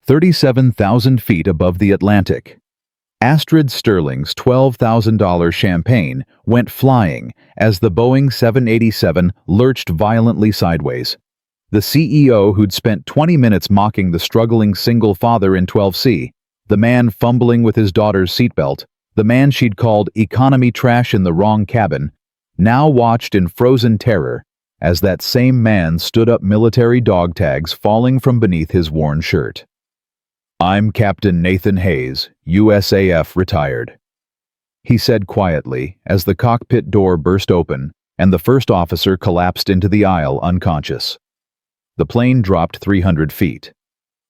37,000 feet above the Atlantic. Astrid Sterling's $12,000 champagne went flying as the Boeing 787 lurched violently sideways. The CEO who'd spent 20 minutes mocking the struggling single father in 12C, the man fumbling with his daughter's seatbelt, the man she'd called economy trash in the wrong cabin, now watched in frozen terror as that same man stood up, military dog tags falling from beneath his worn shirt. "I'm Captain Nathan Hayes, USAF retired," he said quietly as the cockpit door burst open and the first officer collapsed into the aisle unconscious. The plane dropped 300 feet.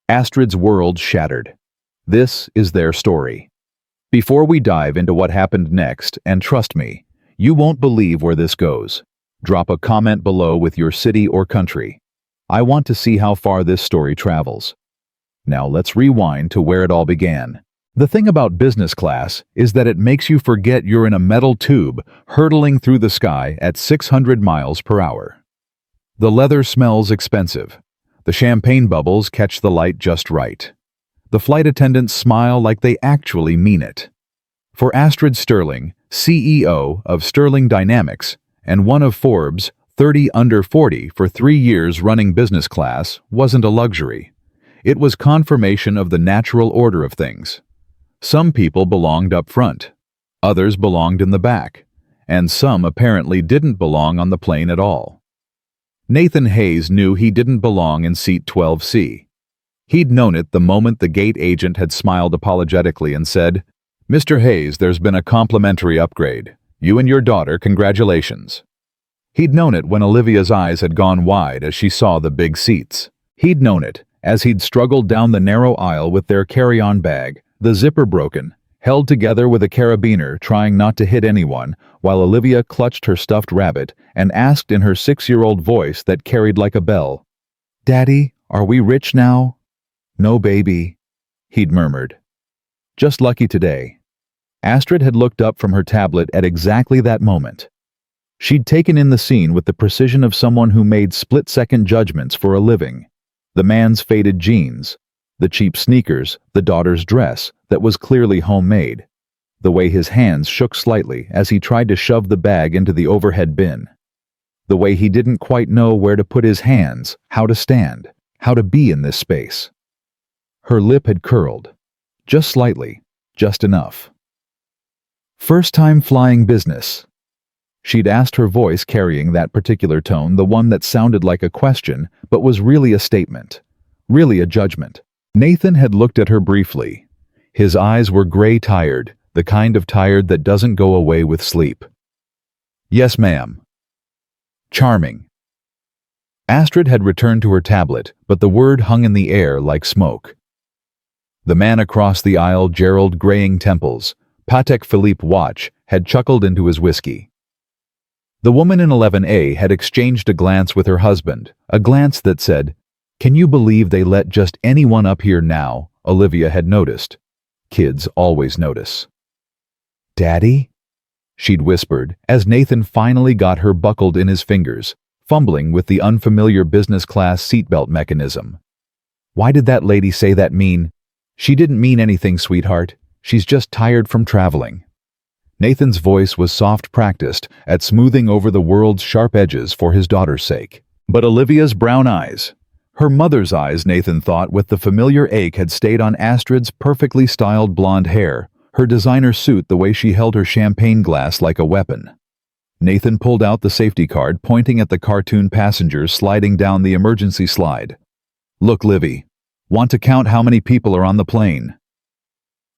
Astrid's world shattered. This is their story. Before we dive into what happened next, and trust me, you won't believe where this goes, drop a comment below with your city or country. I want to see how far this story travels. Now let's rewind to where it all began. The thing about business class is that it makes you forget you're in a metal tube hurtling through the sky at 600 miles per hour. The leather smells expensive. The champagne bubbles catch the light just right. The flight attendants smile like they actually mean it. For Astrid Sterling, CEO of Sterling Dynamics and one of Forbes' 30 under 40 for 3 years running business class, wasn't a luxury. It was confirmation of the natural order of things. Some people belonged up front, others belonged in the back, and some apparently didn't belong on the plane at all. Nathan Hayes knew he didn't belong in seat 12C. He'd known it the moment the gate agent had smiled apologetically and said, "Mr. Hayes, there's been a complimentary upgrade. You and your daughter, congratulations." He'd known it when Olivia's eyes had gone wide as she saw the big seats. He'd known it as he'd struggled down the narrow aisle with their carry-on bag, the zipper broken, held together with a carabiner trying not to hit anyone, while Olivia clutched her stuffed rabbit and asked in her 6-year-old voice that carried like a bell, "Daddy, are we rich now?" "No, baby," he'd murmured. "Just lucky today." Astrid had looked up from her tablet at exactly that moment. She'd taken in the scene with the precision of someone who made split-second judgments for a living. The man's faded jeans, the cheap sneakers, the daughter's dress that was clearly homemade, the way his hands shook slightly as he tried to shove the bag into the overhead bin, the way he didn't quite know where to put his hands, how to stand, how to be in this space. Her lip had curled, just slightly, just enough. "First time flying business?" She'd asked, her voice carrying that particular tone, the one that sounded like a question but was really a statement, really a judgment. Nathan had looked at her briefly. His eyes were gray tired, the kind of tired that doesn't go away with sleep. "Yes, ma'am." "Charming." Astrid had returned to her tablet, but the word hung in the air like smoke. The man across the aisle, Gerald graying temples, Patek Philippe watch, had chuckled into his whiskey. The woman in 11A had exchanged a glance with her husband, a glance that said, "Can you believe they let just anyone up here now?" Olivia had noticed. Kids always notice. "Daddy?" she'd whispered as Nathan finally got her buckled in his fingers, fumbling with the unfamiliar business class seatbelt mechanism. "Why did that lady say that mean?" "She didn't mean anything, sweetheart. She's just tired from traveling." Nathan's voice was soft, practiced at smoothing over the world's sharp edges for his daughter's sake. But Olivia's brown eyes, her mother's eyes, Nathan thought, with the familiar ache, had stayed on Astrid's perfectly styled blonde hair, her designer suit, the way she held her champagne glass like a weapon. Nathan pulled out the safety card, pointing at the cartoon passengers sliding down the emergency slide. "Look, Livy. Want to count how many people are on the plane?"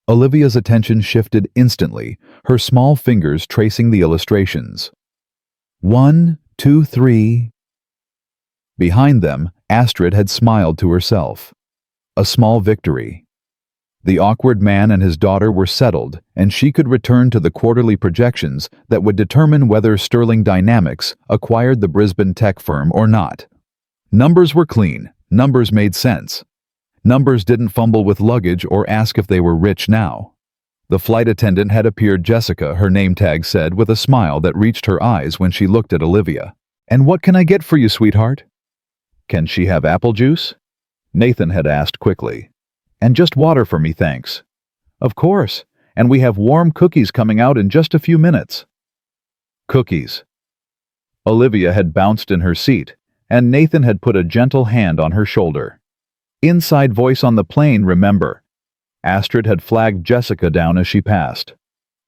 Olivia's attention shifted instantly, her small fingers tracing the illustrations. 1, 2, 3. Behind them, Astrid had smiled to herself. A small victory. The awkward man and his daughter were settled, and she could return to the quarterly projections that would determine whether Sterling Dynamics acquired the Brisbane tech firm or not. Numbers were clean, numbers made sense. Numbers didn't fumble with luggage or ask if they were rich now. The flight attendant had appeared. Jessica, her name tag said, with a smile that reached her eyes when she looked at Olivia. "And what can I get for you, sweetheart?" "Can she have apple juice?" Nathan had asked quickly. And just water for me, thanks. Of course, and we have warm cookies coming out in just a few minutes. Cookies. Olivia had bounced in her seat, and Nathan had put a gentle hand on her shoulder. Inside voice on the plane, remember. Astrid had flagged Jessica down as she passed.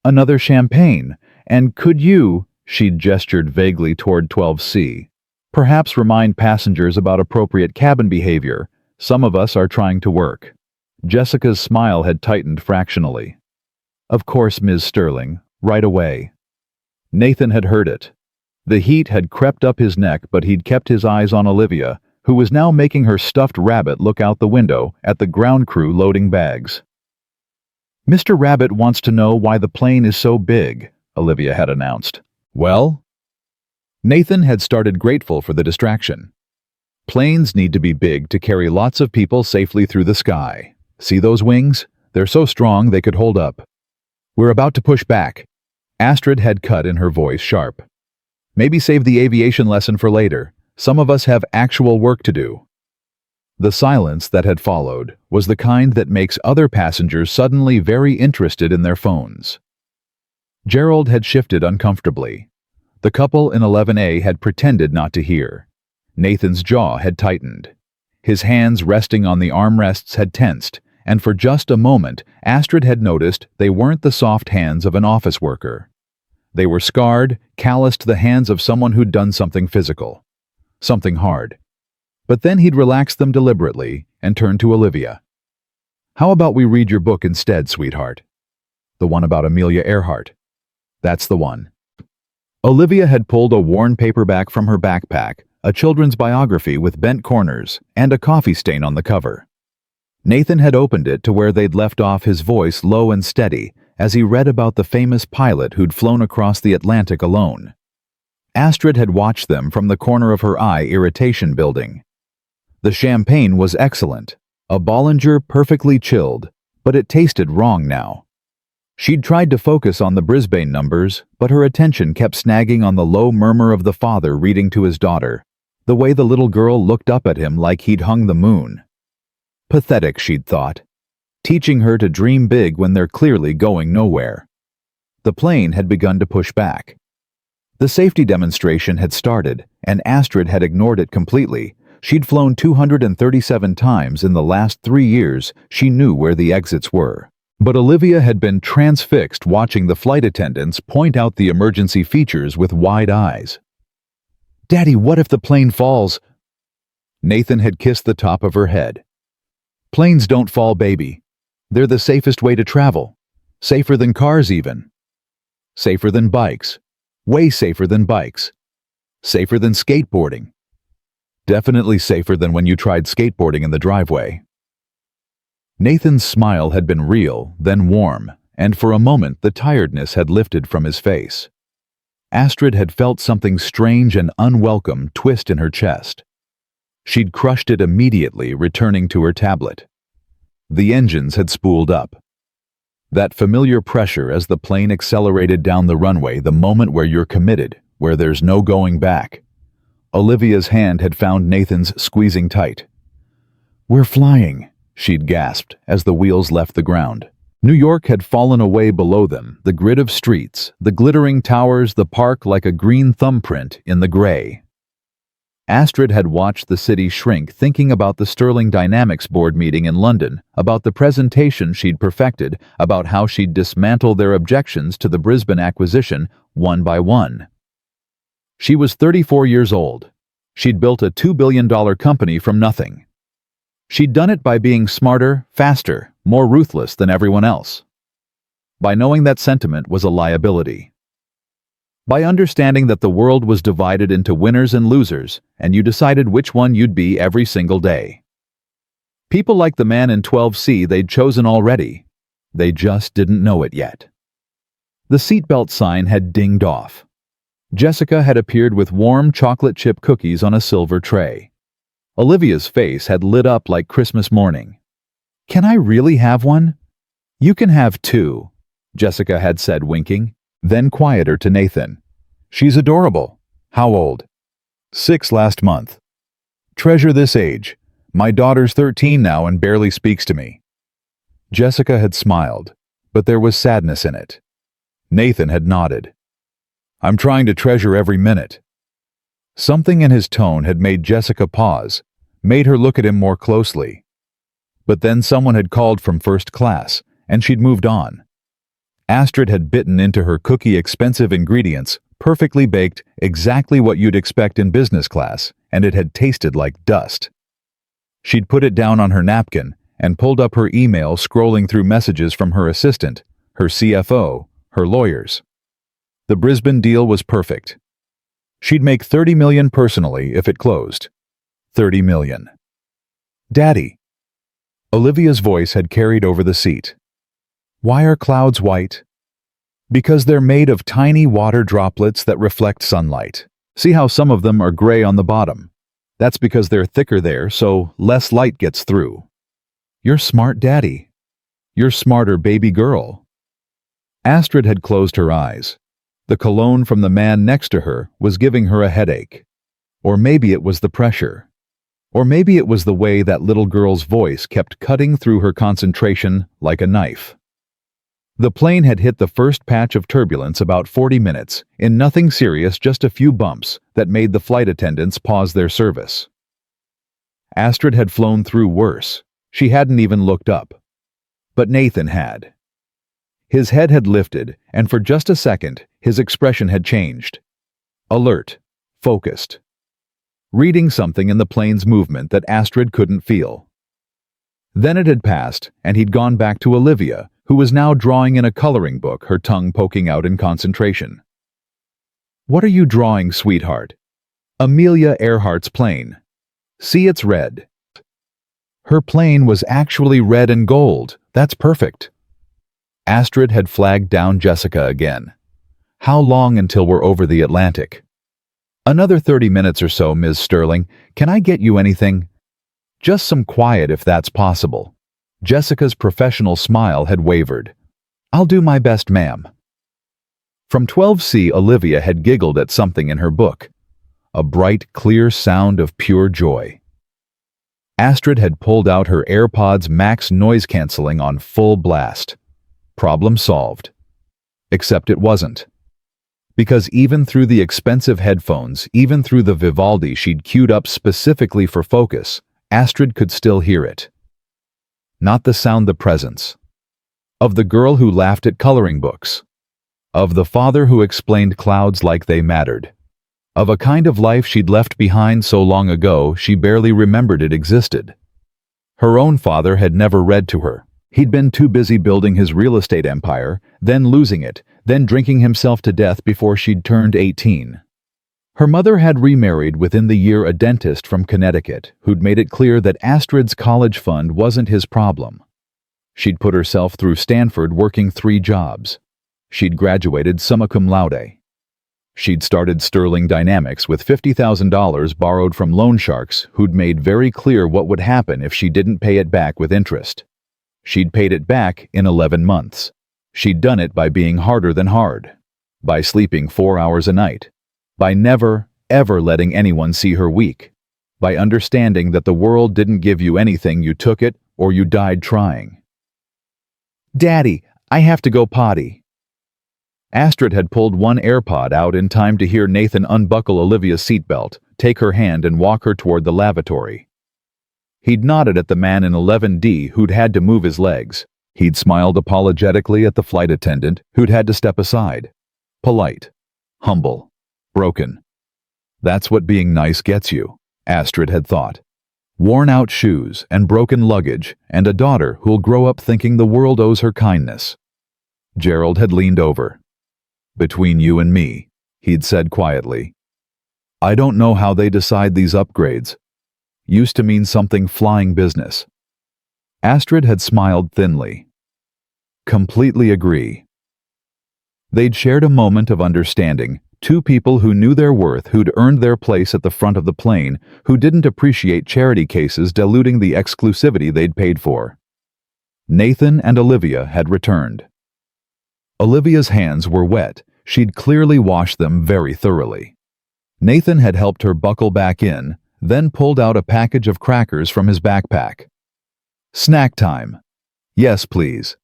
Another champagne, and could you, she'd gestured vaguely toward 12C, perhaps remind passengers about appropriate cabin behavior. Some of us are trying to work. Jessica's smile had tightened fractionally. Of course, Ms. Sterling, right away. Nathan had heard it. The heat had crept up his neck, but he'd kept his eyes on Olivia, who was now making her stuffed rabbit look out the window at the ground crew loading bags. Mr. Rabbit wants to know why the plane is so big, Olivia had announced. Well? Nathan had started grateful for the distraction. Planes need to be big to carry lots of people safely through the sky. See those wings? They're so strong they could hold up. We're about to push back. Astrid had cut in her voice sharp. Maybe save the aviation lesson for later. Some of us have actual work to do. The silence that had followed was the kind that makes other passengers suddenly very interested in their phones. Gerald had shifted uncomfortably. The couple in 11A had pretended not to hear. Nathan's jaw had tightened. His hands resting on the armrests had tensed, and for just a moment Astrid had noticed they weren't the soft hands of an office worker. They were scarred, calloused the hands of someone who'd done something physical. Something hard. But then he'd relaxed them deliberately and turned to Olivia. How about we read your book instead, sweetheart? The one about Amelia Earhart. That's the one. Olivia had pulled a worn paperback from her backpack, a children's biography with bent corners and a coffee stain on the cover. Nathan had opened it to where they'd left off, his voice low and steady, as he read about the famous pilot who'd flown across the Atlantic alone. Astrid had watched them from the corner of her eye, irritation building. The champagne was excellent, a Bollinger perfectly chilled, but it tasted wrong now. She'd tried to focus on the Brisbane numbers, but her attention kept snagging on the low murmur of the father reading to his daughter, the way the little girl looked up at him like he'd hung the moon. Pathetic, she'd thought, teaching her to dream big when they're clearly going nowhere. The plane had begun to push back. The safety demonstration had started, and Astrid had ignored it completely. She'd flown 237 times in the last 3 years. She knew where the exits were. But Olivia had been transfixed watching the flight attendants point out the emergency features with wide eyes. Daddy, what if the plane falls? Nathan had kissed the top of her head. Planes don't fall, baby. They're the safest way to travel. Safer than cars even. Safer than bikes. Way safer than bikes. Safer than skateboarding. Definitely safer than when you tried skateboarding in the driveway. Nathan's smile had been real, then warm, and for a moment the tiredness had lifted from his face. Astrid had felt something strange and unwelcome twist in her chest. She'd crushed it immediately, returning to her tablet. The engines had spooled up. That familiar pressure as the plane accelerated down the runway, the moment where you're committed, where there's no going back. Olivia's hand had found Nathan's, squeezing tight. We're flying, she'd gasped as the wheels left the ground. New York had fallen away below them, the grid of streets, the glittering towers, the park like a green thumbprint in the gray. Astrid had watched the city shrink, thinking about the Sterling Dynamics board meeting in London, about the presentation she'd perfected, about how she'd dismantle their objections to the Brisbane acquisition one by one. She was 34 years old. She'd built a $2 billion company from nothing. She'd done it by being smarter, faster, more ruthless than everyone else. By knowing that sentiment was a liability. By understanding that the world was divided into winners and losers, and you decided which one you'd be every single day. People like the man in 12C they'd chosen already. They just didn't know it yet. The seatbelt sign had dinged off. Jessica had appeared with warm chocolate chip cookies on a silver tray. Olivia's face had lit up like Christmas morning. Can I really have one? You can have 2, Jessica had said, winking, then quieter to Nathan. She's adorable. How old? 6 last month. Treasure this age. My daughter's 13 now and barely speaks to me. Jessica had smiled, but there was sadness in it. Nathan had nodded. I'm trying to treasure every minute. Something in his tone had made Jessica pause, made her look at him more closely. But then someone had called from first class, and she'd moved on. Astrid had bitten into her cookie expensive ingredients, perfectly baked, exactly what you'd expect in business class, and it had tasted like dust. She'd put it down on her napkin and pulled up her email, scrolling through messages from her assistant, her CFO, her lawyers. The Brisbane deal was perfect. She'd make $30 million personally if it closed. $30 million. Daddy. Olivia's voice had carried over the seat. Why are clouds white? Because they're made of tiny water droplets that reflect sunlight. See how some of them are gray on the bottom? That's because they're thicker there, so less light gets through. You're smart, Daddy. You're smarter, baby girl. Astrid had closed her eyes. The cologne from the man next to her was giving her a headache. Or maybe it was the pressure. Or maybe it was the way that little girl's voice kept cutting through her concentration like a knife. The plane had hit the first patch of turbulence about 40 minutes, in nothing serious, just a few bumps that made the flight attendants pause their service. Astrid had flown through worse. She hadn't even looked up. But Nathan had. His head had lifted, and for just a second, his expression had changed. Alert, focused. Reading something in the plane's movement that Astrid couldn't feel. Then it had passed, and he'd gone back to Olivia, who was now drawing in a coloring book, her tongue poking out in concentration. What are you drawing, sweetheart? Amelia Earhart's plane. See, it's red. Her plane was actually red and gold. That's perfect. Astrid had flagged down Jessica again. How long until we're over the Atlantic? Another 30 minutes or so, Ms. Sterling. Can I get you anything? Just some quiet if that's possible. Jessica's professional smile had wavered. I'll do my best, ma'am. From 12C, Olivia had giggled at something in her book. A bright, clear sound of pure joy. Astrid had pulled out her AirPods Max noise cancelling on full blast. Problem solved. Except it wasn't. Because even through the expensive headphones, even through the Vivaldi she'd queued up specifically for focus, Astrid could still hear it. Not the sound, the presence. Of the girl who laughed at coloring books. Of the father who explained clouds like they mattered. Of a kind of life she'd left behind so long ago she barely remembered it existed. Her own father had never read to her. He'd been too busy building his real estate empire, then losing it, then drinking himself to death before she'd turned 18. Her mother had remarried within the year, a dentist from Connecticut who'd made it clear that Astrid's college fund wasn't his problem. She'd put herself through Stanford working 3 jobs. She'd graduated summa cum laude. She'd started Sterling Dynamics with $50,000 borrowed from loan sharks who'd made very clear what would happen if she didn't pay it back with interest. She'd paid it back in 11 months. She'd done it by being harder than hard, by sleeping 4 hours a night, by never, ever letting anyone see her weak, by understanding that the world didn't give you anything you took it or you died trying. Daddy, I have to go potty. Astrid had pulled one AirPod out in time to hear Nathan unbuckle Olivia's seatbelt, take her hand and walk her toward the lavatory. He'd nodded at the man in 11D who'd had to move his legs. He'd smiled apologetically at the flight attendant who'd had to step aside. Polite. Humble. Broken. That's what being nice gets you, Astrid had thought. Worn-out shoes and broken luggage and a daughter who'll grow up thinking the world owes her kindness. Gerald had leaned over. Between you and me, he'd said quietly. I don't know how they decide these upgrades. Used to mean something flying business. Astrid had smiled thinly. Completely agree. They'd shared a moment of understanding, 2 people who knew their worth, who'd earned their place at the front of the plane, who didn't appreciate charity cases diluting the exclusivity they'd paid for. Nathan and Olivia had returned. Olivia's hands were wet. She'd clearly washed them very thoroughly. Nathan had helped her buckle back in, then pulled out a package of crackers from his backpack. Snack time. Yes, please.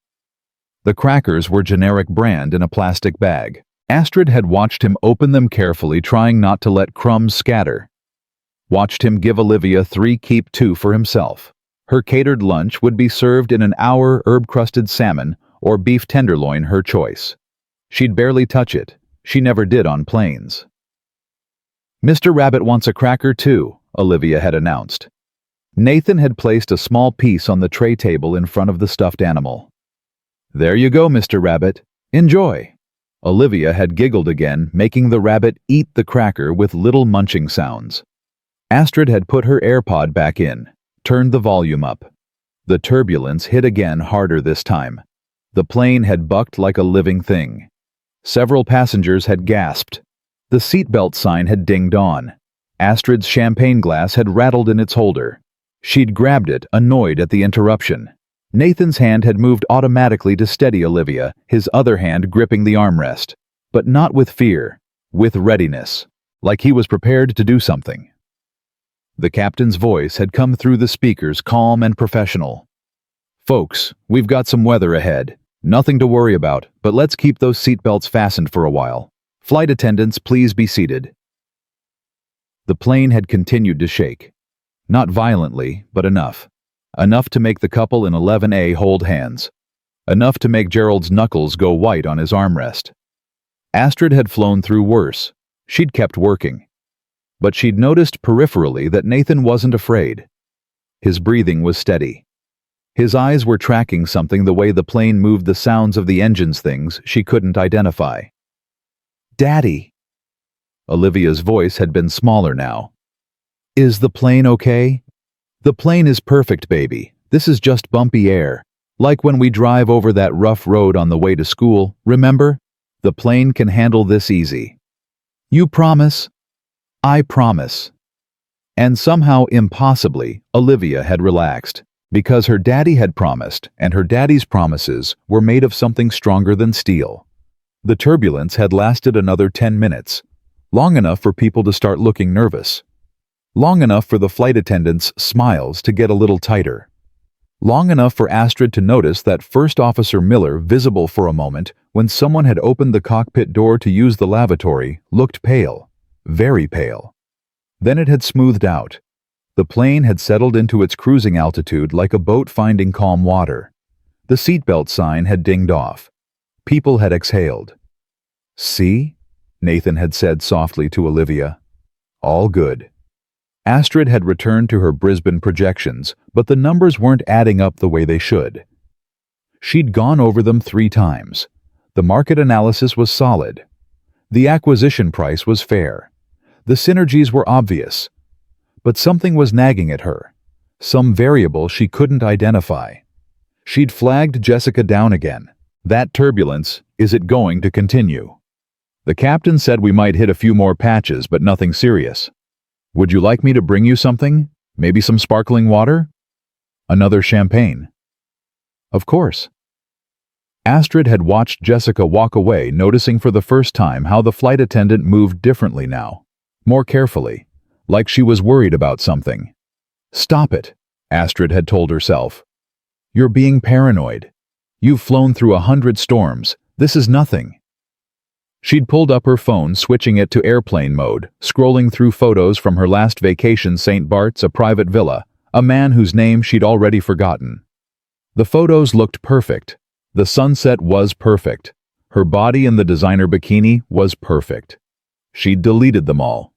The crackers were generic brand in a plastic bag. Astrid had watched him open them carefully, trying not to let crumbs scatter. Watched him give Olivia 3, keep 2 for himself. Her catered lunch would be served in an hour, herb-crusted salmon or beef tenderloin, her choice. She'd barely touch it. She never did on planes. Mr. Rabbit wants a cracker too, Olivia had announced. Nathan had placed a small piece on the tray table in front of the stuffed animal. There you go, Mr. Rabbit. Enjoy. Olivia had giggled again, making the rabbit eat the cracker with little munching sounds. Astrid had put her AirPod back in, turned the volume up. The turbulence hit again, harder this time. The plane had bucked like a living thing. Several passengers had gasped. The seatbelt sign had dinged on. Astrid's champagne glass had rattled in its holder. She'd grabbed it, annoyed at the interruption. Nathan's hand had moved automatically to steady Olivia, his other hand gripping the armrest. But not with fear, with readiness, like he was prepared to do something. The captain's voice had come through the speakers, calm and professional. Folks, we've got some weather ahead. Nothing to worry about, but let's keep those seatbelts fastened for a while. Flight attendants, please be seated. The plane had continued to shake. Not violently, but enough. Enough to make the couple in 11A hold hands. Enough to make Gerald's knuckles go white on his armrest. Astrid had flown through worse. She'd kept working. But she'd noticed peripherally that Nathan wasn't afraid. His breathing was steady. His eyes were tracking something, the way the plane moved, the sounds of the engines, things she couldn't identify. Daddy. Olivia's voice had been smaller now. Is the plane okay? The plane is perfect, baby. This is just bumpy air. Like when we drive over that rough road on the way to school, remember? The plane can handle this easy. You promise? I promise. And somehow, impossibly, Olivia had relaxed. Because her daddy had promised, and her daddy's promises were made of something stronger than steel. The turbulence had lasted another 10 minutes. Long enough for people to start looking nervous. Long enough for the flight attendants' smiles to get a little tighter. Long enough for Astrid to notice that First Officer Miller, visible for a moment when someone had opened the cockpit door to use the lavatory, looked pale, very pale. Then it had smoothed out. The plane had settled into its cruising altitude like a boat finding calm water. The seatbelt sign had dinged off. People had exhaled. See? Nathan had said softly to Olivia. All good. Astrid had returned to her Brisbane projections, but the numbers weren't adding up the way they should. She'd gone over them 3 times. The market analysis was solid. The acquisition price was fair. The synergies were obvious. But something was nagging at her. Some variable she couldn't identify. She'd flagged Jessica down again. That turbulence, is it going to continue? The captain said we might hit a few more patches, but nothing serious. Would you like me to bring you something? Maybe some sparkling water? Another champagne? Of course. Astrid had watched Jessica walk away, noticing for the first time how the flight attendant moved differently now. More carefully, like she was worried about something. Stop it, Astrid had told herself. You're being paranoid. You've flown through 100 storms. This is nothing. She'd pulled up her phone, switching it to airplane mode, scrolling through photos from her last vacation, St. Bart's, a private villa, a man whose name she'd already forgotten. The photos looked perfect. The sunset was perfect. Her body in the designer bikini was perfect. She'd deleted them all.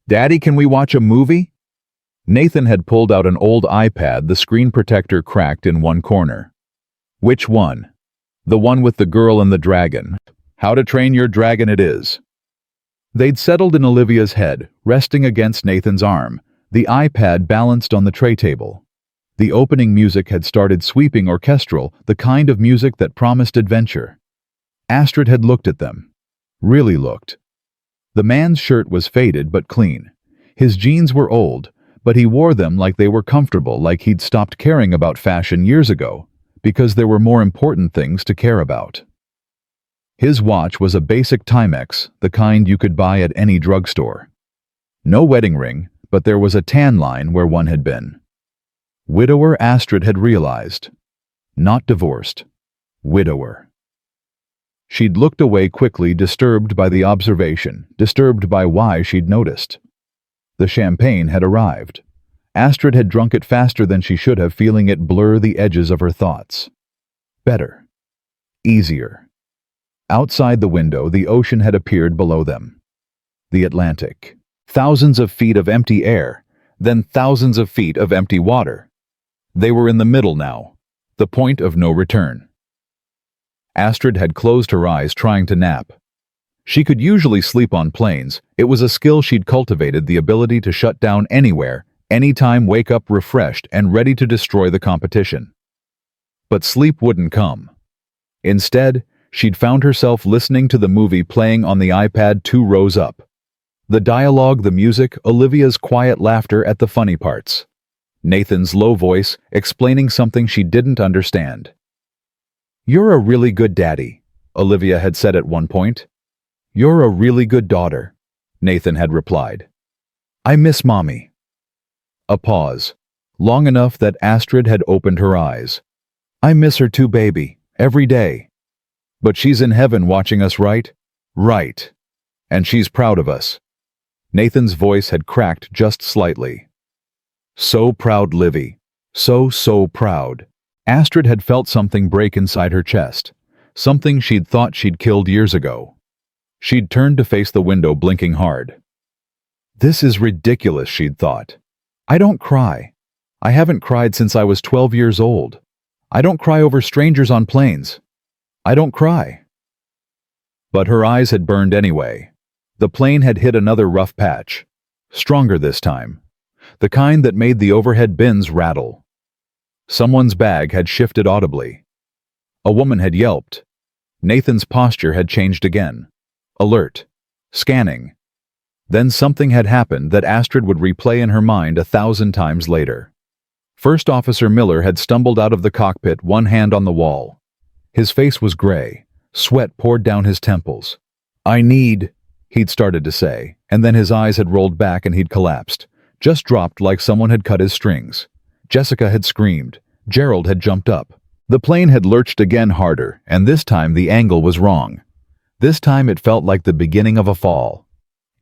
Daddy, can we watch a movie? Nathan had pulled out an old iPad, the screen protector cracked in one corner. Which one? The one with the girl and the dragon. How to Train Your Dragon it is. They'd settled in Olivia's head, resting against Nathan's arm, the iPad balanced on the tray table. The opening music had started, sweeping orchestral, the kind of music that promised adventure. Astrid had looked at them. Really looked. The man's shirt was faded but clean. His jeans were old, but he wore them like they were comfortable, like he'd stopped caring about fashion years ago, because there were more important things to care about. His watch was a basic Timex, the kind you could buy at any drugstore. No wedding ring, but there was a tan line where one had been. Widower, Astrid had realized. Not divorced. Widower. She'd looked away quickly, disturbed by the observation, disturbed by why she'd noticed. The champagne had arrived. Astrid had drunk it faster than she should have, feeling it blur the edges of her thoughts. Better. Easier. Outside the window, the ocean had appeared below them. The Atlantic. Thousands of feet of empty air, then thousands of feet of empty water. They were in the middle now, the point of no return. Astrid had closed her eyes, trying to nap. She could usually sleep on planes. It was a skill she'd cultivated, the ability to shut down anywhere, anytime, wake up refreshed and ready to destroy the competition. But sleep wouldn't come. Instead, she'd found herself listening to the movie playing on the iPad 2 rows up. The dialogue, the music, Olivia's quiet laughter at the funny parts. Nathan's low voice explaining something she didn't understand. "You're a really good daddy," Olivia had said at one point. "You're a really good daughter," Nathan had replied. "I miss Mommy." A pause, long enough that Astrid had opened her eyes. "I miss her too, baby, every day. But she's in heaven watching us, right? Right. And she's proud of us." Nathan's voice had cracked just slightly. "So proud, Livy. So proud." Astrid had felt something break inside her chest, something she'd thought she'd killed years ago. She'd turned to face the window, blinking hard. "This is ridiculous," she'd thought. "I don't cry. I haven't cried since I was 12 years old. I don't cry over strangers on planes. I don't cry." But her eyes had burned anyway. The plane had hit another rough patch. Stronger this time. The kind that made the overhead bins rattle. Someone's bag had shifted audibly. A woman had yelped. Nathan's posture had changed again. Alert. Scanning. Then something had happened that Astrid would replay in her mind 1,000 times later. First Officer Miller had stumbled out of the cockpit, one hand on the wall. His face was gray. Sweat poured down his temples. "I need," he'd started to say, and then his eyes had rolled back and he'd collapsed. Just dropped like someone had cut his strings. Jessica had screamed. Gerald had jumped up. The plane had lurched again, harder, and this time the angle was wrong. This time it felt like the beginning of a fall.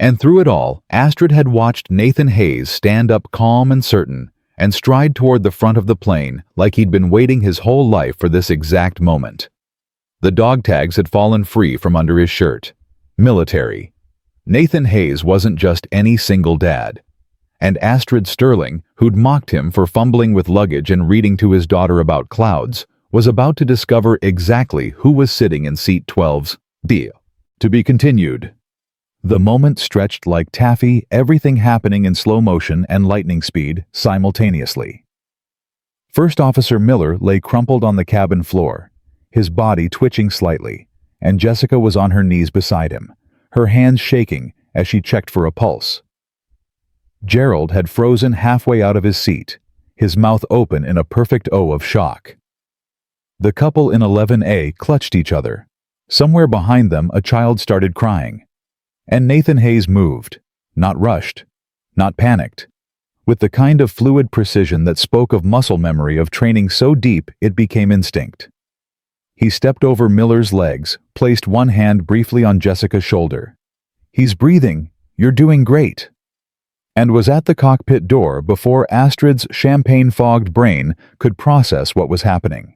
And through it all, Astrid had watched Nathan Hayes stand up calm and certain, and stride toward the front of the plane like he'd been waiting his whole life for this exact moment. The dog tags had fallen free from under his shirt. Military. Nathan Hayes wasn't just any single dad. And Astrid Sterling, who'd mocked him for fumbling with luggage and reading to his daughter about clouds, was about to discover exactly who was sitting in seat 12's deal. To be continued. The moment stretched like taffy, everything happening in slow motion and lightning speed simultaneously. First Officer Miller lay crumpled on the cabin floor, his body twitching slightly, and Jessica was on her knees beside him, her hands shaking as she checked for a pulse. Gerald had frozen halfway out of his seat, his mouth open in a perfect O of shock. The couple in 11A clutched each other. Somewhere behind them, a child started crying. And Nathan Hayes moved, not rushed, not panicked, with the kind of fluid precision that spoke of muscle memory, of training so deep it became instinct. He stepped over Miller's legs, placed one hand briefly on Jessica's shoulder. "He's breathing. You're doing great." And was at the cockpit door before Astrid's champagne-fogged brain could process what was happening.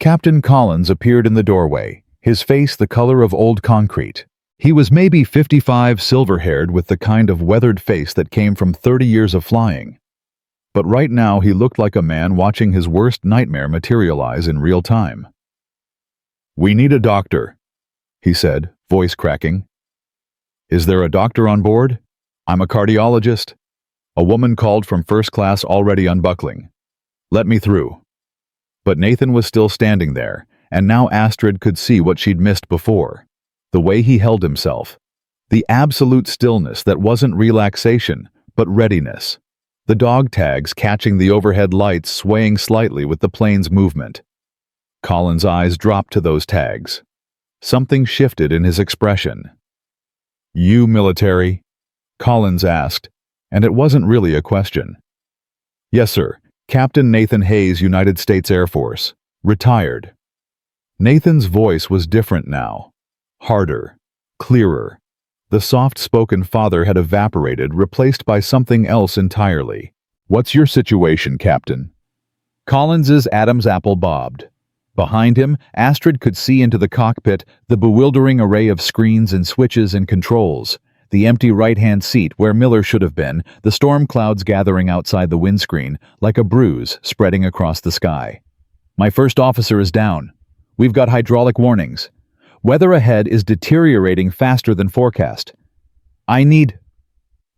Captain Collins appeared in the doorway, his face the color of old concrete. He was maybe 55, silver-haired, with the kind of weathered face that came from 30 years of flying. But right now he looked like a man watching his worst nightmare materialize in real time. "We need a doctor," he said, voice cracking. "Is there a doctor on board? I'm a cardiologist." A woman called from first class, already unbuckling. "Let me through." But Nathan was still standing there, and now Astrid could see what she'd missed before. The way he held himself. The absolute stillness that wasn't relaxation, but readiness. The dog tags catching the overhead lights, swaying slightly with the plane's movement. Colin's eyes dropped to those tags. Something shifted in his expression. "You military?" Collins asked, and it wasn't really a question. "Yes, sir. Captain Nathan Hayes, United States Air Force. Retired. Nathan's voice was different now. Harder. Clearer. The soft-spoken father had evaporated, replaced by something else entirely. "What's your situation, Captain?" Collins's Adam's apple bobbed. Behind him, Astrid could see into the cockpit, the bewildering array of screens and switches and controls, the empty right-hand seat where Miller should have been, the storm clouds gathering outside the windscreen, like a bruise spreading across the sky. "My first officer is down. We've got hydraulic warnings. Weather ahead is deteriorating faster than forecast. I need—"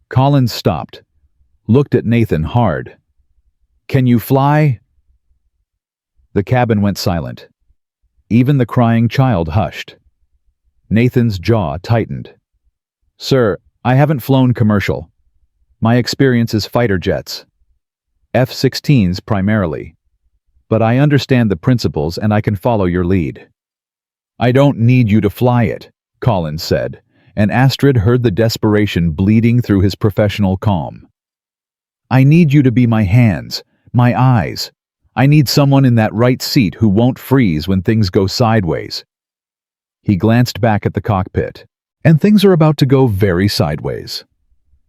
Collins stopped, looked at Nathan hard. "Can you fly?" The cabin went silent. Even the crying child hushed. Nathan's jaw tightened. "Sir, I haven't flown commercial. My experience is fighter jets. F-16s primarily. But I understand the principles and I can follow your lead." "I don't need you to fly it," Collins said, and Astrid heard the desperation bleeding through his professional calm. "I need you to be my hands, my eyes. I need someone in that right seat who won't freeze when things go sideways." He glanced back at the cockpit, and things are about to go very sideways.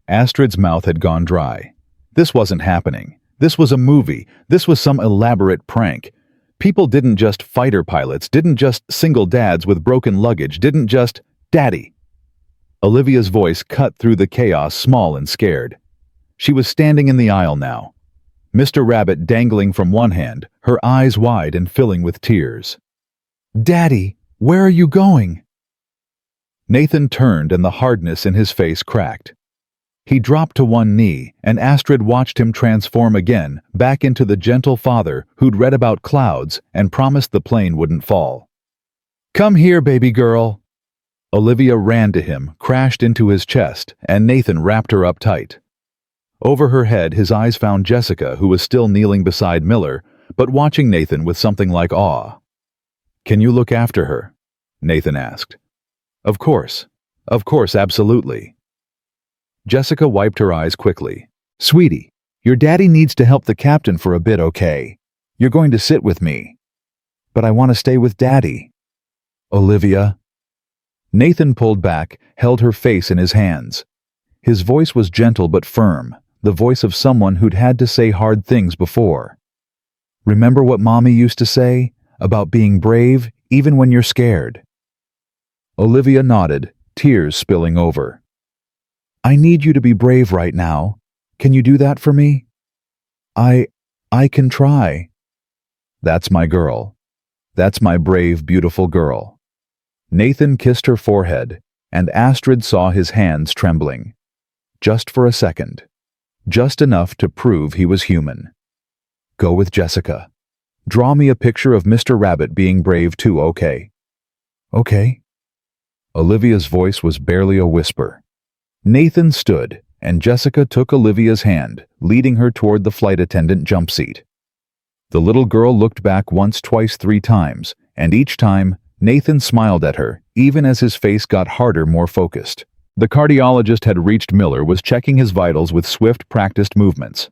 Astrid's mouth had gone dry. This wasn't happening. This was a movie. This was some elaborate prank. People didn't just fighter pilots, didn't just single dads with broken luggage, didn't just Daddy. Olivia's voice cut through the chaos, small and scared. She was standing in the aisle now. Mr. Rabbit dangling from one hand, her eyes wide and filling with tears. "Daddy, where are you going?" Nathan turned and the hardness in his face cracked. He dropped to one knee, and Astrid watched him transform again, back into the gentle father who'd read about clouds and promised the plane wouldn't fall. "Come here, baby girl." Olivia ran to him, crashed into his chest, and Nathan wrapped her up tight. Over her head, his eyes found Jessica, who was still kneeling beside Miller, but watching Nathan with something like awe. "Can you look after her?" Nathan asked. Of course, absolutely." Jessica wiped her eyes quickly. "Sweetie, your daddy needs to help the captain for a bit, okay? You're going to sit with me." "But I want to stay with Daddy." "Olivia." Nathan pulled back, held her face in his hands. His voice was gentle but firm, the voice of someone who'd had to say hard things before. "Remember what Mommy used to say? About being brave, even when you're scared." Olivia nodded, tears spilling over. "I need you to be brave right now. Can you do that for me?" I can try." "That's my girl. That's my brave, beautiful girl." Nathan kissed her forehead, and Astrid saw his hands trembling. Just for a second. Just enough to prove he was human. "Go with Jessica. Draw me a picture of Mr. Rabbit being brave too, okay?" "Okay." Olivia's voice was barely a whisper. Nathan stood, and Jessica took Olivia's hand, leading her toward the flight attendant jump seat. The little girl looked back once, twice, 3 times, and each time, Nathan smiled at her, even as his face got harder, more focused. The cardiologist had reached Miller, was checking his vitals with swift, practiced movements.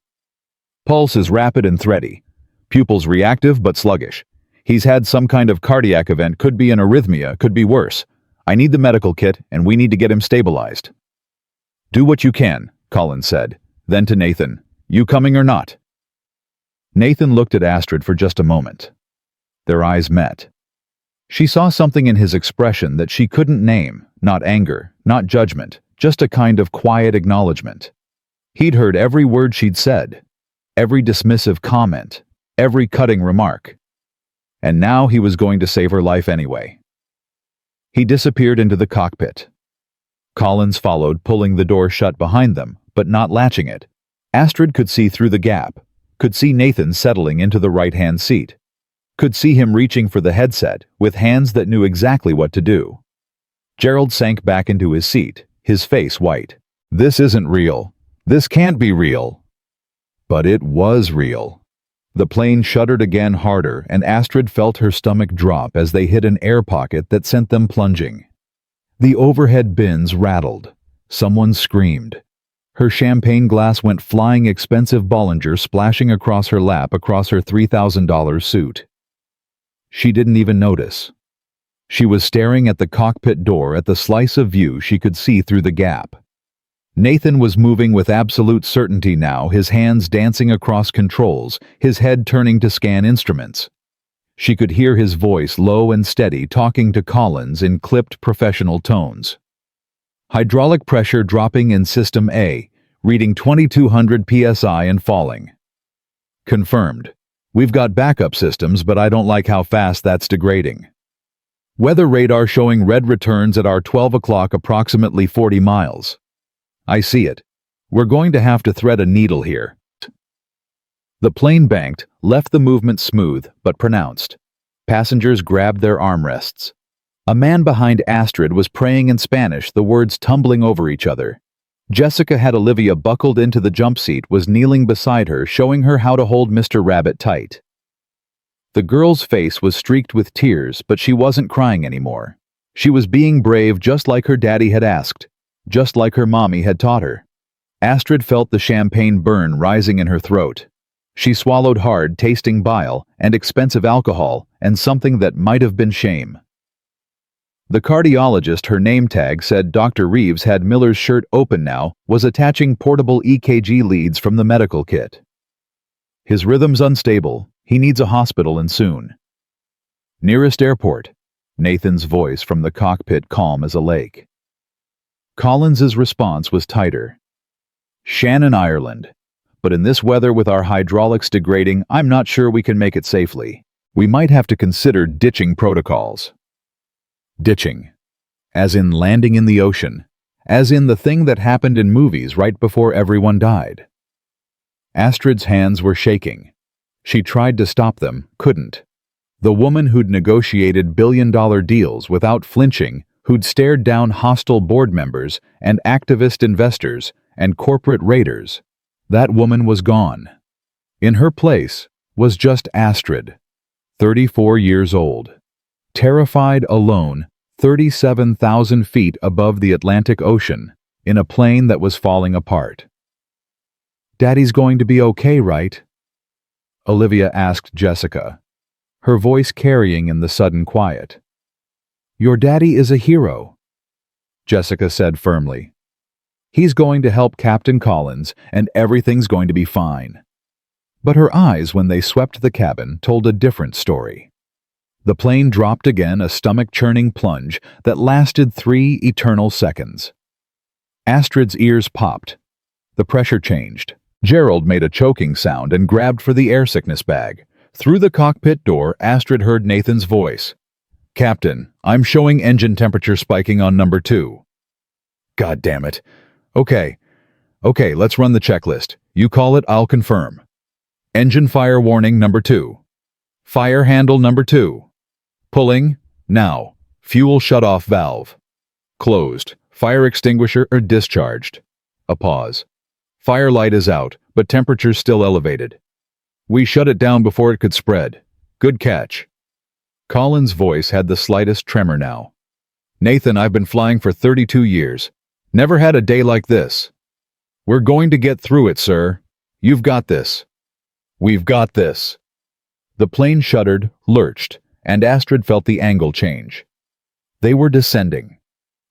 "Pulse is rapid and thready. Pupils reactive but sluggish. He's had some kind of cardiac event, could be an arrhythmia, could be worse. I need the medical kit, and we need to get him stabilized." "Do what you can," Collins said. Then to Nathan, "You coming or not?" Nathan looked at Astrid for just a moment. Their eyes met. She saw something in his expression that she couldn't name, not anger, not judgment, just a kind of quiet acknowledgement. He'd heard every word she'd said, every dismissive comment, every cutting remark. And now he was going to save her life anyway. He disappeared into the cockpit. Collins followed, pulling the door shut behind them, but not latching it. Astrid could see through the gap, could see Nathan settling into the right-hand seat, could see him reaching for the headset with hands that knew exactly what to do. Gerald sank back into his seat, his face white. This isn't real. This can't be real. But it was real. The plane shuddered again harder, and Astrid felt her stomach drop as they hit an air pocket that sent them plunging. The overhead bins rattled. Someone screamed. Her champagne glass went flying, expensive Bollinger splashing across her lap, across her $3,000 suit. She didn't even notice. She was staring at the cockpit door at the slice of view she could see through the gap. Nathan was moving with absolute certainty now, his hands dancing across controls, his head turning to scan instruments. She could hear his voice, low and steady, talking to Collins in clipped professional tones. Hydraulic pressure dropping in System A, reading 2200 psi and falling. Confirmed. We've got backup systems, but I don't like how fast that's degrading. Weather radar showing red returns at our 12 o'clock, approximately 40 miles. I see it. We're going to have to thread a needle here. The plane banked, left the movement smooth but pronounced. Passengers grabbed their armrests. A man behind Astrid was praying in Spanish, the words tumbling over each other. Jessica had Olivia buckled into the jump seat, was kneeling beside her, showing her how to hold Mr. Rabbit tight. The girl's face was streaked with tears, but she wasn't crying anymore. She was being brave, just like her daddy had asked, just like her mommy had taught her. Astrid felt the champagne burn rising in her throat. She swallowed hard, tasting bile and expensive alcohol and something that might have been shame. The cardiologist, her name tag said Dr. Reeves, had Miller's shirt open now, was attaching portable EKG leads from the medical kit. His rhythm's unstable. He needs a hospital and soon. Nearest airport. Nathan's voice from the cockpit, calm as a lake. Collins's response was tighter. Shannon, Ireland. But in this weather with our hydraulics degrading, I'm not sure we can make it safely. We might have to consider ditching protocols. Ditching. As in landing in the ocean. As in the thing that happened in movies right before everyone died. Astrid's hands were shaking. She tried to stop them, couldn't. The woman who'd negotiated billion-dollar deals without flinching, who'd stared down hostile board members and activist investors and corporate raiders, that woman was gone. In her place was just Astrid, 34 years old. Terrified, alone, 37,000 feet above the Atlantic Ocean, in a plane that was falling apart. "Daddy's going to be okay, right?" Olivia asked Jessica, her voice carrying in the sudden quiet. "Your daddy is a hero," Jessica said firmly. "He's going to help Captain Collins, and everything's going to be fine." But her eyes, when they swept the cabin, told a different story. The plane dropped again, a stomach-churning plunge that lasted 3 eternal seconds. Astrid's ears popped. The pressure changed. Gerald made a choking sound and grabbed for the air sickness bag. Through the cockpit door, Astrid heard Nathan's voice. "Captain, I'm showing engine temperature spiking on number 2. "God damn it. Okay, let's run the checklist. You call it, I'll confirm. Engine fire warning number 2. Fire handle number 2. Pulling, now. Fuel shutoff valve. Closed. Fire extinguisher or discharged." A pause. "Fire light is out, but temperature's still elevated. We shut it down before it could spread. Good catch." Collins' voice had the slightest tremor now. "Nathan, I've been flying for 32 years. Never had a day like this. We're going to get through it, sir. You've got this. We've got this." The plane shuddered, lurched, and Astrid felt the angle change. They were descending.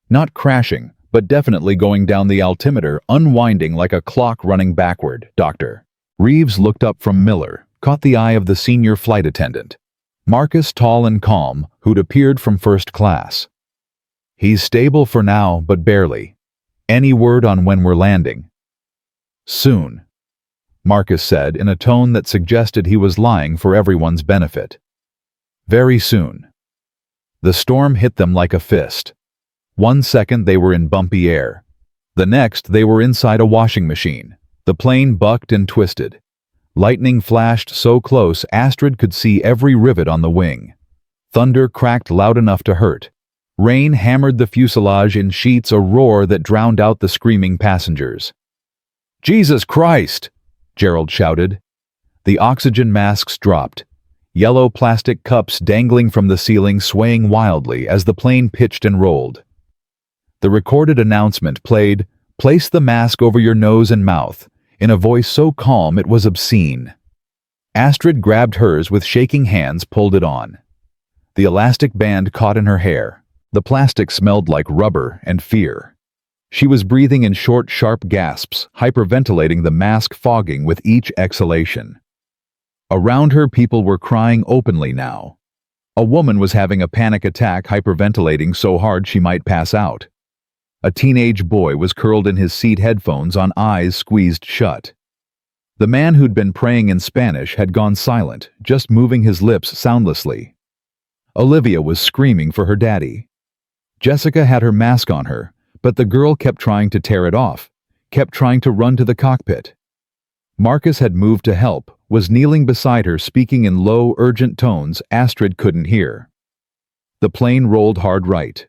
Not crashing, but definitely going down the altimeter, unwinding like a clock running backward. Dr. Reeves looked up from Miller, caught the eye of the senior flight attendant. Marcus, tall and calm, who'd appeared from first class. "He's stable for now, but barely. Any word on when we're landing?" "Soon," Marcus said in a tone that suggested he was lying for everyone's benefit. "Very soon." The storm hit them like a fist. 1 second they were in bumpy air. The next they were inside a washing machine. The plane bucked and twisted. Lightning flashed so close Astrid could see every rivet on the wing. Thunder cracked loud enough to hurt. Rain hammered the fuselage in sheets, a roar that drowned out the screaming passengers. "Jesus Christ!" Gerald shouted. The oxygen masks dropped. Yellow plastic cups dangling from the ceiling, swaying wildly as the plane pitched and rolled. The recorded announcement played, "Place the mask over your nose and mouth," in a voice so calm it was obscene. Astrid grabbed hers with shaking hands, pulled it on. The elastic band caught in her hair. The plastic smelled like rubber and fear. She was breathing in short, sharp gasps, hyperventilating, the mask fogging with each exhalation. Around her, people were crying openly now. A woman was having a panic attack, hyperventilating so hard she might pass out. A teenage boy was curled in his seat, headphones on, eyes squeezed shut. The man who'd been praying in Spanish had gone silent, just moving his lips soundlessly. Olivia was screaming for her daddy. Jessica had her mask on her, but the girl kept trying to tear it off, kept trying to run to the cockpit. Marcus had moved to help, was kneeling beside her, speaking in low, urgent tones Astrid couldn't hear. The plane rolled hard right.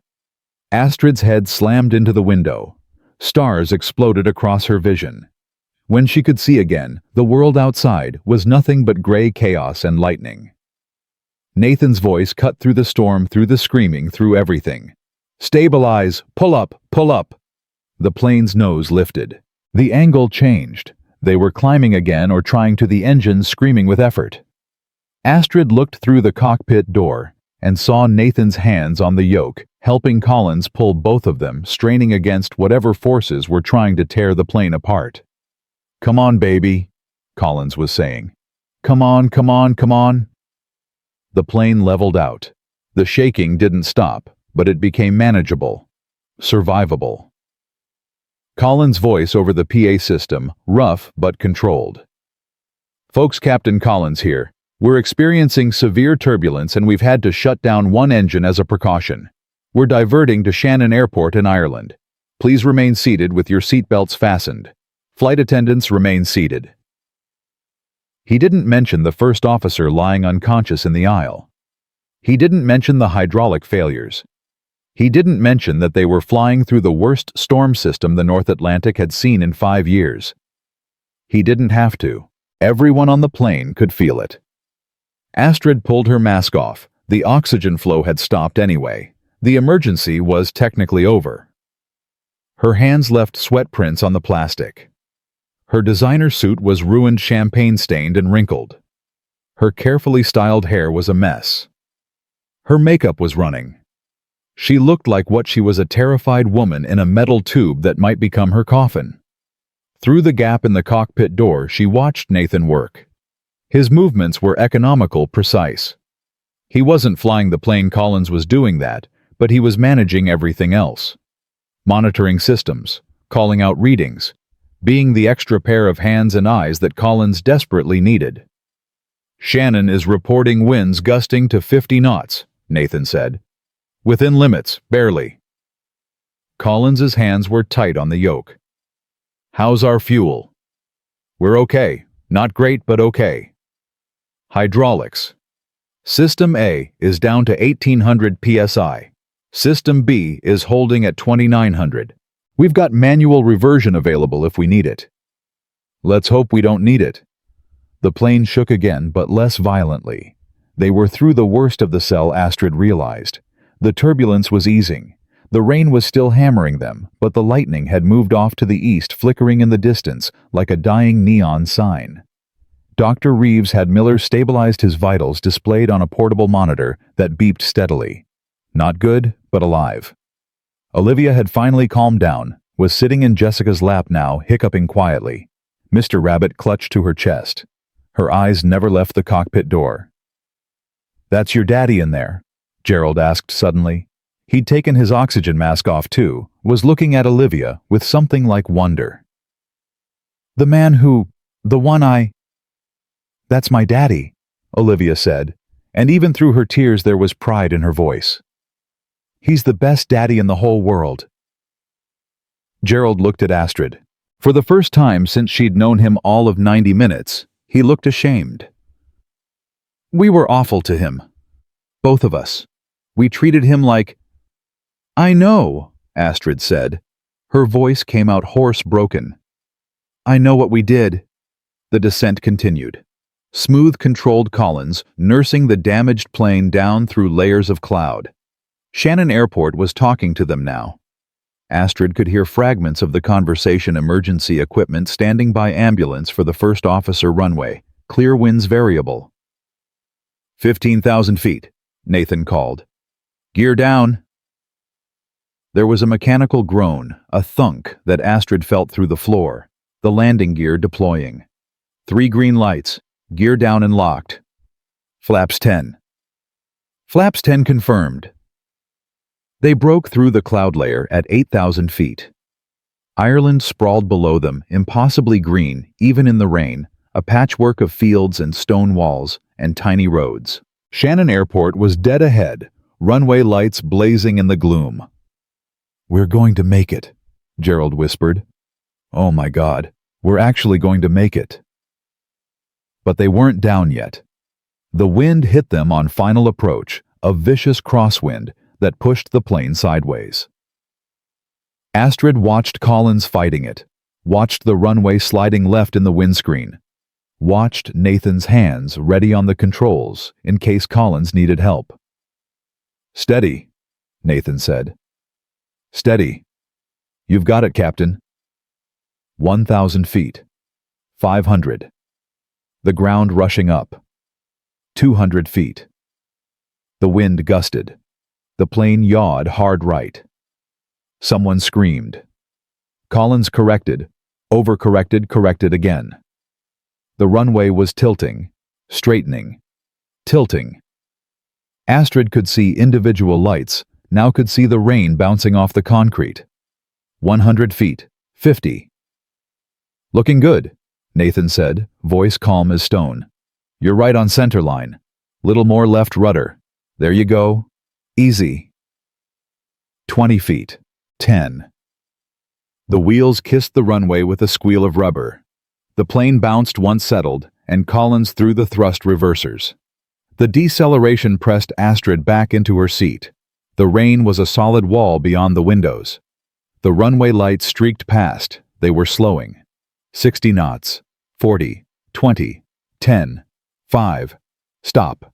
Astrid's head slammed into the window. Stars exploded across her vision. When she could see again, the world outside was nothing but gray chaos and lightning. Nathan's voice cut through the storm, through the screaming, through everything. "Stabilize! Pull up! Pull up!" The plane's nose lifted. The angle changed. They were climbing again or trying to, the engines screaming with effort. Astrid looked through the cockpit door and saw Nathan's hands on the yoke, helping Collins pull, both of them straining against whatever forces were trying to tear the plane apart. "Come on, baby," Collins was saying. "Come on, come on, come on." The plane leveled out. The shaking didn't stop, but it became manageable, survivable. Collins' voice over the PA system, rough but controlled. "Folks, Captain Collins here. We're experiencing severe turbulence and we've had to shut down one engine as a precaution. We're diverting to Shannon Airport in Ireland. Please remain seated with your seatbelts fastened. Flight attendants, remain seated." He didn't mention the first officer lying unconscious in the aisle. He didn't mention the hydraulic failures. He didn't mention that they were flying through the worst storm system the North Atlantic had seen in 5 years. He didn't have to. Everyone on the plane could feel it. Astrid pulled her mask off. The oxygen flow had stopped anyway. The emergency was technically over. Her hands left sweat prints on the plastic. Her designer suit was ruined, champagne-stained and wrinkled. Her carefully styled hair was a mess. Her makeup was running. She looked like what she was, a terrified woman in a metal tube that might become her coffin. Through the gap in the cockpit door, she watched Nathan work. His movements were economical, precise. He wasn't flying the plane, Collins was doing that, but he was managing everything else. Monitoring systems, calling out readings, being the extra pair of hands and eyes that Collins desperately needed. "Shannon is reporting winds gusting to 50 knots, Nathan said. "Within limits, barely." Collins's hands were tight on the yoke. "How's our fuel?" "We're okay. Not great, but okay." "Hydraulics." "System A is down to 1800 psi. System B is holding at 2900. We've got manual reversion available if we need it." "Let's hope we don't need it." The plane shook again, but less violently. They were through the worst of the cell, Astrid realized. The turbulence was easing. The rain was still hammering them, but the lightning had moved off to the east, flickering in the distance like a dying neon sign. Dr. Reeves had Miller stabilized his vitals, displayed on a portable monitor that beeped steadily. Not good, but alive. Olivia had finally calmed down, was sitting in Jessica's lap now, hiccuping quietly. Mr. Rabbit clutched to her chest. Her eyes never left the cockpit door. "That's your daddy in there?" Gerald asked suddenly. He'd taken his oxygen mask off too, was looking at Olivia with something like wonder. "The man who... the one I... That's my daddy," Olivia said, and even through her tears there was pride in her voice. "He's the best daddy in the whole world." Gerald looked at Astrid. For the first time since she'd known him all of 90 minutes, he looked ashamed. "We were awful to him. Both of us. We treated him like—" "I know," Astrid said. Her voice came out hoarse, broken. "I know what we did." The descent continued. Smooth, controlled Collins, nursing the damaged plane down through layers of cloud. Shannon Airport was talking to them now. Astrid could hear fragments of the conversation. Emergency equipment standing by, ambulance for the first officer, runway, clear winds variable. 15,000 feet. Nathan called. "Gear down." There was a mechanical groan, a thunk that Astrid felt through the floor, the landing gear deploying. 3 green lights, gear down and locked. Flaps 10. Flaps 10 confirmed. They broke through the cloud layer at 8,000 feet. Ireland sprawled below them, impossibly green, even in the rain, a patchwork of fields and stone walls and tiny roads. Shannon Airport was dead ahead, runway lights blazing in the gloom. "We're going to make it," Gerald whispered. "Oh my God, we're actually going to make it." But they weren't down yet. The wind hit them on final approach, a vicious crosswind that pushed the plane sideways. Astrid watched Collins fighting it, watched the runway sliding left in the windscreen, watched Nathan's hands ready on the controls in case Collins needed help. "Steady," Nathan said. "Steady. You've got it, Captain." 1,000 feet. 500. The ground rushing up. 200 feet. The wind gusted. The plane yawed hard right. Someone screamed. Collins corrected, overcorrected, corrected again. The runway was tilting, straightening, tilting. Astrid could see individual lights, now could see the rain bouncing off the concrete. 100 feet, 50. "Looking good," Nathan said, voice calm as stone. "You're right on center line. Little more left rudder. There you go. Easy." 20 feet, 10. The wheels kissed the runway with a squeal of rubber. The plane bounced once settled, and Collins threw the thrust reversers. The deceleration pressed Astrid back into her seat. The rain was a solid wall beyond the windows. The runway lights streaked past. They were slowing. 60 knots. 40. 20. 10. 5. Stop.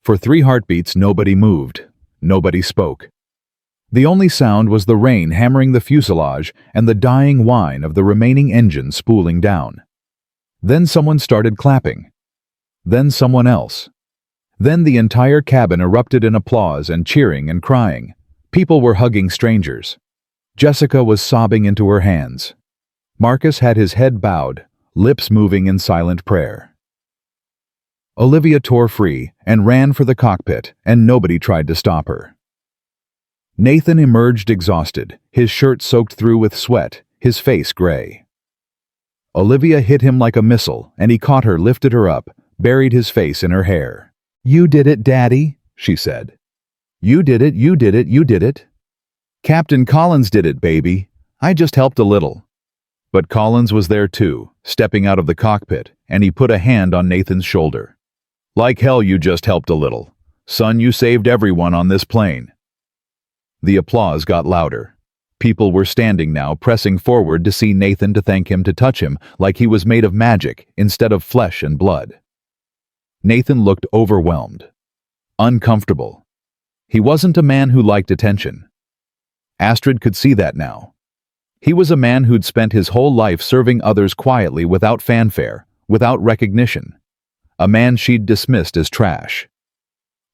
For 3 heartbeats, nobody moved. Nobody spoke. The only sound was the rain hammering the fuselage and the dying whine of the remaining engine spooling down. Then someone started clapping. Then someone else. Then the entire cabin erupted in applause and cheering and crying. People were hugging strangers. Jessica was sobbing into her hands. Marcus had his head bowed, lips moving in silent prayer. Olivia tore free and ran for the cockpit, and nobody tried to stop her. Nathan emerged exhausted, his shirt soaked through with sweat, his face gray. Olivia hit him like a missile, and he caught her, lifted her up, buried his face in her hair. "You did it, Daddy," she said. "You did it, you did it, you did it." "Captain Collins did it, baby. I just helped a little." But Collins was there too, stepping out of the cockpit, and he put a hand on Nathan's shoulder. "Like hell you just helped a little. Son, you saved everyone on this plane." The applause got louder. People were standing now, pressing forward to see Nathan, to thank him, to touch him, like he was made of magic instead of flesh and blood. Nathan looked overwhelmed, uncomfortable. He wasn't a man who liked attention. Astrid could see that now. He was a man who'd spent his whole life serving others quietly, without fanfare, without recognition. A man she'd dismissed as trash.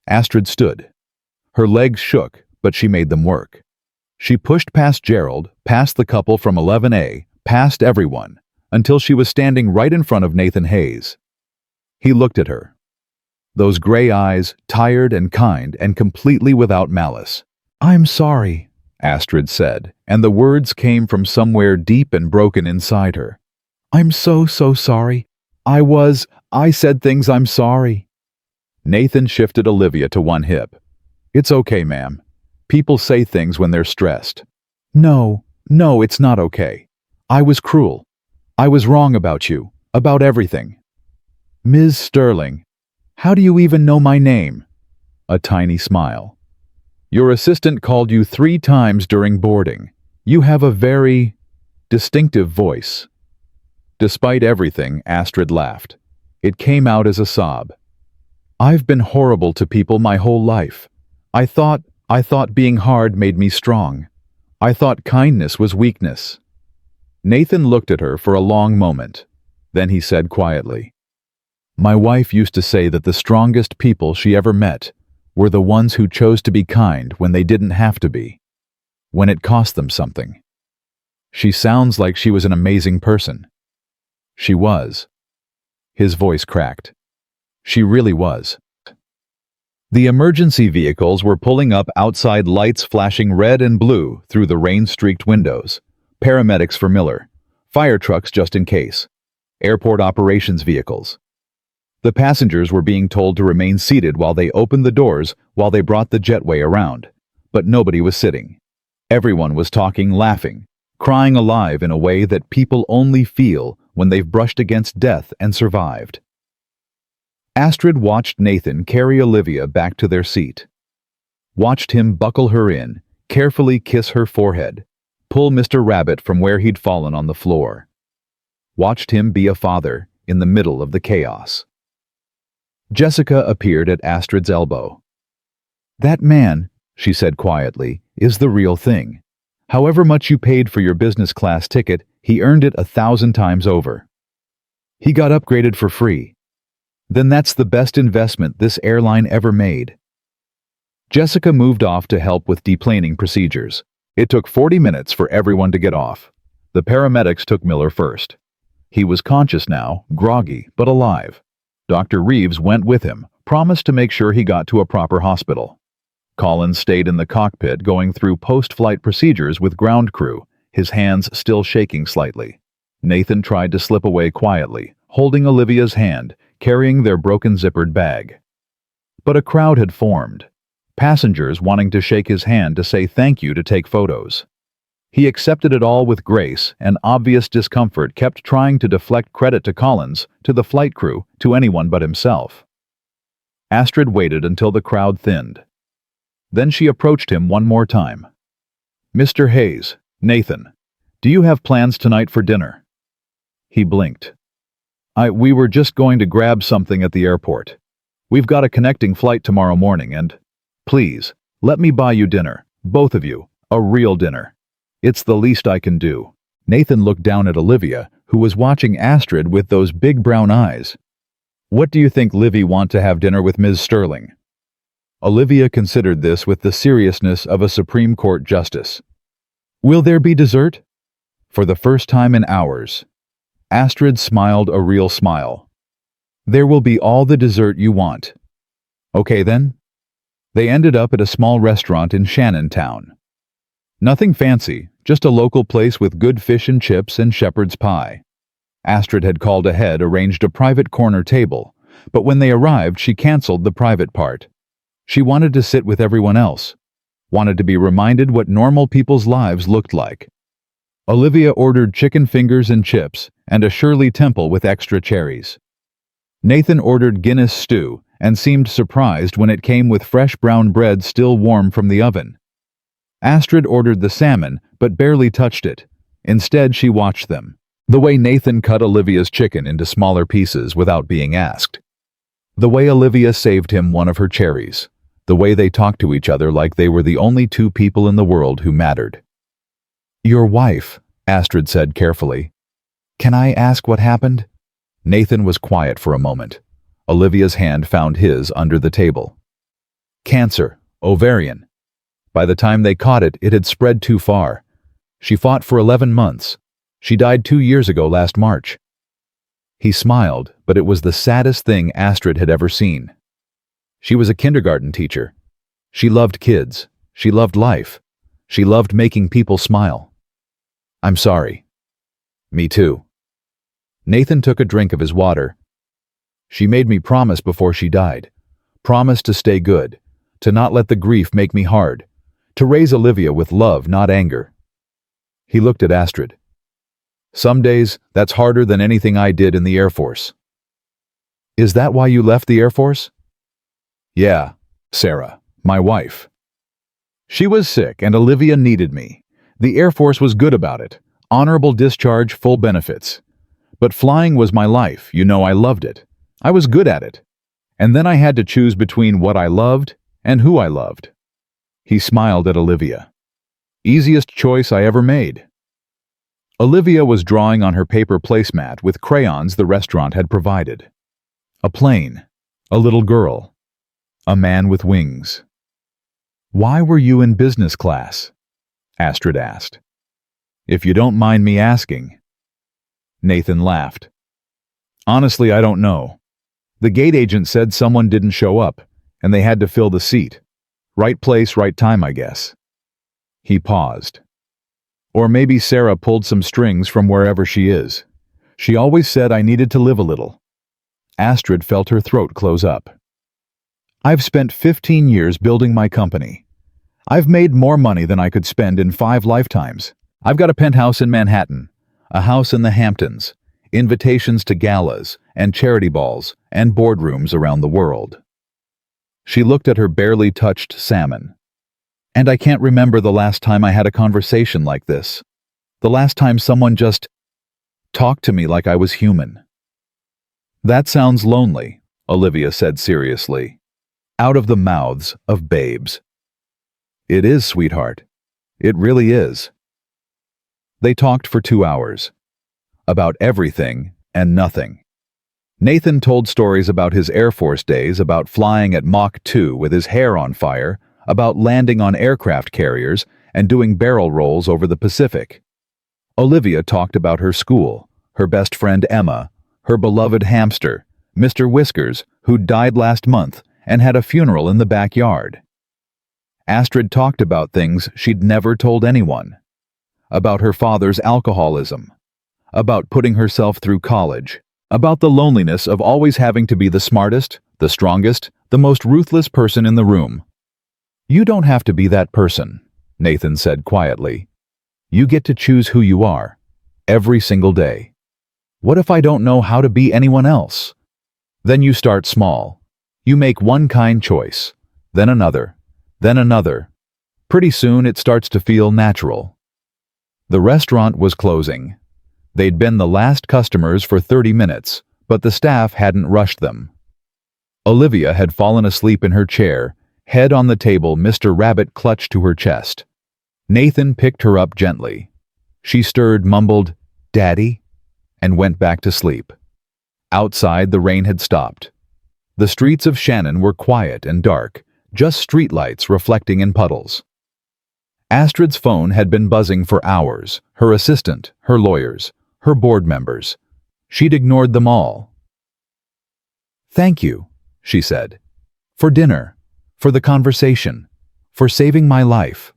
Astrid stood. Her legs shook, but she made them work. She pushed past Gerald, past the couple from 11A, past everyone, until she was standing right in front of Nathan Hayes. He looked at her. Those gray eyes, tired and kind and completely without malice. "I'm sorry," Astrid said, and the words came from somewhere deep and broken inside her. "I'm so sorry. I said things, I'm sorry." Nathan shifted Olivia to one hip. "It's okay, ma'am. People say things when they're stressed." No, it's not okay. I was cruel. I was wrong about you, about everything." "Ms. Sterling, how do you even know my name?" A tiny smile. "Your assistant called you 3 times during boarding. You have a very distinctive voice." Despite everything, Astrid laughed. It came out as a sob. "I've been horrible to people my whole life. I thought being hard made me strong. I thought kindness was weakness." Nathan looked at her for a long moment. Then he said quietly, "My wife used to say that the strongest people she ever met were the ones who chose to be kind when they didn't have to be, when it cost them something. She sounds like she was an amazing person. She was. His voice cracked. She really was. The emergency vehicles were pulling up outside, lights flashing red and blue through the rain-streaked windows. Paramedics for Miller. Fire trucks just in case. Airport operations vehicles. The passengers were being told to remain seated while they opened the doors while they brought the jetway around. But nobody was sitting. Everyone was talking, laughing, crying alive in a way that people only feel when they've brushed against death and survived. Astrid watched Nathan carry Olivia back to their seat. Watched him buckle her in, carefully kiss her forehead, pull Mr. Rabbit from where he'd fallen on the floor. Watched him be a father in the middle of the chaos. Jessica appeared at Astrid's elbow. "That man," she said quietly, "is the real thing. However much you paid for your business class ticket, he earned it 1,000 times over. He got upgraded for free. Then that's the best investment this airline ever made." Jessica moved off to help with deplaning procedures. It took 40 minutes for everyone to get off. The paramedics took Miller first. He was conscious now, groggy, but alive. Dr. Reeves went with him, promised to make sure he got to a proper hospital. Collins stayed in the cockpit going through post-flight procedures with ground crew, his hands still shaking slightly. Nathan tried to slip away quietly, holding Olivia's hand, carrying their broken zippered bag. But a crowd had formed, passengers wanting to shake his hand to say thank you, to take photos. He accepted it all with grace, and obvious discomfort kept trying to deflect credit to Collins, to the flight crew, to anyone but himself. Astrid waited until the crowd thinned. Then she approached him one more time. "Mr. Hayes, Nathan, do you have plans tonight for dinner?" He blinked. We were just going to grab something at the airport. We've got a connecting flight tomorrow morning and, please, let me buy you dinner, both of you, a real dinner. It's the least I can do." Nathan looked down at Olivia, who was watching Astrid with those big brown eyes. "What do you think Livy want to have dinner with Ms. Sterling?" Olivia considered this with the seriousness of a Supreme Court justice. "Will there be dessert?" For the first time in hours, Astrid smiled a real smile. "There will be all the dessert you want." "Okay then." They ended up at a small restaurant in Shannon Town. Nothing fancy, just a local place with good fish and chips and shepherd's pie. Astrid had called ahead, arranged a private corner table, but when they arrived she canceled the private part. She wanted to sit with everyone else, wanted to be reminded what normal people's lives looked like. Olivia ordered chicken fingers and chips, and a Shirley Temple with extra cherries. Nathan ordered Guinness stew, and seemed surprised when it came with fresh brown bread still warm from the oven. Astrid ordered the salmon, but barely touched it. Instead, she watched them. The way Nathan cut Olivia's chicken into smaller pieces without being asked. The way Olivia saved him one of her cherries. The way they talked to each other like they were the only two people in the world who mattered. "Your wife," Astrid said carefully. "Can I ask what happened?" Nathan was quiet for a moment. Olivia's hand found his under the table. "Cancer, ovarian. By the time they caught it, it had spread too far. She fought for 11 months. She died 2 years ago last March." He smiled, but it was the saddest thing Astrid had ever seen. She was a kindergarten teacher. She loved kids. She loved life. She loved making people smile. "I'm sorry." "Me too." Nathan took a drink of his water. "She made me promise before she died. Promise to stay good, to not let the grief make me hard, to raise Olivia with love, not anger." He looked at Astrid. "Some days, that's harder than anything I did in the Air Force." "Is that why you left the Air Force?" "Yeah, Sarah, my wife. She was sick and Olivia needed me. The Air Force was good about it. Honorable discharge, full benefits. But flying was my life, you know, I loved it. I was good at it. And then I had to choose between what I loved and who I loved." He smiled at Olivia. "Easiest choice I ever made." Olivia was drawing on her paper placemat with crayons the restaurant had provided. A plane. A little girl. A man with wings. Why were you in business class? Astrid asked. If you don't mind me asking. Nathan laughed. Honestly, I don't know. The gate agent said someone didn't show up, and they had to fill the seat. Right place, right time, I guess. He paused. Or maybe Sarah pulled some strings from wherever she is. She always said I needed to live a little. Astrid felt her throat close up. I've spent 15 years building my company. I've made more money than I could spend in 5 lifetimes. I've got a penthouse in Manhattan, a house in the Hamptons, invitations to galas and charity balls and boardrooms around the world. She looked at her barely touched salmon. And I can't remember the last time I had a conversation like this. The last time someone just talked to me like I was human. That sounds lonely, Olivia said seriously, out of the mouths of babes. It is, sweetheart. It really is. They talked for 2 hours. About everything and nothing. Nathan told stories about his Air Force days, about flying at Mach 2 with his hair on fire, about landing on aircraft carriers and doing barrel rolls over the Pacific. Olivia talked about her school, her best friend Emma, her beloved hamster, Mr. Whiskers, who died last month and had a funeral in the backyard. Astrid talked about things she'd never told anyone. About her father's alcoholism, about putting herself through college, about the loneliness of always having to be the smartest, the strongest, the most ruthless person in the room. You don't have to be that person, Nathan said quietly. You get to choose who you are, every single day. What if I don't know how to be anyone else? Then you start small. You make one kind choice, then another, then another. Pretty soon it starts to feel natural. The restaurant was closing. They'd been the last customers for 30 minutes, but the staff hadn't rushed them. Olivia had fallen asleep in her chair, head on the table, Mr. Rabbit clutched to her chest. Nathan picked her up gently. She stirred, mumbled, "Daddy," and went back to sleep. Outside, the rain had stopped. The streets of Shannon were quiet and dark, just streetlights reflecting in puddles. Astrid's phone had been buzzing for hours, her assistant, her lawyers, her board members. She'd ignored them all. "Thank you," she said. "For dinner, for the conversation, for saving my life.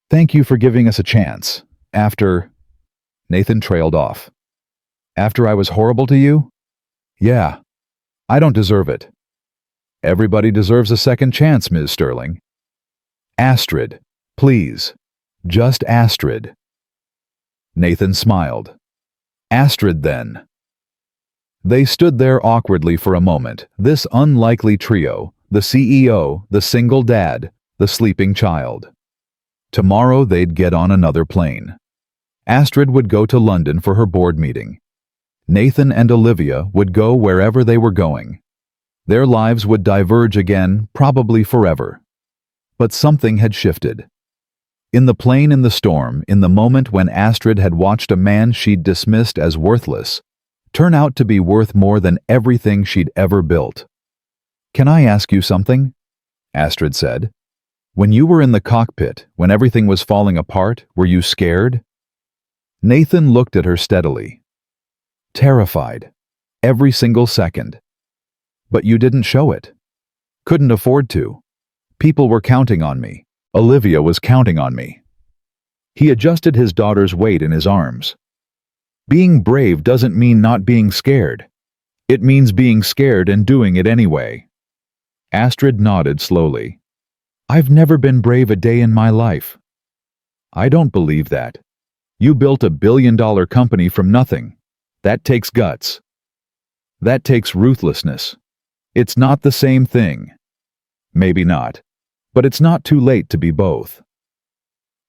Thank you for giving us a chance. After..." Nathan trailed off. "After I was horrible to you? Yeah. I don't deserve it. Everybody deserves a second chance, Ms. Sterling. Astrid, please. Just Astrid." Nathan smiled. "Astrid, then." They stood there awkwardly for a moment, this unlikely trio, the CEO, the single dad, the sleeping child. Tomorrow they'd get on another plane. Astrid would go to London for her board meeting. Nathan and Olivia would go wherever they were going. Their lives would diverge again, probably forever. But something had shifted. In the plane, in the storm, in the moment when Astrid had watched a man she'd dismissed as worthless turn out to be worth more than everything she'd ever built. "Can I ask you something?" Astrid said. "When you were in the cockpit, when everything was falling apart, were you scared?" Nathan looked at her steadily. "Terrified. Every single second. But you didn't show it. Couldn't afford to. People were counting on me. Olivia was counting on me." He adjusted his daughter's weight in his arms. "Being brave doesn't mean not being scared. It means being scared and doing it anyway." Astrid nodded slowly. "I've never been brave a day in my life." "I don't believe that. You built a billion-dollar company from nothing. That takes guts. That takes ruthlessness. It's not the same thing." "Maybe not. But it's not too late to be both."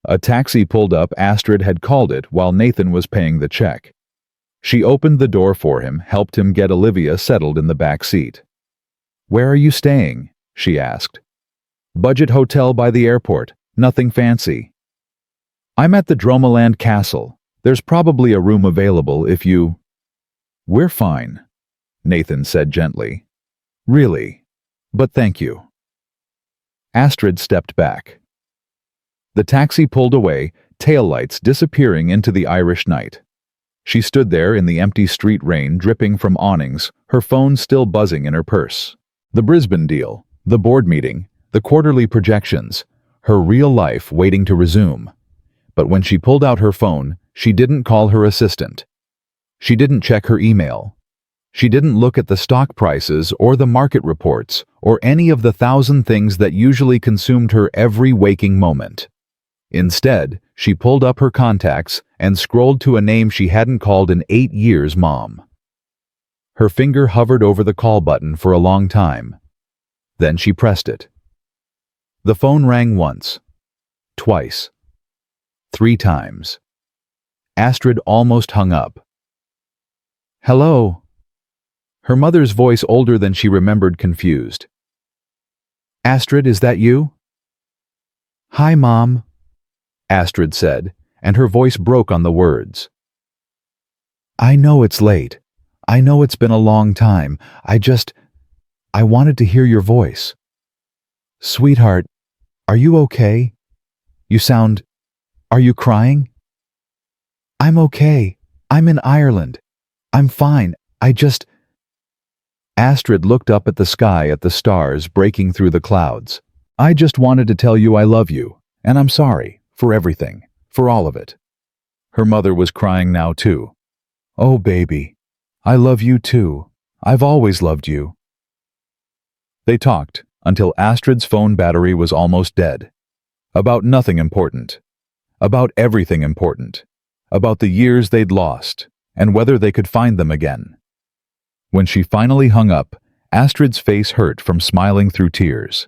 A taxi pulled up. Astrid had called it while Nathan was paying the check. She opened the door for him, helped him get Olivia settled in the back seat. "Where are you staying?" she asked. "Budget hotel by the airport. Nothing fancy." "I'm at the Dromoland Castle. There's probably a room available if you..." "We're fine," Nathan said gently. "Really. But thank you." Astrid stepped back. The taxi pulled away, taillights disappearing into the Irish night. She stood there in the empty street rain dripping from awnings, her phone still buzzing in her purse. The Brisbane deal, the board meeting, the quarterly projections, her real life waiting to resume. But when she pulled out her phone, she didn't call her assistant. She didn't check her email. She didn't look at the stock prices or the market reports or any of the 1,000 things that usually consumed her every waking moment. Instead, she pulled up her contacts and scrolled to a name she hadn't called in 8 years, Mom. Her finger hovered over the call button for a long time. Then she pressed it. The phone rang once, twice, 3 times. Astrid almost hung up. "Hello?" Her mother's voice, older than she remembered, confused. "Astrid, is that you?" "Hi, Mom," Astrid said, and her voice broke on the words. "I know it's late. I know it's been a long time. I wanted to hear your voice. Sweetheart, are you okay? Are you crying?" "I'm okay. I'm in Ireland. I'm fine. Astrid looked up at the sky, at the stars breaking through the clouds. "I just wanted to tell you I love you, and I'm sorry for everything, for all of it." Her mother was crying now too. "Oh, baby, I love you too. I've always loved you." They talked until Astrid's phone battery was almost dead. About nothing important. About everything important. About the years they'd lost, and whether they could find them again. When she finally hung up, Astrid's face hurt from smiling through tears.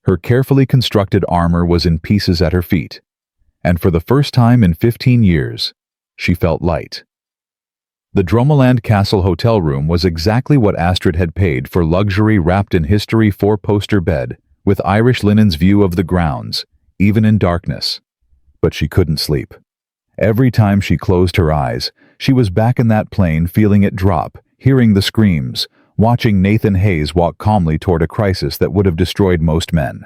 Her carefully constructed armor was in pieces at her feet, and for the first time in 15 years, she felt light. The Dromoland Castle hotel room was exactly what Astrid had paid for: luxury wrapped in history, 4-poster bed, with Irish linen's view of the grounds, even in darkness. But she couldn't sleep. Every time she closed her eyes, she was back in that plane, feeling it drop, hearing the screams, watching Nathan Hayes walk calmly toward a crisis that would have destroyed most men.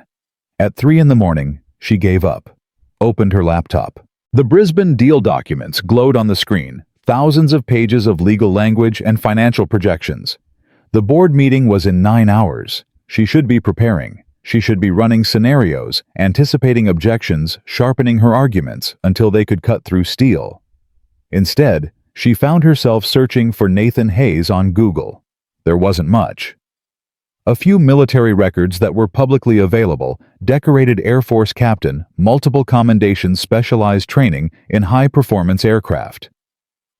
At 3 a.m, she gave up, opened her laptop. The Brisbane deal documents glowed on the screen, thousands of pages of legal language and financial projections. The board meeting was in 9 hours. She should be preparing. She should be running scenarios, anticipating objections, sharpening her arguments until they could cut through steel. Instead, she found herself searching for Nathan Hayes on Google. There wasn't much. A few military records that were publicly available: decorated Air Force captain, multiple commendations, specialized training in high-performance aircraft.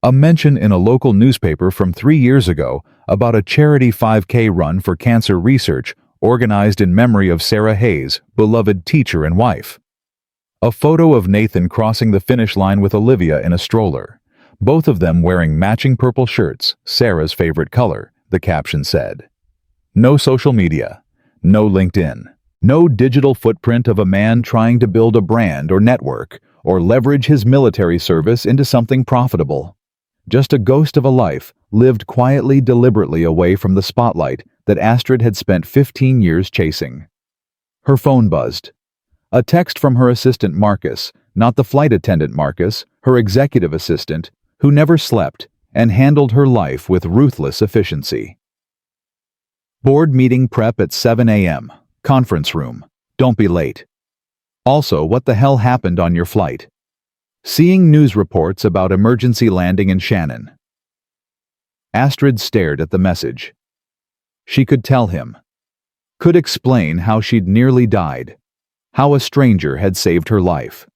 A mention in a local newspaper from 3 years ago about a charity 5K run for cancer research organized in memory of Sarah Hayes, beloved teacher and wife. A photo of Nathan crossing the finish line with Olivia in a stroller, both of them wearing matching purple shirts, Sarah's favorite color, the caption said. No social media, no LinkedIn, no digital footprint of a man trying to build a brand or network or leverage his military service into something profitable. Just a ghost of a life lived quietly, deliberately away from the spotlight that Astrid had spent 15 years chasing. Her phone buzzed. A text from her assistant Marcus, not the flight attendant Marcus, her executive assistant, who never slept and handled her life with ruthless efficiency. Board meeting prep at 7 a.m. Conference room. Don't be late. Also, what the hell happened on your flight? Seeing news reports about emergency landing in Shannon. Astrid stared at the message. She could tell him. Could explain how she'd nearly died. How a stranger had saved her life.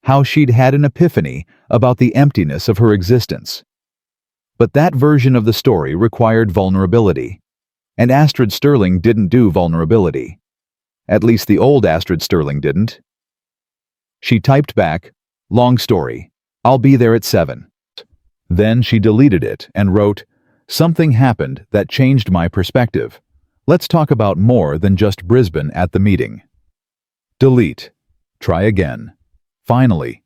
How she'd had an epiphany about the emptiness of her existence. But that version of the story required vulnerability. And Astrid Sterling didn't do vulnerability. At least the old Astrid Sterling didn't. She typed back, "Long story. I'll be there at 7. Then she deleted it and wrote, "Something happened that changed my perspective. Let's talk about more than just Brisbane at the meeting." Delete. Try again. Finally.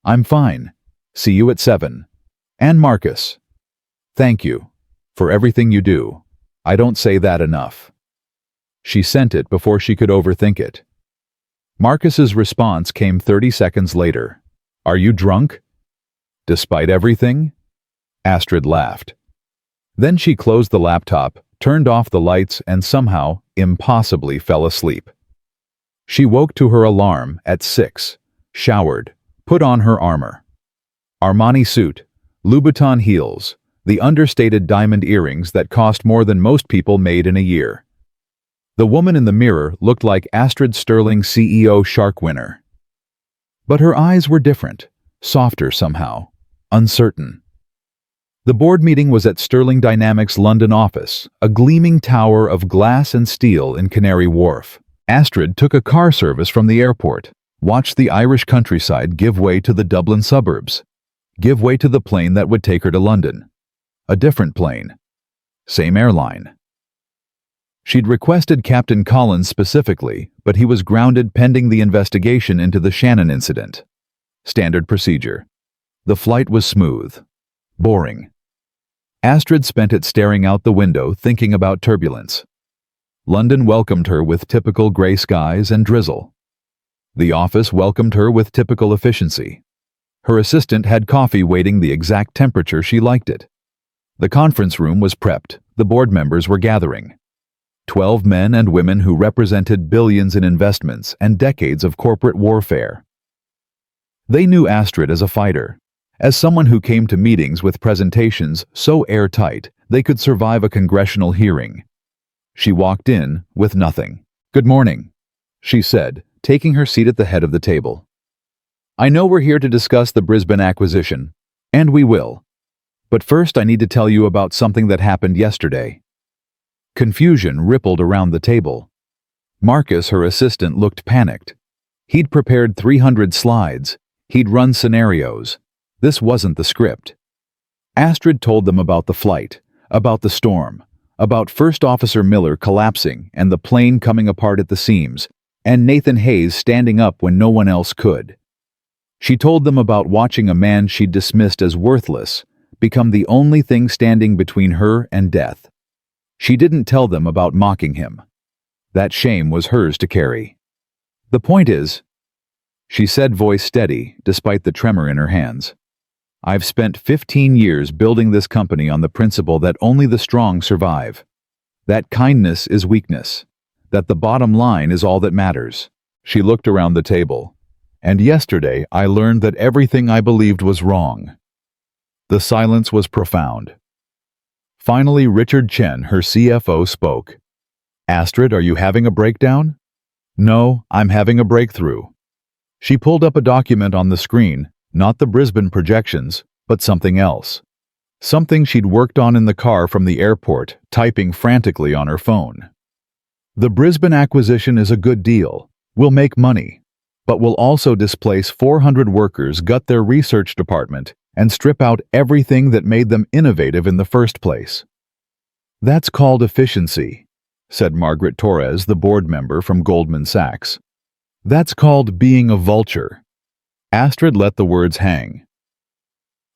"I'm fine. See you at 7. And Marcus. Thank you for everything you do. I don't say that enough." She sent it before she could overthink it. Marcus's response came 30 seconds later. Are you drunk? Despite everything? Astrid laughed. Then she closed the laptop, turned off the lights, and somehow, impossibly fell asleep. She woke to her alarm at 6, showered, put on her armor. Armani suit, Louboutin heels, the understated diamond earrings that cost more than most people made in a year. The woman in the mirror looked like Astrid Sterling CEO Shark winner. But her eyes were different, softer somehow, uncertain. The board meeting was at Sterling Dynamics' London office, a gleaming tower of glass and steel in Canary Wharf. Astrid took a car service from the airport, watched the Irish countryside give way to the Dublin suburbs, give way to the plane that would take her to London. A different plane. Same airline. She'd requested Captain Collins specifically, but he was grounded pending the investigation into the Shannon incident. Standard procedure. The flight was smooth. Boring. Astrid spent it staring out the window, thinking about turbulence. London welcomed her with typical gray skies and drizzle. The office welcomed her with typical efficiency. Her assistant had coffee waiting the exact temperature she liked it. The conference room was prepped. The board members were gathering. 12 men and women who represented billions in investments and decades of corporate warfare. They knew Astrid as a fighter, as someone who came to meetings with presentations so airtight they could survive a congressional hearing. She walked in with nothing. "Good morning," she said, taking her seat at the head of the table. "I know we're here to discuss the Brisbane acquisition, and we will. But first I need to tell you about something that happened yesterday." Confusion rippled around the table. Marcus, her assistant, looked panicked. He'd prepared 300 slides. He'd run scenarios. This wasn't the script. Astrid told them about the flight, about the storm, about First Officer Miller collapsing and the plane coming apart at the seams, and Nathan Hayes standing up when no one else could. She told them about watching a man she'd dismissed as worthless become the only thing standing between her and death. She didn't tell them about mocking him. That shame was hers to carry. "The point is," she said, voice steady despite the tremor in her hands, "I've spent 15 years building this company on the principle that only the strong survive. That kindness is weakness. That the bottom line is all that matters." She looked around the table. "And yesterday I learned that everything I believed was wrong." The silence was profound. Finally, Richard Chen, her CFO, spoke. "Astrid, are you having a breakdown?" "No, I'm having a breakthrough." She pulled up a document on the screen, not the Brisbane projections, but something else. Something she'd worked on in the car from the airport, typing frantically on her phone. "The Brisbane acquisition is a good deal. We'll make money, but we'll also displace 400 workers, gut their research department, and strip out everything that made them innovative in the first place." "That's called efficiency," said Margaret Torres, the board member from Goldman Sachs. "That's called being a vulture." Astrid let the words hang.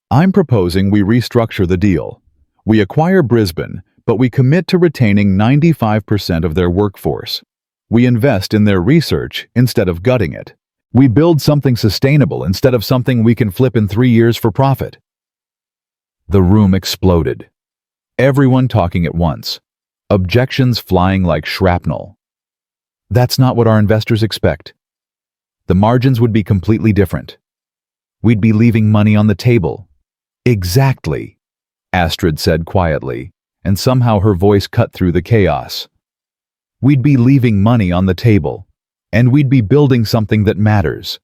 "I'm proposing we restructure the deal. We acquire Brisbane, but we commit to retaining 95% of their workforce. We invest in their research instead of gutting it. We build something sustainable instead of something we can flip in 3 years for profit." The room exploded. Everyone talking at once. Objections flying like shrapnel. "That's not what our investors expect. The margins would be completely different. We'd be leaving money on the table." "Exactly," Astrid said quietly, and somehow her voice cut through the chaos. "We'd be leaving money on the table. And we'd be building something that matters.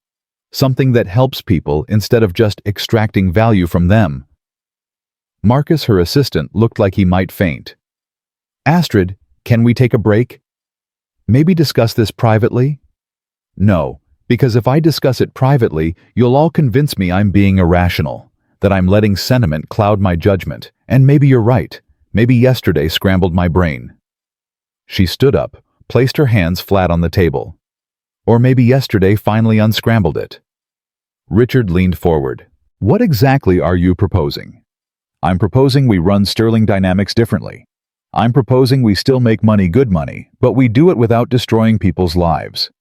Something that helps people instead of just extracting value from them." Marcus, her assistant, looked like he might faint. "Astrid, can we take a break? Maybe discuss this privately?" "No, because if I discuss it privately, you'll all convince me I'm being irrational, that I'm letting sentiment cloud my judgment, and maybe you're right. Maybe yesterday scrambled my brain." She stood up, placed her hands flat on the table. "Or maybe yesterday finally unscrambled it." Richard leaned forward. "What exactly are you proposing?" "I'm proposing we run Sterling Dynamics differently. I'm proposing we still make money, good money, but we do it without destroying people's lives.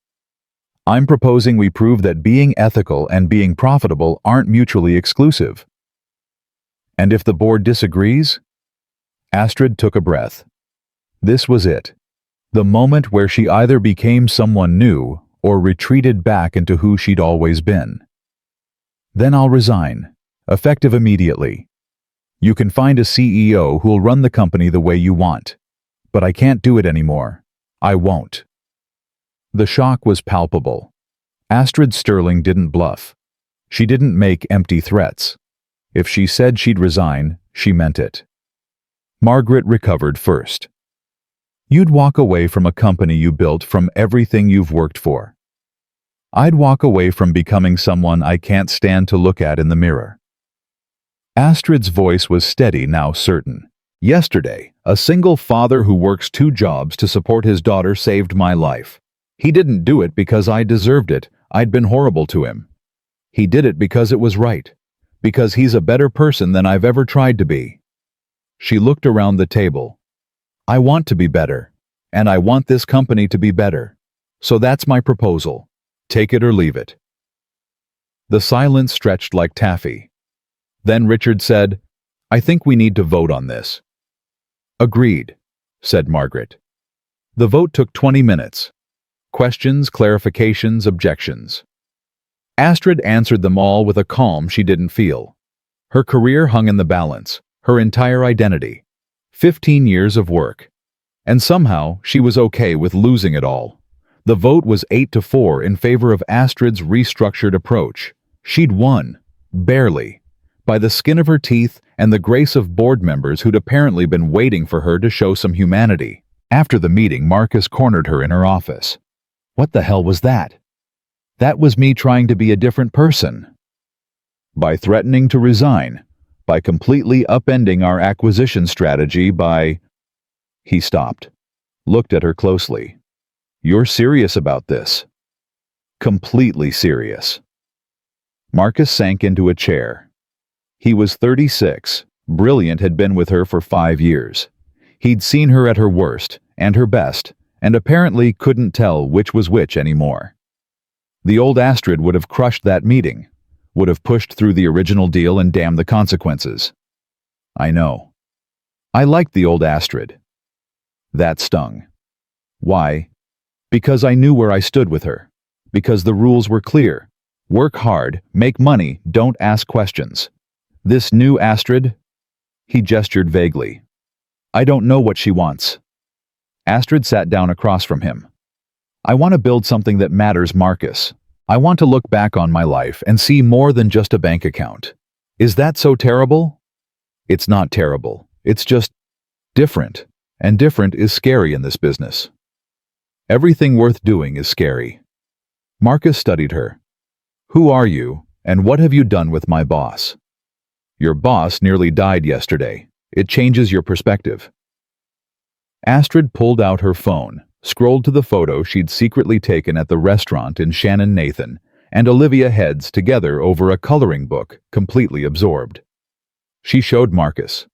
I'm proposing we prove that being ethical and being profitable aren't mutually exclusive. And if the board disagrees? Astrid took a breath. This was it. The moment where she either became someone new or retreated back into who she'd always been. Then I'll resign, effective immediately. You can find a CEO who'll run the company the way you want. But I can't do it anymore. I won't. The shock was palpable. Astrid Sterling didn't bluff. She didn't make empty threats. If she said she'd resign, she meant it. Margaret recovered first. You'd walk away from a company you built, from everything you've worked for. I'd walk away from becoming someone I can't stand to look at in the mirror. Astrid's voice was steady, now certain. Yesterday, a single father who works 2 jobs to support his daughter saved my life. He didn't do it because I deserved it. I'd been horrible to him. He did it because it was right. Because he's a better person than I've ever tried to be. She looked around the table. I want to be better. And I want this company to be better. So that's my proposal. Take it or leave it. The silence stretched like taffy. Then Richard said, I think we need to vote on this. Agreed, said Margaret. The vote took 20 minutes. Questions, clarifications, objections. Astrid answered them all with a calm she didn't feel. Her career hung in the balance, her entire identity. 15 years of work. And somehow she was okay with losing it all. The vote was 8-4 in favor of Astrid's restructured approach. She'd won. Barely. By the skin of her teeth and the grace of board members who'd apparently been waiting for her to show some humanity. After the meeting, Marcus cornered her in her office. What the hell was that? That was me trying to be a different person. By threatening to resign. By completely upending our acquisition strategy, by... He stopped. Looked at her closely. You're serious about this? Completely serious. Marcus sank into a chair. He was 36. Brilliant had been with her for 5 years. He'd seen her at her worst and her best, and apparently couldn't tell which was which anymore. The old Astrid would have crushed that meeting, would have pushed through the original deal and damned the consequences. I know. I liked the old Astrid. That stung. Why? Because I knew where I stood with her. Because the rules were clear. Work hard, make money, don't ask questions. This new Astrid? He gestured vaguely. I don't know what she wants. Astrid sat down across from him. I want to build something that matters, Marcus. I want to look back on my life and see more than just a bank account. Is that so terrible? It's not terrible. It's just different. And different is scary in this business. Everything worth doing is scary. Marcus studied her. Who are you, and what have you done with my boss? Your boss nearly died yesterday. It changes your perspective. Astrid pulled out her phone, scrolled to the photo she'd secretly taken at the restaurant in Shannon Nathan, and Olivia Heads together over a coloring book, completely absorbed. She showed Marcus.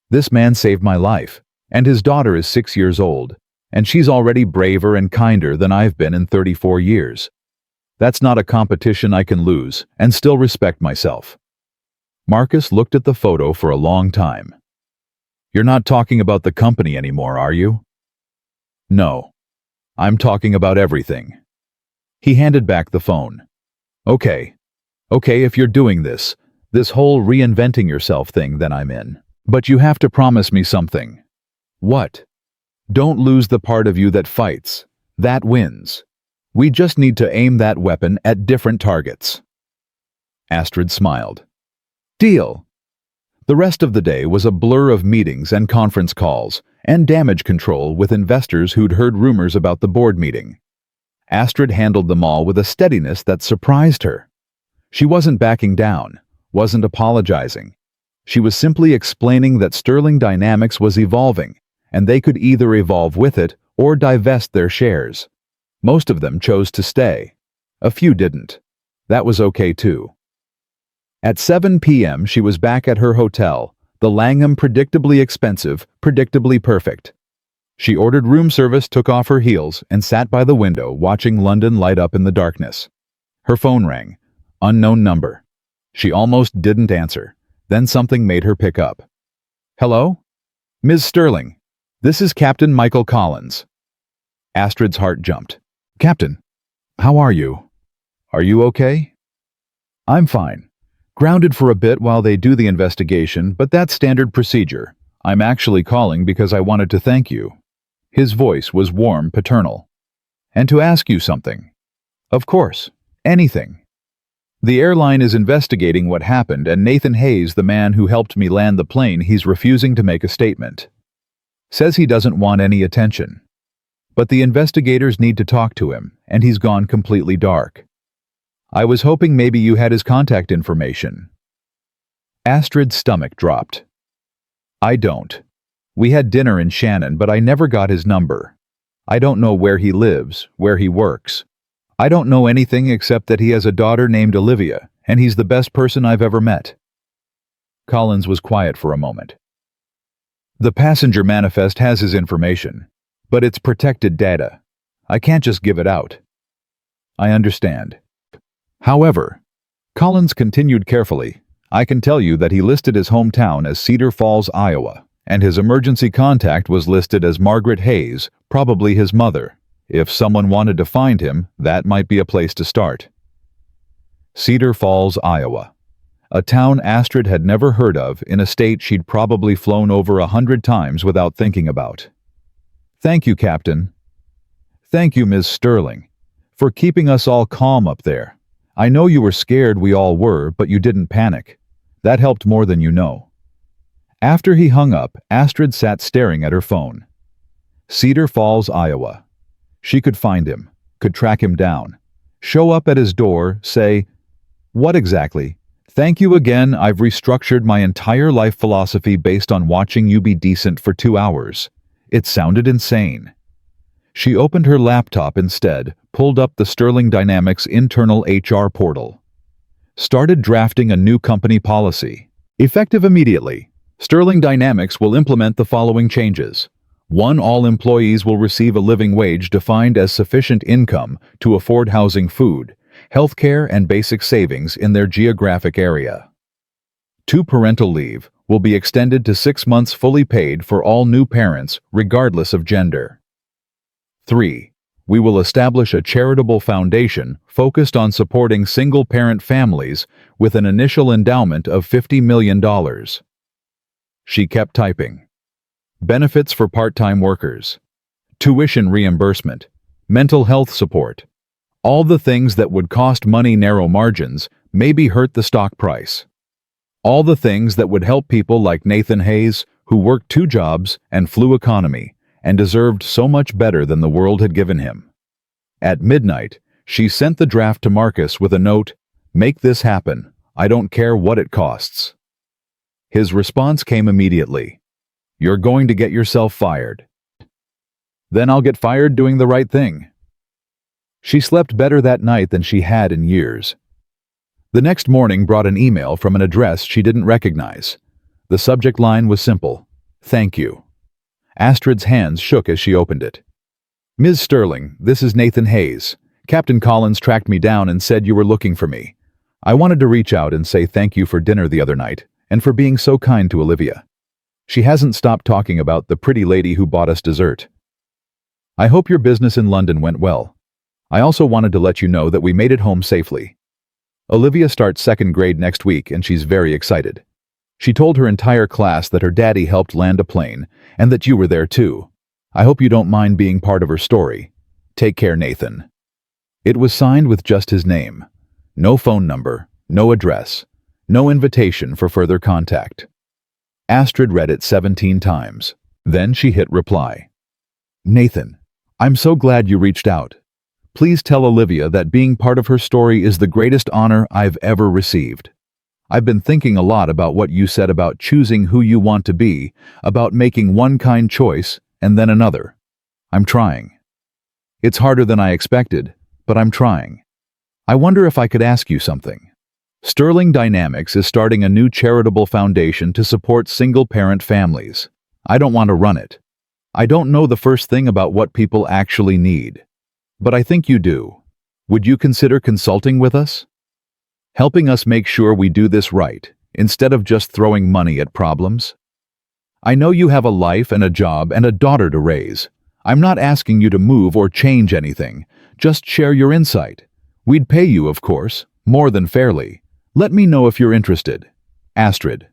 This man saved my life, and his daughter is 6 years old, and she's already braver and kinder than I've been in 34 years. That's not a competition I can lose and still respect myself. Marcus looked at the photo for a long time. You're not talking about the company anymore, are you? No. I'm talking about everything. He handed back the phone. Okay, if you're doing this whole reinventing yourself thing, then I'm in. But you have to promise me something. What? Don't lose the part of you that fights. That wins. We just need to aim that weapon at different targets. Astrid smiled. Deal. The rest of the day was a blur of meetings and conference calls and damage control with investors who'd heard rumors about the board meeting. Astrid handled them all with a steadiness that surprised her. She wasn't backing down, wasn't apologizing. She was simply explaining that Sterling Dynamics was evolving, and they could either evolve with it or divest their shares. Most of them chose to stay. A few didn't. That was okay too. At 7 p.m. she was back at her hotel, The Langham predictably expensive, predictably perfect. She ordered room service, took off her heels, and sat by the window watching London light up in the darkness. Her phone rang. Unknown number. She almost didn't answer. Then something made her pick up. Hello? Ms. Sterling. This is Captain Michael Collins. Astrid's heart jumped. Captain, how are you? Are you okay? I'm fine. Grounded for a bit while they do the investigation, but that's standard procedure. I'm actually calling because I wanted to thank you. His voice was warm, paternal. And to ask you something. Of course, anything. The airline is investigating what happened, and Nathan Hayes, the man who helped me land the plane, he's refusing to make a statement. Says he doesn't want any attention. But the investigators need to talk to him, and he's gone completely dark. I was hoping maybe you had his contact information. Astrid's stomach dropped. I don't. We had dinner in Shannon, but I never got his number. I don't know where he lives, where he works. I don't know anything except that he has a daughter named Olivia, and he's the best person I've ever met. Collins was quiet for a moment. The passenger manifest has his information, but it's protected data. I can't just give it out. I understand. However, Collins continued carefully, I can tell you that he listed his hometown as Cedar Falls, Iowa, and his emergency contact was listed as Margaret Hayes, probably his mother. If someone wanted to find him, that might be a place to start. Cedar Falls, Iowa. A town Astrid had never heard of, in a state she'd probably flown over 100 times without thinking about. Thank you, Captain. Thank you, Ms. Sterling, for keeping us all calm up there. I know you were scared, we all were, but you didn't panic. That helped more than you know. After he hung up, Astrid sat staring at her phone. Cedar Falls, Iowa. She could find him, could track him down, show up at his door, say, "What exactly? Thank you again, I've restructured my entire life philosophy based on watching you be decent for 2 hours." It sounded insane. She opened her laptop instead, pulled up the Sterling Dynamics internal HR portal. Started drafting a new company policy. Effective immediately, Sterling Dynamics will implement the following changes. 1. All employees will receive a living wage defined as sufficient income to afford housing, food, healthcare, and basic savings in their geographic area. 2. Parental leave will be extended to 6 months fully paid for all new parents, regardless of gender. 3. We will establish a charitable foundation focused on supporting single-parent families with an initial endowment of $50 million. She kept typing. Benefits for part-time workers. Tuition reimbursement. Mental health support. All the things that would cost money, narrow margins, maybe hurt the stock price. All the things that would help people like Nathan Hayes, who worked 2 jobs and flew economy, and deserved so much better than the world had given him. At midnight, she sent the draft to Marcus with a note, "Make this happen. I don't care what it costs." His response came immediately. "You're going to get yourself fired." "Then I'll get fired doing the right thing." She slept better that night than she had in years. The next morning brought an email from an address she didn't recognize. The subject line was simple, "Thank you." Astrid's hands shook as she opened it. "Ms. Sterling, this is Nathan Hayes. Captain Collins tracked me down and said you were looking for me. I wanted to reach out and say thank you for dinner the other night, and for being so kind to Olivia. She hasn't stopped talking about the pretty lady who bought us dessert. I hope your business in London went well. I also wanted to let you know that we made it home safely. Olivia starts 2nd grade next week and she's very excited. She told her entire class that her daddy helped land a plane and that you were there too. I hope you don't mind being part of her story. Take care, Nathan." It was signed with just his name. No phone number, no address, no invitation for further contact. Astrid read it 17 times. Then she hit reply. "Nathan, I'm so glad you reached out. Please tell Olivia that being part of her story is the greatest honor I've ever received. I've been thinking a lot about what you said about choosing who you want to be, about making one kind choice and then another. I'm trying. It's harder than I expected, but I'm trying. I wonder if I could ask you something. Sterling Dynamics is starting a new charitable foundation to support single-parent families. I don't want to run it. I don't know the first thing about what people actually need. But I think you do. Would you consider consulting with us? Helping us make sure we do this right, instead of just throwing money at problems? I know you have a life and a job and a daughter to raise. I'm not asking you to move or change anything. Just share your insight. We'd pay you, of course, more than fairly. Let me know if you're interested. Astrid.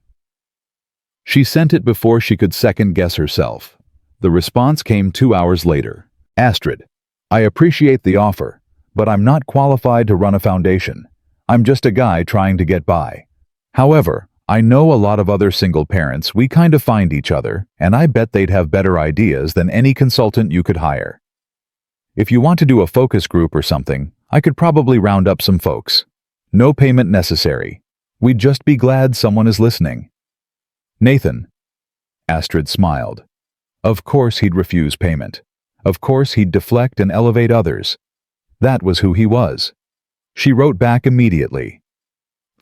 She sent it before she could second-guess herself. The response came 2 hours later. Astrid, I appreciate the offer, but I'm not qualified to run a foundation. I'm just a guy trying to get by. However, I know a lot of other single parents. We kind of find each other, and I bet they'd have better ideas than any consultant you could hire. If you want to do a focus group or something, I could probably round up some folks. No payment necessary. We'd just be glad someone is listening. Nathan. Astrid smiled. Of course he'd refuse payment. Of course he'd deflect and elevate others. That was who he was. She wrote back immediately.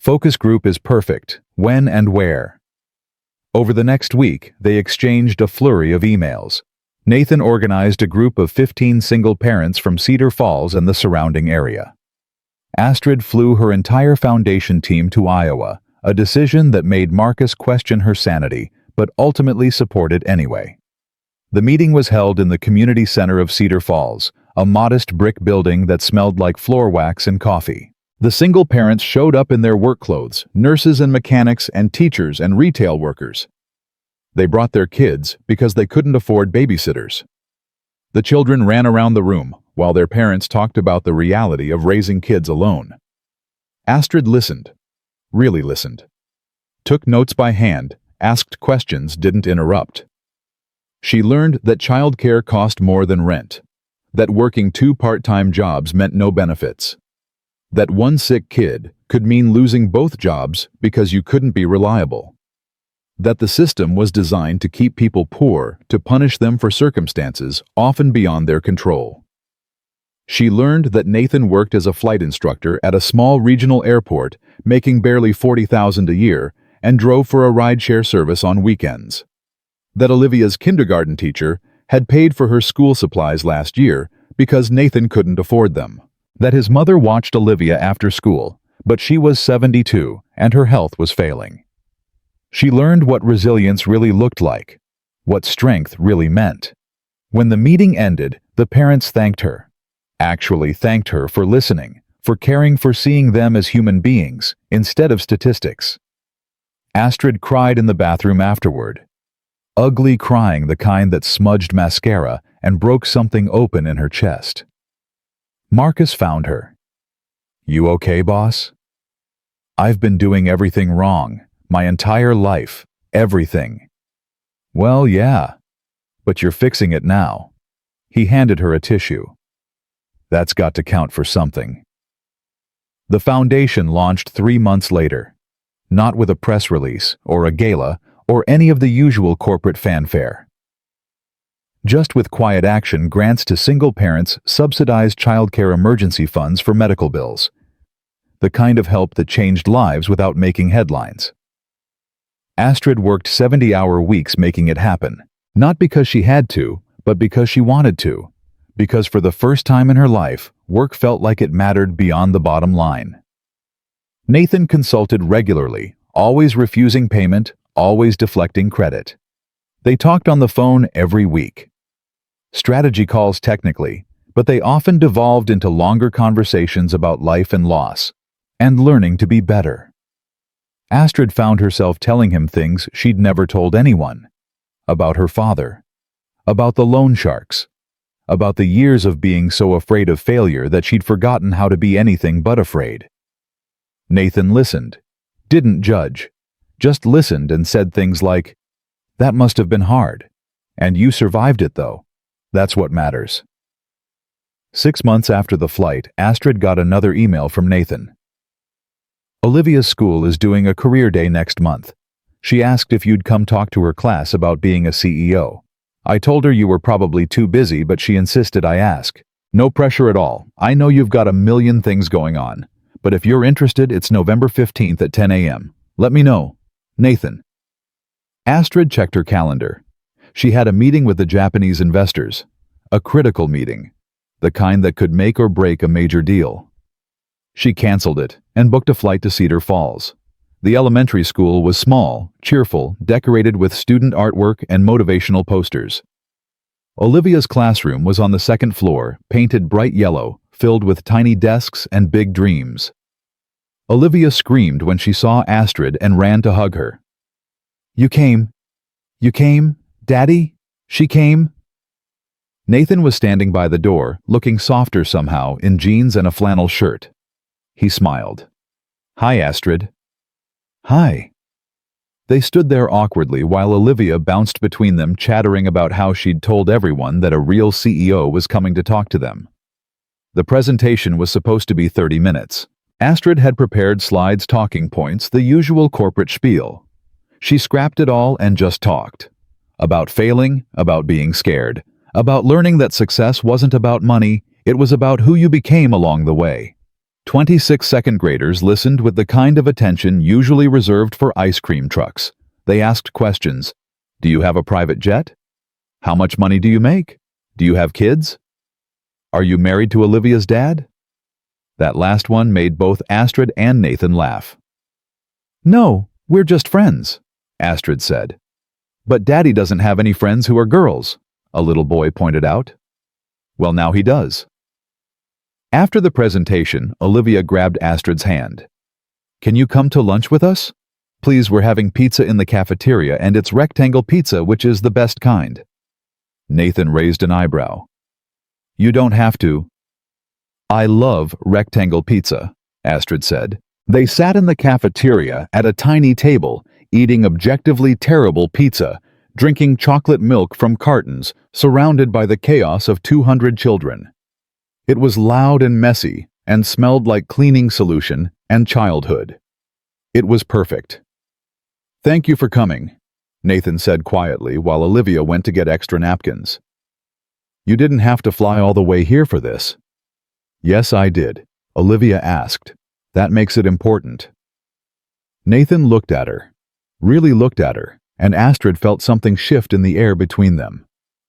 Focus group is perfect. When and where? Over the next week, they exchanged a flurry of emails. Nathan organized a group of 15 single parents from Cedar Falls and the surrounding area. Astrid flew her entire foundation team to Iowa, a decision that made Marcus question her sanity, but ultimately supported anyway. The meeting was held in the community center of Cedar Falls, a modest brick building that smelled like floor wax and coffee. The single parents showed up in their work clothes, nurses and mechanics and teachers and retail workers. They brought their kids because they couldn't afford babysitters. The children ran around the room while their parents talked about the reality of raising kids alone. Astrid listened, really listened. Took notes by hand, asked questions, didn't interrupt. She learned that childcare cost more than rent, that working 2 part-time jobs meant no benefits, that one sick kid could mean losing both jobs because you couldn't be reliable, that the system was designed to keep people poor, to punish them for circumstances often beyond their control. She learned that Nathan worked as a flight instructor at a small regional airport, making barely $40,000 a year, and drove for a rideshare service on weekends. That Olivia's kindergarten teacher had paid for her school supplies last year because Nathan couldn't afford them. That his mother watched Olivia after school, but she was 72 and her health was failing. She learned what resilience really looked like, what strength really meant. When the meeting ended, the parents thanked her. Actually thanked her for listening, for caring, for seeing them as human beings instead of statistics. Astrid cried in the bathroom afterward. Ugly crying, the kind that smudged mascara and broke something open in her chest. Marcus found her. You okay, boss? I've been doing everything wrong, my entire life, everything. Well, yeah, but you're fixing it now. He handed her a tissue. That's got to count for something. The foundation launched 3 months later, not with a press release or a gala or any of the usual corporate fanfare. Just with quiet action, grants to single parents, subsidized childcare emergency funds for medical bills. The kind of help that changed lives without making headlines. Astrid worked 70-hour weeks making it happen, not because she had to, but because she wanted to. Because for the first time in her life, work felt like it mattered beyond the bottom line. Nathan consulted regularly, always refusing payment, always deflecting credit. They talked on the phone every week. Strategy calls technically, but they often devolved into longer conversations about life and loss, and learning to be better. Astrid found herself telling him things she'd never told anyone. About her father. About the loan sharks. About the years of being so afraid of failure that she'd forgotten how to be anything but afraid. Nathan listened, didn't judge, just listened and said things like, "That must have been hard. And you survived it though. That's what matters." 6 months after the flight, Astrid got another email from Nathan. Olivia's school is doing a career day next month. She asked if you'd come talk to her class about being a CEO. I told her you were probably too busy, but she insisted I ask. No pressure at all. I know you've got a million things going on, But if you're interested, it's November 15th at 10 a.m. Let me know. Nathan. Astrid checked her calendar. She had a meeting with the Japanese investors. A critical meeting. The kind that could make or break a major deal. She canceled it and booked a flight to Cedar Falls. The elementary school was small, cheerful, decorated with student artwork and motivational posters. Olivia's classroom was on the second floor, painted bright yellow, filled with tiny desks and big dreams. Olivia screamed when she saw Astrid and ran to hug her. "You came. You came, Daddy? She came?" Nathan was standing by the door, looking softer somehow in jeans and a flannel shirt. He smiled. "Hi, Astrid." "Hi." They stood there awkwardly while Olivia bounced between them, chattering about how she'd told everyone that a real CEO was coming to talk to them. The presentation was supposed to be 30 minutes. Astrid had prepared slides, talking points, the usual corporate spiel. She scrapped it all and just talked. About failing, about being scared, about learning that success wasn't about money, it was about who you became along the way. 26 second graders listened with the kind of attention usually reserved for ice cream trucks. They asked questions. Do you have a private jet? How much money do you make? Do you have kids? Are you married to Olivia's dad? That last one made both Astrid and Nathan laugh. "No, we're just friends," Astrid said. "But Daddy doesn't have any friends who are girls," a little boy pointed out. "Well, now he does." After the presentation, Olivia grabbed Astrid's hand. "Can you come to lunch with us? Please, we're having pizza in the cafeteria and it's rectangle pizza, which is the best kind." Nathan raised an eyebrow. "You don't have to." "I love rectangle pizza," Astrid said. They sat in the cafeteria at a tiny table, eating objectively terrible pizza, drinking chocolate milk from cartons, surrounded by the chaos of 200 children. It was loud and messy, and smelled like cleaning solution and childhood. It was perfect. "Thank you for coming," Nathan said quietly while Olivia went to get extra napkins. "You didn't have to fly all the way here for this." "Yes, I did," Olivia asked. "That makes it important." Nathan looked at her, really looked at her, and Astrid felt something shift in the air between them.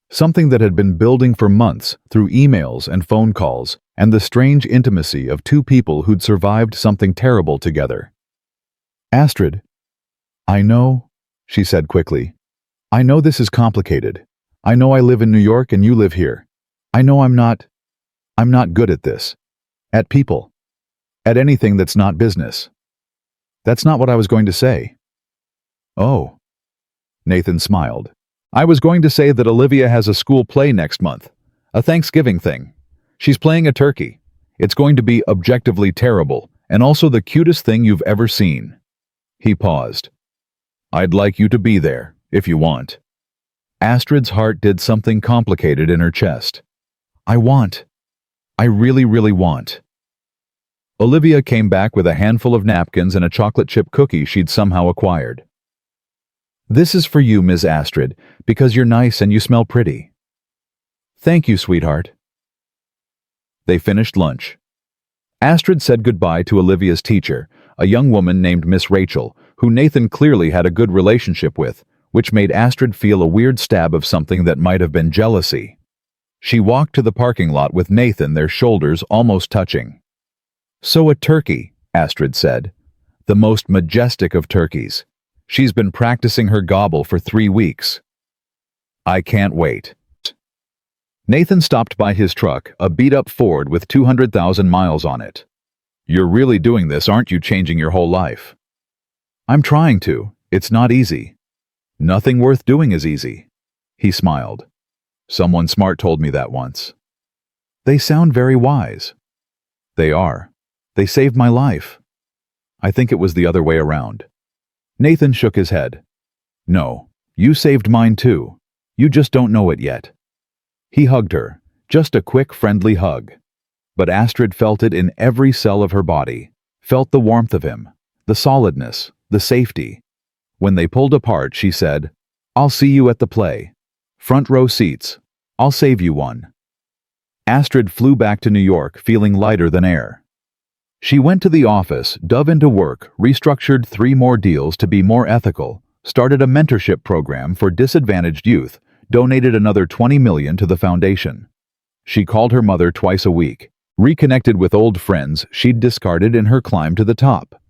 Something that had been building for months through emails and phone calls, and the strange intimacy of two people who'd survived something terrible together. "Astrid, I know," she said quickly. "I know this is complicated. I know I live in New York and you live here. I know I'm not good at this. At people. At anything that's not business." "That's not what I was going to say." "Oh." Nathan smiled. "I was going to say that Olivia has a school play next month. A Thanksgiving thing. She's playing a turkey. It's going to be objectively terrible, and also the cutest thing you've ever seen." He paused. "I'd like you to be there, if you want." Astrid's heart did something complicated in her chest. I really, really want." Olivia came back with a handful of napkins and a chocolate chip cookie she'd somehow acquired. "This is for you, Ms. Astrid, because you're nice and you smell pretty." "Thank you, sweetheart." They finished lunch. Astrid said goodbye to Olivia's teacher, a young woman named Miss Rachel, who Nathan clearly had a good relationship with, which made Astrid feel a weird stab of something that might have been jealousy. She walked to the parking lot with Nathan, their shoulders almost touching. "So a turkey," Astrid said. "The most majestic of turkeys. She's been practicing her gobble for 3 weeks. I can't wait." Nathan stopped by his truck, a beat-up Ford with 200,000 miles on it. "You're really doing this, aren't you, changing your whole life?" "I'm trying to. It's not easy." "Nothing worth doing is easy." He smiled. "Someone smart told me that once." "They sound very wise." "They are. They saved my life." "I think it was the other way around." Nathan shook his head. "No, you saved mine too. You just don't know it yet." He hugged her, just a quick, friendly hug. But Astrid felt it in every cell of her body, felt the warmth of him, the solidness, the safety. When they pulled apart, she said, "I'll see you at the play. Front row seats. I'll save you one." Astrid flew back to New York feeling lighter than air. She went to the office, dove into work, restructured 3 more deals to be more ethical, started a mentorship program for disadvantaged youth, donated another $20 million to the foundation. She called her mother twice a week, reconnected with old friends she'd discarded in her climb to the top.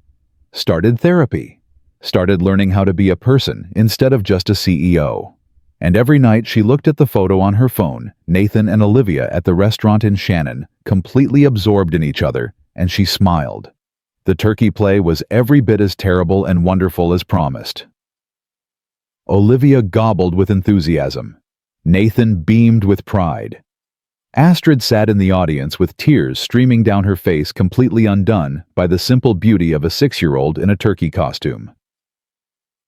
Started therapy. Started learning how to be a person instead of just a CEO. And every night she looked at the photo on her phone, Nathan and Olivia at the restaurant in Shannon, completely absorbed in each other, and she smiled. The turkey play was every bit as terrible and wonderful as promised. Olivia gobbled with enthusiasm. Nathan beamed with pride. Astrid sat in the audience with tears streaming down her face, completely undone by the simple beauty of a 6-year-old in a turkey costume.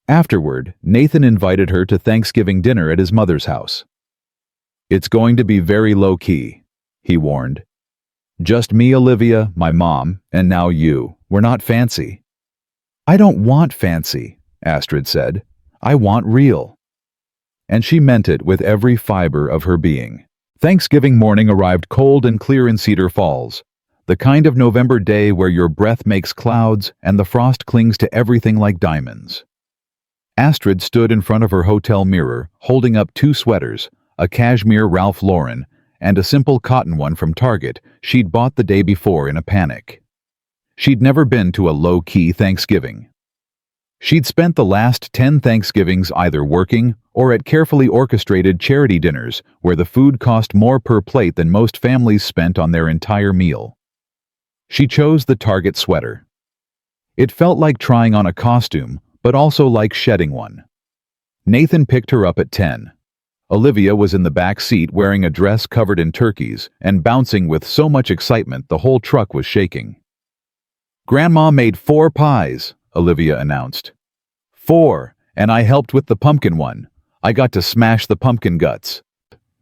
Afterward, Nathan invited her to Thanksgiving dinner at his mother's house. "It's going to be very low-key," he warned. "Just me, Olivia, my mom, and now you. We're not fancy." "I don't want fancy," Astrid said. "I want real." And she meant it with every fiber of her being. Thanksgiving morning arrived cold and clear in Cedar Falls, the kind of November day where your breath makes clouds and the frost clings to everything like diamonds. Astrid stood in front of her hotel mirror, holding up 2 sweaters, a cashmere Ralph Lauren and a simple cotton one from Target she'd bought the day before in a panic. She'd never been to a low-key Thanksgiving. She'd spent the last 10 Thanksgivings either working or at carefully orchestrated charity dinners where the food cost more per plate than most families spent on their entire meal. She chose the Target sweater. It felt like trying on a costume, but also like shedding one. Nathan picked her up at 10. Olivia was in the back seat wearing a dress covered in turkeys and bouncing with so much excitement the whole truck was shaking. "Grandma made 4 pies," Olivia announced. 4, and I helped with the pumpkin one. I got to smash the pumpkin guts."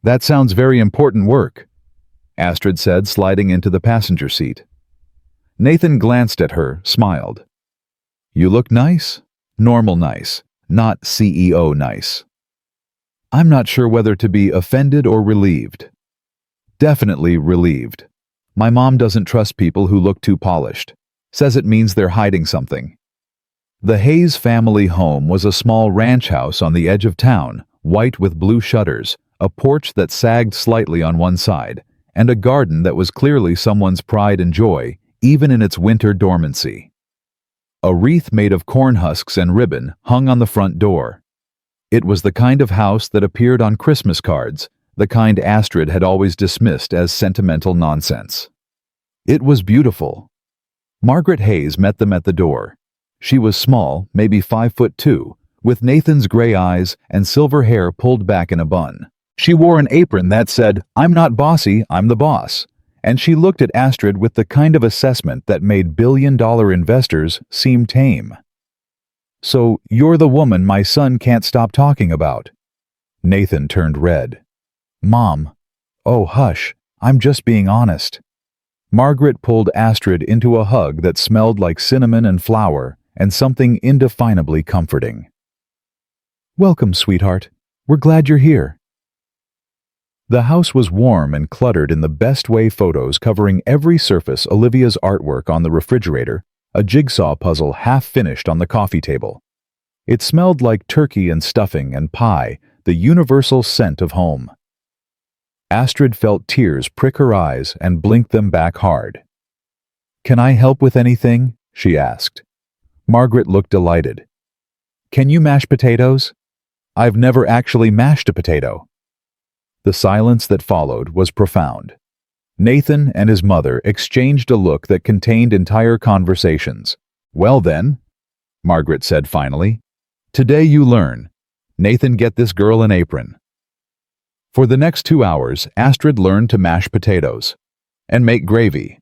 "That sounds very important work," Astrid said, sliding into the passenger seat. Nathan glanced at her, smiled. "You look nice. Normal nice, not CEO nice." I'm not sure whether to be offended or relieved. Definitely relieved. My mom doesn't trust people who look too polished. Says it means they're hiding something. The Hayes family home was a small ranch house on the edge of town, white with blue shutters, a porch that sagged slightly on one side, and a garden that was clearly someone's pride and joy, even in its winter dormancy. A wreath made of corn husks and ribbon hung on the front door. It was the kind of house that appeared on Christmas cards, the kind Astrid had always dismissed as sentimental nonsense. It was beautiful. Margaret Hayes met them at the door. She was small, maybe 5'2", with Nathan's gray eyes and silver hair pulled back in a bun. She wore an apron that said, "I'm not bossy, I'm the boss." And she looked at Astrid with the kind of assessment that made billion-dollar investors seem tame. "So you're the woman my son can't stop talking about." Nathan turned red. "Mom." "Oh, hush, I'm just being honest." Margaret pulled Astrid into a hug that smelled like cinnamon and flour and something indefinably comforting. "Welcome, sweetheart. We're glad you're here." The house was warm and cluttered in the best way, photos covering every surface, Olivia's artwork on the refrigerator, a jigsaw puzzle half finished on the coffee table. It smelled like turkey and stuffing and pie, the universal scent of home. Astrid felt tears prick her eyes and blinked them back hard. "Can I help with anything?" she asked. Margaret looked delighted. "Can you mash potatoes?" "I've never actually mashed a potato." The silence that followed was profound. Nathan and his mother exchanged a look that contained entire conversations. "Well then," Margaret said finally, "today you learn. Nathan, get this girl an apron." For the next 2 hours, Astrid learned to mash potatoes, and make gravy,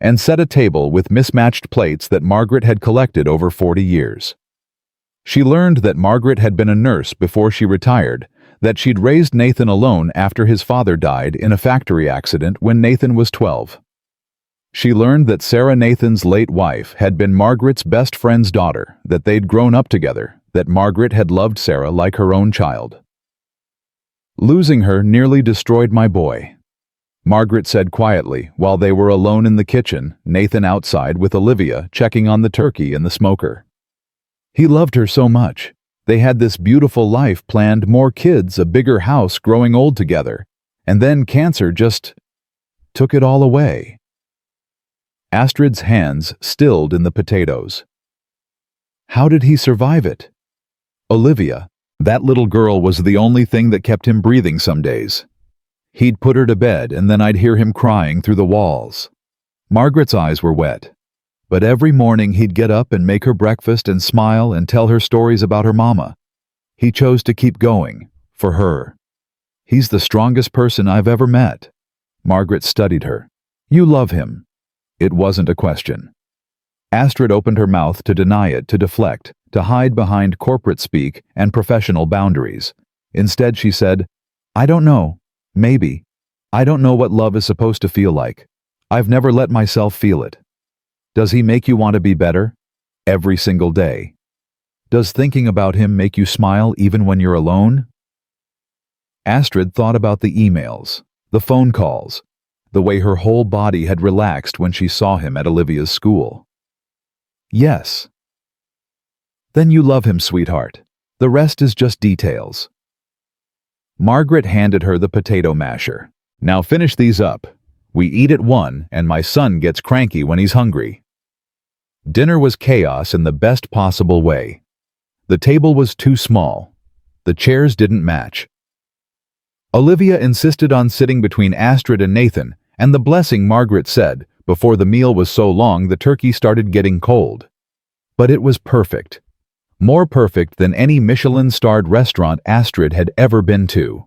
and set a table with mismatched plates that Margaret had collected over 40 years. She learned that Margaret had been a nurse before she retired, that she'd raised Nathan alone after his father died in a factory accident when Nathan was 12. She learned that Sarah, Nathan's late wife, had been Margaret's best friend's daughter, that they'd grown up together, that Margaret had loved Sarah like her own child. "Losing her nearly destroyed my boy." Margaret said quietly while they were alone in the kitchen, Nathan outside with Olivia checking on the turkey in the smoker. He loved her so much. They had this beautiful life planned, more kids, a bigger house, growing old together. And then cancer just took it all away. Astrid's hands stilled in the potatoes. How did he survive it? Olivia, that little girl, was the only thing that kept him breathing some days. He'd put her to bed and then I'd hear him crying through the walls. Margaret's eyes were wet. But every morning he'd get up and make her breakfast and smile and tell her stories about her mama. He chose to keep going, for her. He's the strongest person I've ever met. Margaret studied her. You love him. It wasn't a question. Astrid opened her mouth to deny it, to deflect, to hide behind corporate speak and professional boundaries. Instead she said, I don't know. Maybe. I don't know what love is supposed to feel like. I've never let myself feel it. Does he make you want to be better? Every single day. Does thinking about him make you smile even when you're alone? Astrid thought about the emails, the phone calls, the way her whole body had relaxed when she saw him at Olivia's school. Yes. Then you love him, sweetheart. The rest is just details. Margaret handed her the potato masher. Now finish these up. We eat at 1 and my son gets cranky when he's hungry. Dinner was chaos in the best possible way. The table was too small. The chairs didn't match. Olivia insisted on sitting between Astrid and Nathan, and the blessing Margaret said before the meal was so long the turkey started getting cold. But it was perfect. More perfect than any Michelin-starred restaurant Astrid had ever been to.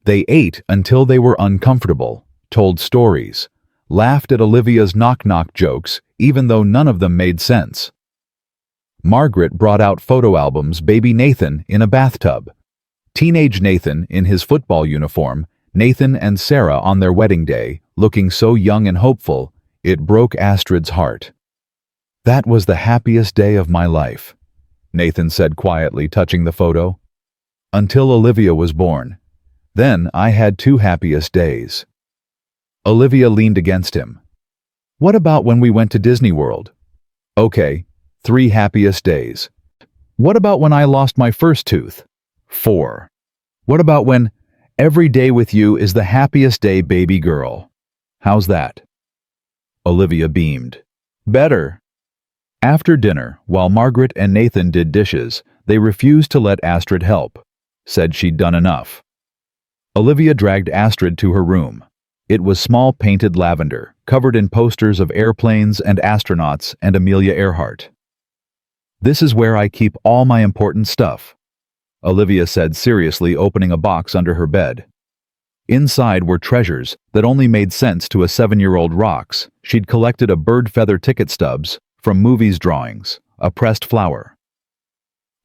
They ate until they were uncomfortable, told stories, laughed at Olivia's knock-knock jokes, even though none of them made sense. Margaret brought out photo albums, baby Nathan in a bathtub, teenage Nathan in his football uniform, Nathan and Sarah on their wedding day, looking so young and hopeful, it broke Astrid's heart. That was the happiest day of my life, Nathan said quietly, touching the photo. Until Olivia was born. Then I had 2 happiest days. Olivia leaned against him. What about when we went to Disney World? Okay, 3 happiest days. What about when I lost my first tooth? 4. What about when every day with you is the happiest day, baby girl? How's that? Olivia beamed. Better. After dinner, while Margaret and Nathan did dishes, they refused to let Astrid help, said she'd done enough. Olivia dragged Astrid to her room. It was small painted lavender, covered in posters of airplanes and astronauts and Amelia Earhart. This is where I keep all my important stuff, Olivia said seriously, opening a box under her bed. Inside were treasures that only made sense to a 7-year-old. Rocks she'd collected, a bird feather ticket stubs from movies, drawings, a pressed flower.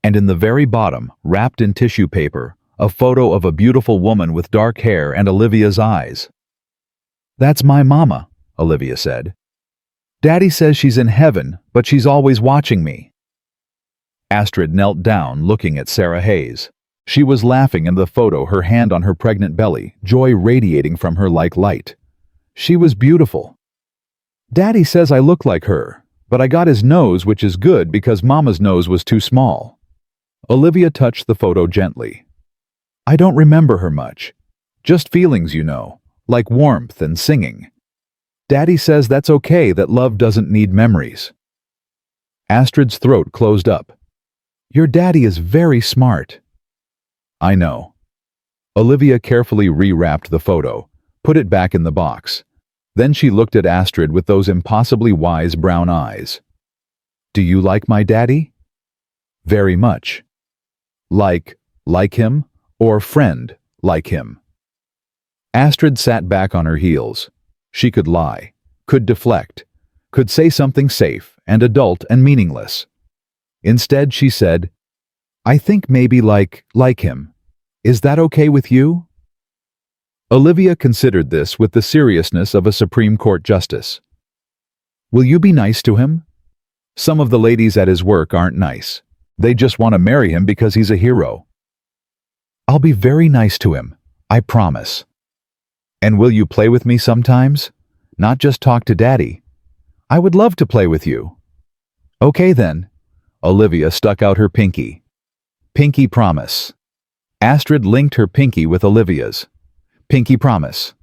And in the very bottom, wrapped in tissue paper, a photo of a beautiful woman with dark hair and Olivia's eyes. That's my mama, Olivia said. Daddy says she's in heaven, but she's always watching me. Astrid knelt down, looking at Sarah Hayes. She was laughing in the photo, her hand on her pregnant belly, joy radiating from her like light. She was beautiful. Daddy says I look like her, but I got his nose, which is good because Mama's nose was too small. Olivia touched the photo gently. I don't remember her much. Just feelings, you know, like warmth and singing. Daddy says that's okay, that love doesn't need memories. Astrid's throat closed up. Your daddy is very smart. I know. Olivia carefully rewrapped the photo, put it back in the box. Then she looked at Astrid with those impossibly wise brown eyes. Do you like my daddy? Very much. Like him, or friend like him? Astrid sat back on her heels. She could lie, could deflect, could say something safe and adult and meaningless. Instead, she said, I think maybe like him. Is that okay with you? Olivia considered this with the seriousness of a Supreme Court justice. Will you be nice to him? Some of the ladies at his work aren't nice. They just want to marry him because he's a hero. I'll be very nice to him, I promise. And will you play with me sometimes? Not just talk to Daddy. I would love to play with you. Okay then. Olivia stuck out her pinky. Pinky promise. Astrid linked her pinky with Olivia's. Pinky promise.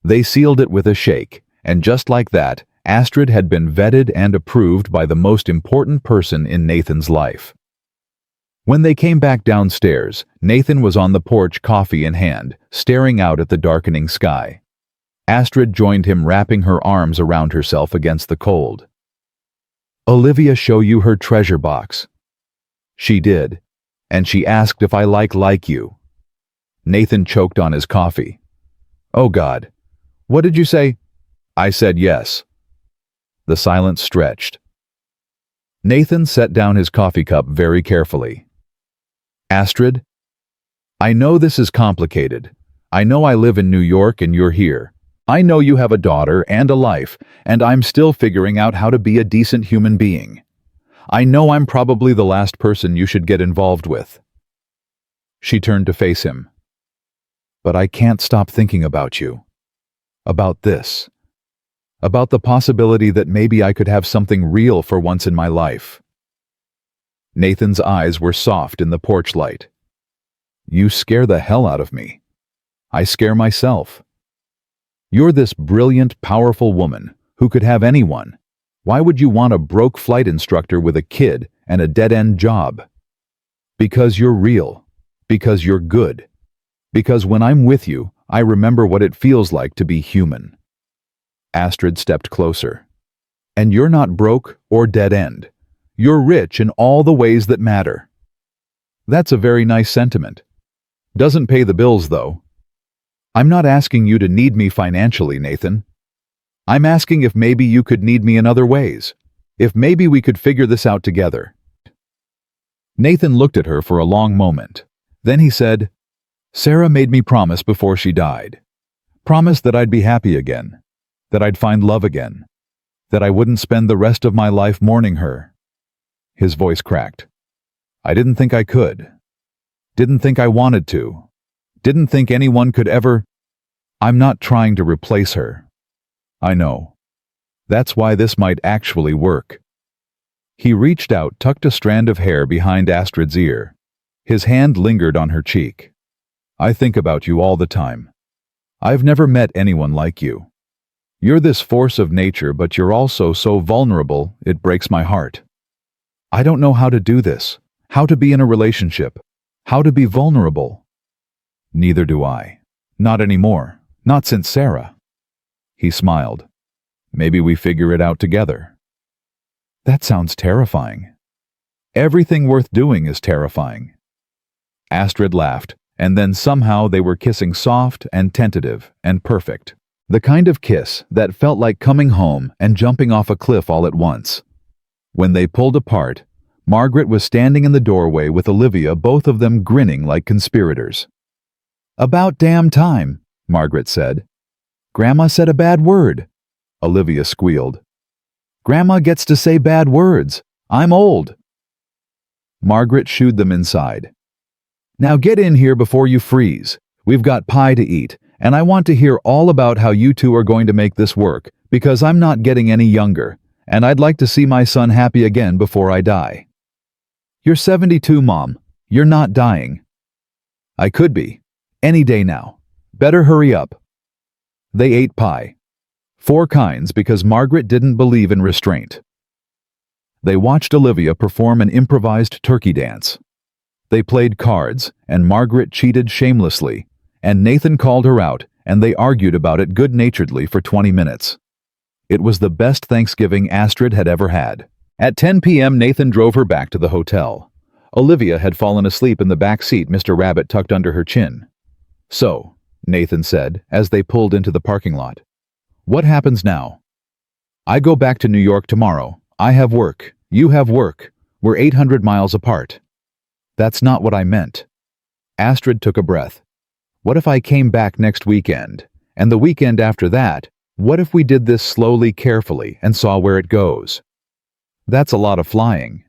They sealed it with a shake, and just like that, Astrid had been vetted and approved by the most important person in Nathan's life. When they came back downstairs, Nathan was on the porch, coffee in hand, staring out at the darkening sky. Astrid joined him, wrapping her arms around herself against the cold. Olivia show you her treasure box? She did, and she asked if I like you. Nathan choked on his coffee. Oh God. What did you say? I said yes. The silence stretched. Nathan set down his coffee cup very carefully. Astrid, I know this is complicated. I know I live in New York and you're here. I know you have a daughter and a life, and I'm still figuring out how to be a decent human being. I know I'm probably the last person you should get involved with. She turned to face him. But I can't stop thinking about you. About this. About the possibility that maybe I could have something real for once in my life. Nathan's eyes were soft in the porch light. You scare the hell out of me. I scare myself. You're this brilliant, powerful woman who could have anyone. Why would you want a broke flight instructor with a kid and a dead-end job? Because you're real. Because you're good. Because when I'm with you, I remember what it feels like to be human. Astrid stepped closer. And you're not broke or dead-end. You're rich in all the ways that matter. That's a very nice sentiment. Doesn't pay the bills, though. I'm not asking you to need me financially, Nathan. I'm asking if maybe you could need me in other ways. If maybe we could figure this out together. Nathan looked at her for a long moment. Then he said, Sarah made me promise before she died. Promise that I'd be happy again. That I'd find love again. That I wouldn't spend the rest of my life mourning her. His voice cracked. I didn't think I could. Didn't think I wanted to. Didn't think anyone could ever. I'm not trying to replace her. I know. That's why this might actually work. He reached out, tucked a strand of hair behind Astrid's ear. His hand lingered on her cheek. I think about you all the time. I've never met anyone like you. You're this force of nature, but you're also so vulnerable, it breaks my heart. I don't know how to do this, how to be in a relationship, how to be vulnerable. Neither do I. Not anymore. Not since Sarah. He smiled. Maybe we figure it out together. That sounds terrifying. Everything worth doing is terrifying. Astrid laughed, and then somehow they were kissing soft and tentative and perfect. The kind of kiss that felt like coming home and jumping off a cliff all at once. When they pulled apart, Margaret was standing in the doorway with Olivia, both of them grinning like conspirators. About damn time, Margaret said. Grandma said a bad word. Olivia squealed. Grandma gets to say bad words. I'm old. Margaret shooed them inside. Now get in here before you freeze. We've got pie to eat, and I want to hear all about how you two are going to make this work, because I'm not getting any younger, and I'd like to see my son happy again before I die. You're 72, Mom. You're not dying. I could be. Any day now. Better hurry up. They ate pie. 4 kinds because Margaret didn't believe in restraint. They watched Olivia perform an improvised turkey dance. They played cards, and Margaret cheated shamelessly, and Nathan called her out, and they argued about it good-naturedly for 20 minutes. It was the best Thanksgiving Astrid had ever had. At 10 p.m. Nathan drove her back to the hotel. Olivia had fallen asleep in the back seat, Mr. Rabbit tucked under her chin. So, Nathan said, as they pulled into the parking lot. What happens now? I go back to New York tomorrow. I have work. You have work. We're 800 miles apart. That's not what I meant. Astrid took a breath. What if I came back next weekend? And the weekend after that, what if we did this slowly, carefully, and saw where it goes? That's a lot of flying.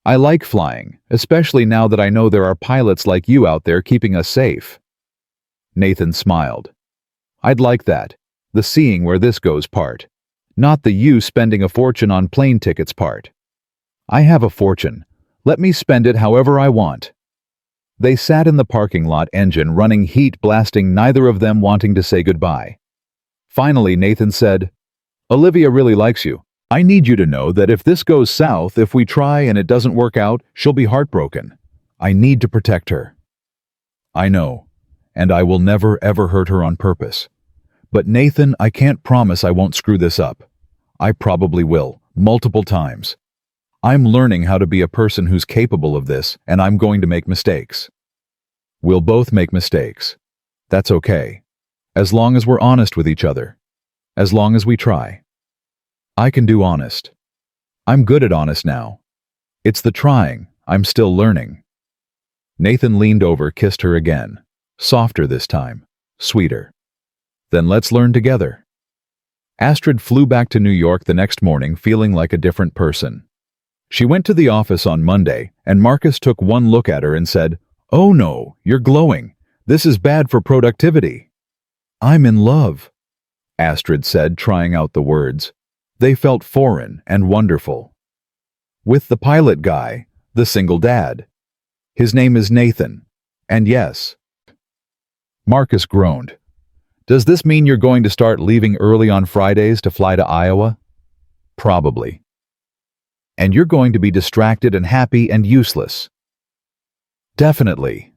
I like flying, especially now that I know there are pilots like you out there keeping us safe. Nathan smiled. I'd like that. The seeing where this goes part. Not the you spending a fortune on plane tickets part. I have a fortune. Let me spend it however I want. They sat in the parking lot, engine running, heat blasting, neither of them wanting to say goodbye. Finally, Nathan said, "Olivia really likes you. I need you to know that if this goes south, if we try and it doesn't work out, she'll be heartbroken. I need to protect her." "I know, and I will never ever hurt her on purpose. But Nathan, I can't promise I won't screw this up. I probably will, multiple times. I'm learning how to be a person who's capable of this, and I'm going to make mistakes. We'll both make mistakes. That's okay. As long as we're honest with each other. As long as we try. I can do honest. I'm good at honest now. It's the trying. I'm still learning." Nathan leaned over, kissed her again. Softer this time. Sweeter. "Then let's learn together." Astrid flew back to New York the next morning feeling like a different person. She went to the office on Monday, and Marcus took one look at her and said, "Oh no, you're glowing. This is bad for productivity." "I'm in love," Astrid said, trying out the words. They felt foreign and wonderful. "With the pilot guy, the single dad. His name is Nathan. And yes." Marcus groaned. "Does this mean you're going to start leaving early on Fridays to fly to Iowa?" "Probably." "And you're going to be distracted and happy and useless." "Definitely."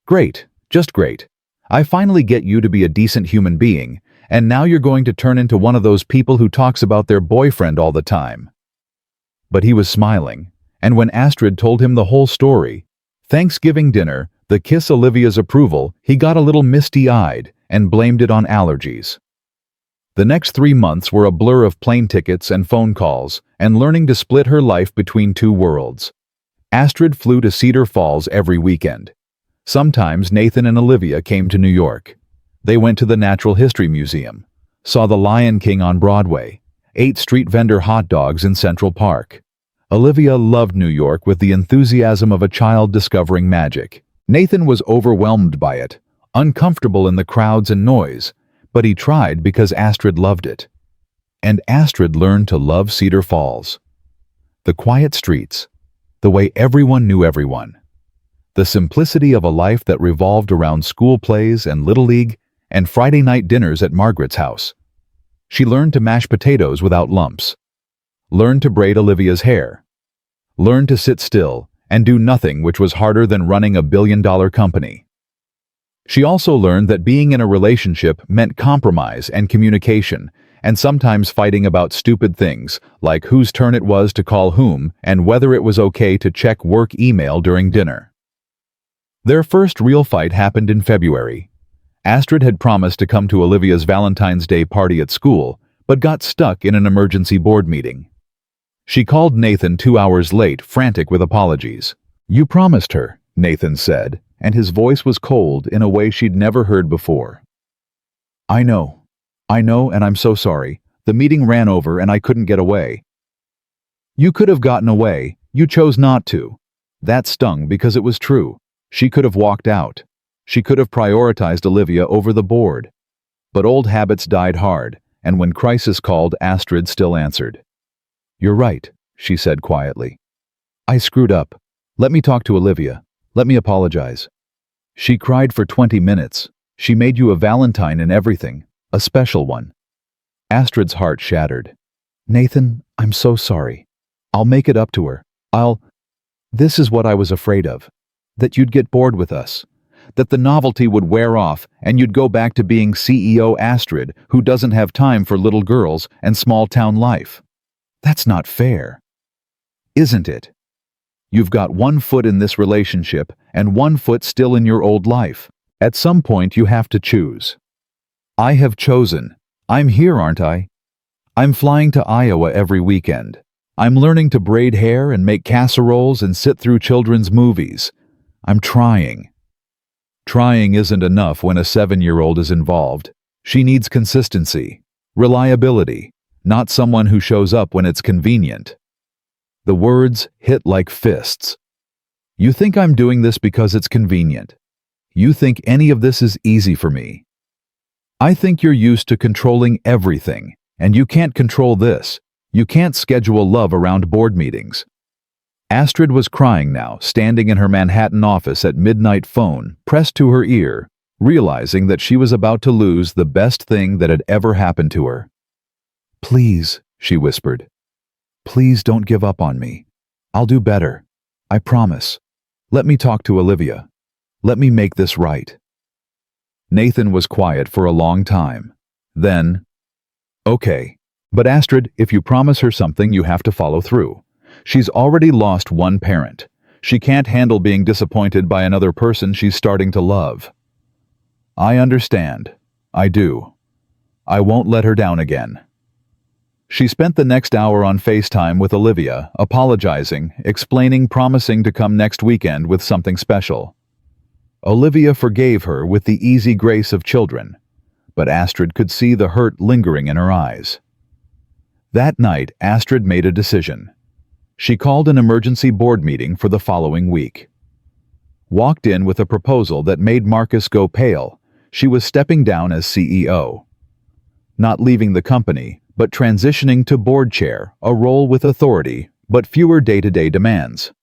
"Great, just great. I finally get you to be a decent human being, and now you're going to turn into one of those people who talks about their boyfriend all the time." But he was smiling, and when Astrid told him the whole story, Thanksgiving dinner, the kiss, Olivia's approval, he got a little misty-eyed and blamed it on allergies. The next 3 months were a blur of plane tickets and phone calls and learning to split her life between two worlds. Astrid flew to Cedar Falls every weekend. Sometimes Nathan and Olivia came to New York. They went to the Natural History Museum, saw The Lion King on Broadway, ate street vendor hot dogs in Central Park. Olivia loved New York with the enthusiasm of a child discovering magic. Nathan was overwhelmed by it, uncomfortable in the crowds and noise, but he tried because Astrid loved it. And Astrid learned to love Cedar Falls. The quiet streets, the way everyone knew everyone, the simplicity of a life that revolved around school plays and Little League and Friday night dinners at Margaret's house. She learned to mash potatoes without lumps, learned to braid Olivia's hair, learned to sit still and do nothing, which was harder than running a billion-dollar company. She also learned that being in a relationship meant compromise and communication, and sometimes fighting about stupid things, like whose turn it was to call whom and whether it was okay to check work email during dinner. Their first real fight happened in February. Astrid had promised to come to Olivia's Valentine's Day party at school, but got stuck in an emergency board meeting. She called Nathan 2 hours late, frantic with apologies. "You promised her," Nathan said, and his voice was cold in a way she'd never heard before. I know, and I'm so sorry. The meeting ran over and I couldn't get away." "You could have gotten away. You chose not to." That stung because it was true. She could have walked out. She could have prioritized Olivia over the board. But old habits died hard, and when crisis called, Astrid still answered. "You're right," she said quietly. "I screwed up. Let me talk to Olivia. Let me apologize." She cried for 20 minutes. "She made you a Valentine and everything, a special one." Astrid's heart shattered. "Nathan, I'm so sorry. I'll make it up to her. This is what I was afraid of. That you'd get bored with us. That the novelty would wear off and you'd go back to being CEO Astrid, who doesn't have time for little girls and small-town life. That's not fair. Isn't it? You've got 1 foot in this relationship and 1 foot still in your old life. At some point you have to choose. I have chosen. I'm here, aren't I? I'm flying to Iowa every weekend. I'm learning to braid hair and make casseroles and sit through children's movies. I'm trying. Trying isn't enough when a 7-year-old is involved. She needs consistency, reliability, not someone who shows up when it's convenient." The words hit like fists. "You think I'm doing this because it's convenient. You think any of this is easy for me. I think you're used to controlling everything, and you can't control this. You can't schedule love around board meetings. Astrid was crying now, standing in her Manhattan office at midnight, phone pressed to her ear, realizing that she was about to lose the best thing that had ever happened to her. "Please," she whispered. "Please don't give up on me. I'll do better. I promise. Let me talk to Olivia. Let me make this right." Nathan was quiet for a long time. Then, "Okay, but Astrid, if you promise her something, you have to follow through. She's already lost one parent. She can't handle being disappointed by another person she's starting to love." "I understand. I do. I won't let her down again." She spent the next hour on FaceTime with Olivia, apologizing, explaining, promising to come next weekend with something special. Olivia forgave her with the easy grace of children, but Astrid could see the hurt lingering in her eyes. That night, Astrid made a decision. She called an emergency board meeting for the following week. Walked in with a proposal that made Marcus go pale. She was stepping down as CEO. Not leaving the company, but transitioning to board chair, a role with authority, but fewer day-to-day demands.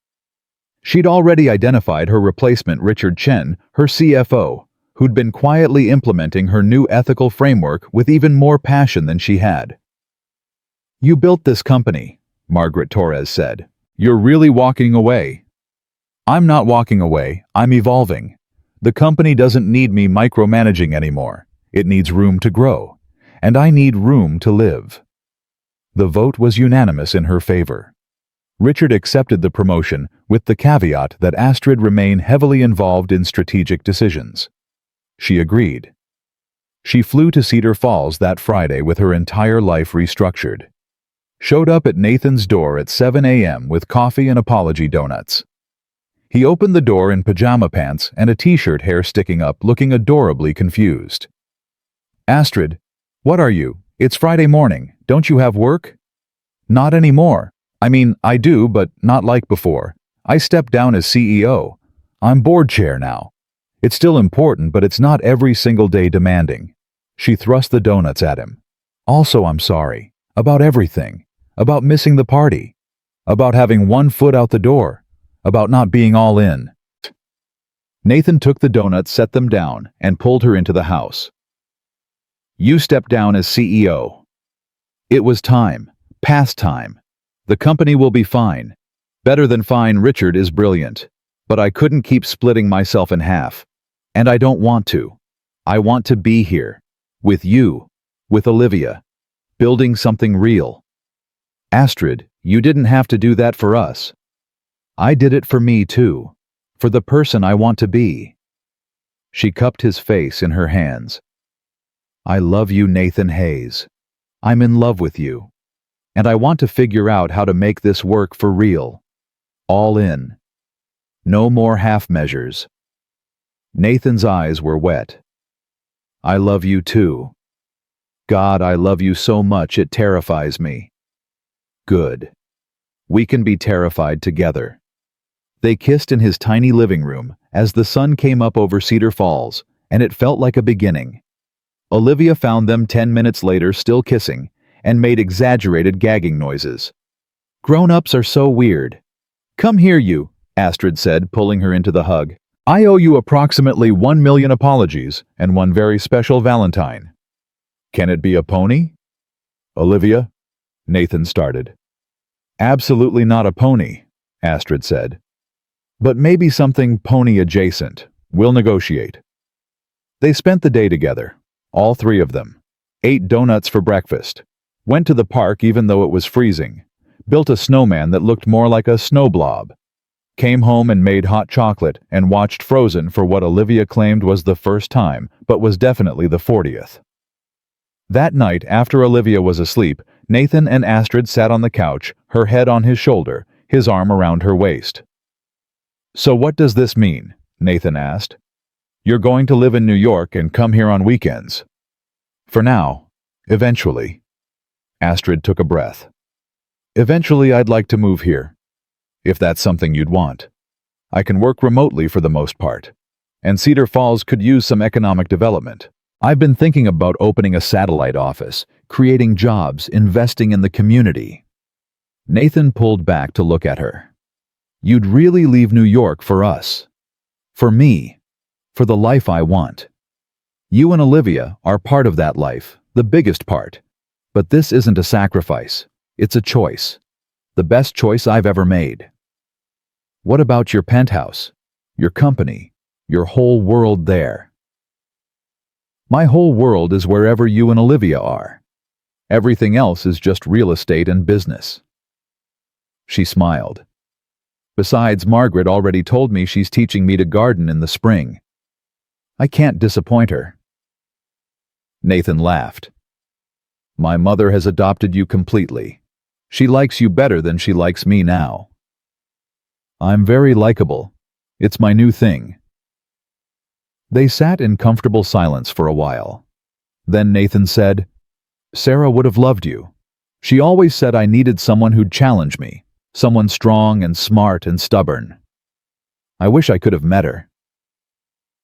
She'd already identified her replacement, Richard Chen, her CFO, who'd been quietly implementing her new ethical framework with even more passion than she had. "You built this company," Margaret Torres said. "You're really walking away." "I'm not walking away, I'm evolving. The company doesn't need me micromanaging anymore. It needs room to grow. And I need room to live." The vote was unanimous in her favor. Richard accepted the promotion with the caveat that Astrid remain heavily involved in strategic decisions. She agreed. She flew to Cedar Falls that Friday with her entire life restructured. Showed up at Nathan's door at 7 a.m. with coffee and apology donuts. He opened the door in pajama pants and a t-shirt, hair sticking up, looking adorably confused. "Astrid, what are you? It's Friday morning. Don't you have work?" "Not anymore. I mean, I do, but not like before. I stepped down as CEO. I'm board chair now. It's still important, but it's not every single day demanding." She thrust the donuts at him. "Also, I'm sorry. About everything. About missing the party. About having one foot out the door. About not being all in." Nathan took the donuts, set them down, and pulled her into the house. "You stepped down as CEO. It was time. Past time. The company will be fine. Better than fine. Richard is brilliant. But I couldn't keep splitting myself in half. And I don't want to. I want to be here. With you. With Olivia. Building something real. Astrid, you didn't have to do that for us. I did it for me too. For the person I want to be." She cupped his face in her hands. "I love you, Nathan Hayes. I'm in love with you. And I want to figure out how to make this work for real. All in. No more half measures." Nathan's eyes were wet. "I love you too. God, I love you so much it terrifies me." "Good. We can be terrified together." They kissed in his tiny living room as the sun came up over Cedar Falls, and it felt like a beginning. Olivia found them 10 minutes later still kissing, and made exaggerated gagging noises. "Grown-ups are so weird." "Come here, you," Astrid said, pulling her into the hug. "I owe you approximately 1 million apologies and one very special Valentine." "Can it be a pony?" "Olivia," Nathan started. "Absolutely not a pony," Astrid said. "But maybe something pony adjacent. We'll negotiate." They spent the day together, all three of them. Ate donuts for breakfast. Went to the park even though it was freezing. Built a snowman that looked more like a snow blob. Came home and made hot chocolate and watched Frozen for what Olivia claimed was the first time, but was definitely the 40th. That night, after Olivia was asleep, Nathan and Astrid sat on the couch, her head on his shoulder, his arm around her waist. "So what does this mean?" Nathan asked. "You're going to live in New York and come here on weekends." "For now. Eventually." Astrid took a breath. "Eventually I'd like to move here. If that's something you'd want. I can work remotely for the most part. And Cedar Falls could use some economic development. I've been thinking about opening a satellite office, creating jobs, investing in the community. Nathan pulled back to look at her. You'd really leave New York for us. For me. For the life I want. You and Olivia are part of that life, the biggest part. But this isn't a sacrifice. It's a choice. The best choice I've ever made. What about your penthouse? Your company? Your whole world there? My whole world is wherever you and Olivia are. Everything else is just real estate and business. She smiled. Besides, Margaret already told me she's teaching me to garden in the spring. I can't disappoint her. Nathan laughed. My mother has adopted you completely. She likes you better than she likes me now. I'm very likable. It's my new thing. They sat in comfortable silence for a while. Then Nathan said, Sarah would have loved you. She always said I needed someone who'd challenge me, someone strong and smart and stubborn. I wish I could have met her.